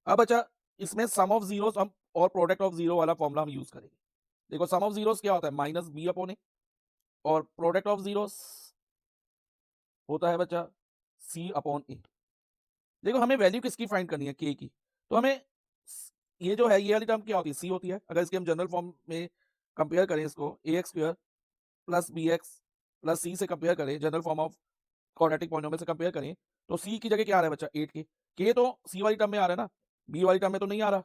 अब अच्छा, इसमें सम ऑफ जीरोस हम और प्रोडक्ट ऑफ जीरो वाला फॉर्मूला हम यूज करेंगे। देखो, सम ऑफ जीरोस क्या होता है, -b/a, और प्रोडक्ट ऑफ जीरोस होता है बच्चा c/a। देखो, हमें वैल्यू किसकी फाइंड करनी है, के की, तो हमें ये जो है, ये वाली टर्म क्या होती है, c होती है। अगर इसके हम जनरल फॉर्म में कंपेयर करें इसको, ax² + bx + c से कंपेयर करें, general form of quadratic polynomial से कंपेयर करें, तो c की जगह क्या आ रहा है बच्चा, 8 के तो c वाली टर्म में आ रहा है ना, b वाली टर्म में तो नहीं आ रहा,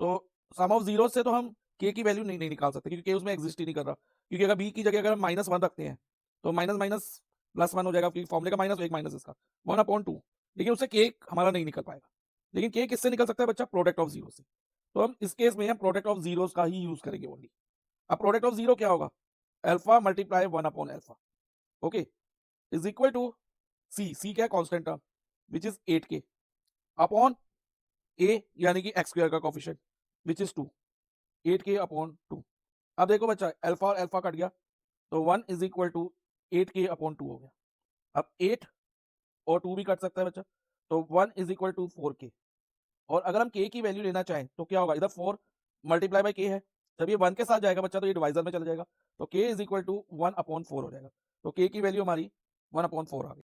तो सम ऑफ जीरो से तो हम k की वैल्यू नहीं निकाल सकते, क्योंकि k उसमें एग्जिस्ट ही नहीं कर रहा, क्योंकि अगर b की जगह अगर हम -1 रखते हैं तो माइनस माइनस प्लस 1 हो जाएगा, क्योंकि फॉर्मूले का माइनस, एक माइनस इसका 1/2। लेकिन उससे के हमारा नहीं निकल पाएगा। लेकिन के किससे निकल सकता है बच्चा? प्रोडक्ट ऑफ जीरो से। तो हम इस केस में हम प्रोडक्ट ऑफ जीरोस का ही यूज करेंगे ओनली। अब प्रोडक्ट ऑफ जीरो क्या होगा? अल्फा मल्टीप्लाई 1/अल्फा, okay, is equal to C क्या है? Constant term which is 8k upon A यानी कि एक्स स्क्वायर का कोफिशिएंट विच इज 2, 8k/2। अब देखो बच्चा, अल्फा और अल्फा कट गया तो 1 इज इक्वल टू 8k/2 हो गया। अब 8 और 2 भी कट सकता है बच्चा, तो 1 इज इक्वल टू 4k। और अगर हम k की वैल्यू लेना चाहें तो क्या होगा? इधर 4 मल्टीप्लाई बाई k है, जब ये 1 के साथ जाएगा बच्चा तो ये डिवाइजर में चला जाएगा, तो k इज इक्वल टू 1/4 हो जाएगा। तो k की वैल्यू हमारी 1/4 आ गई।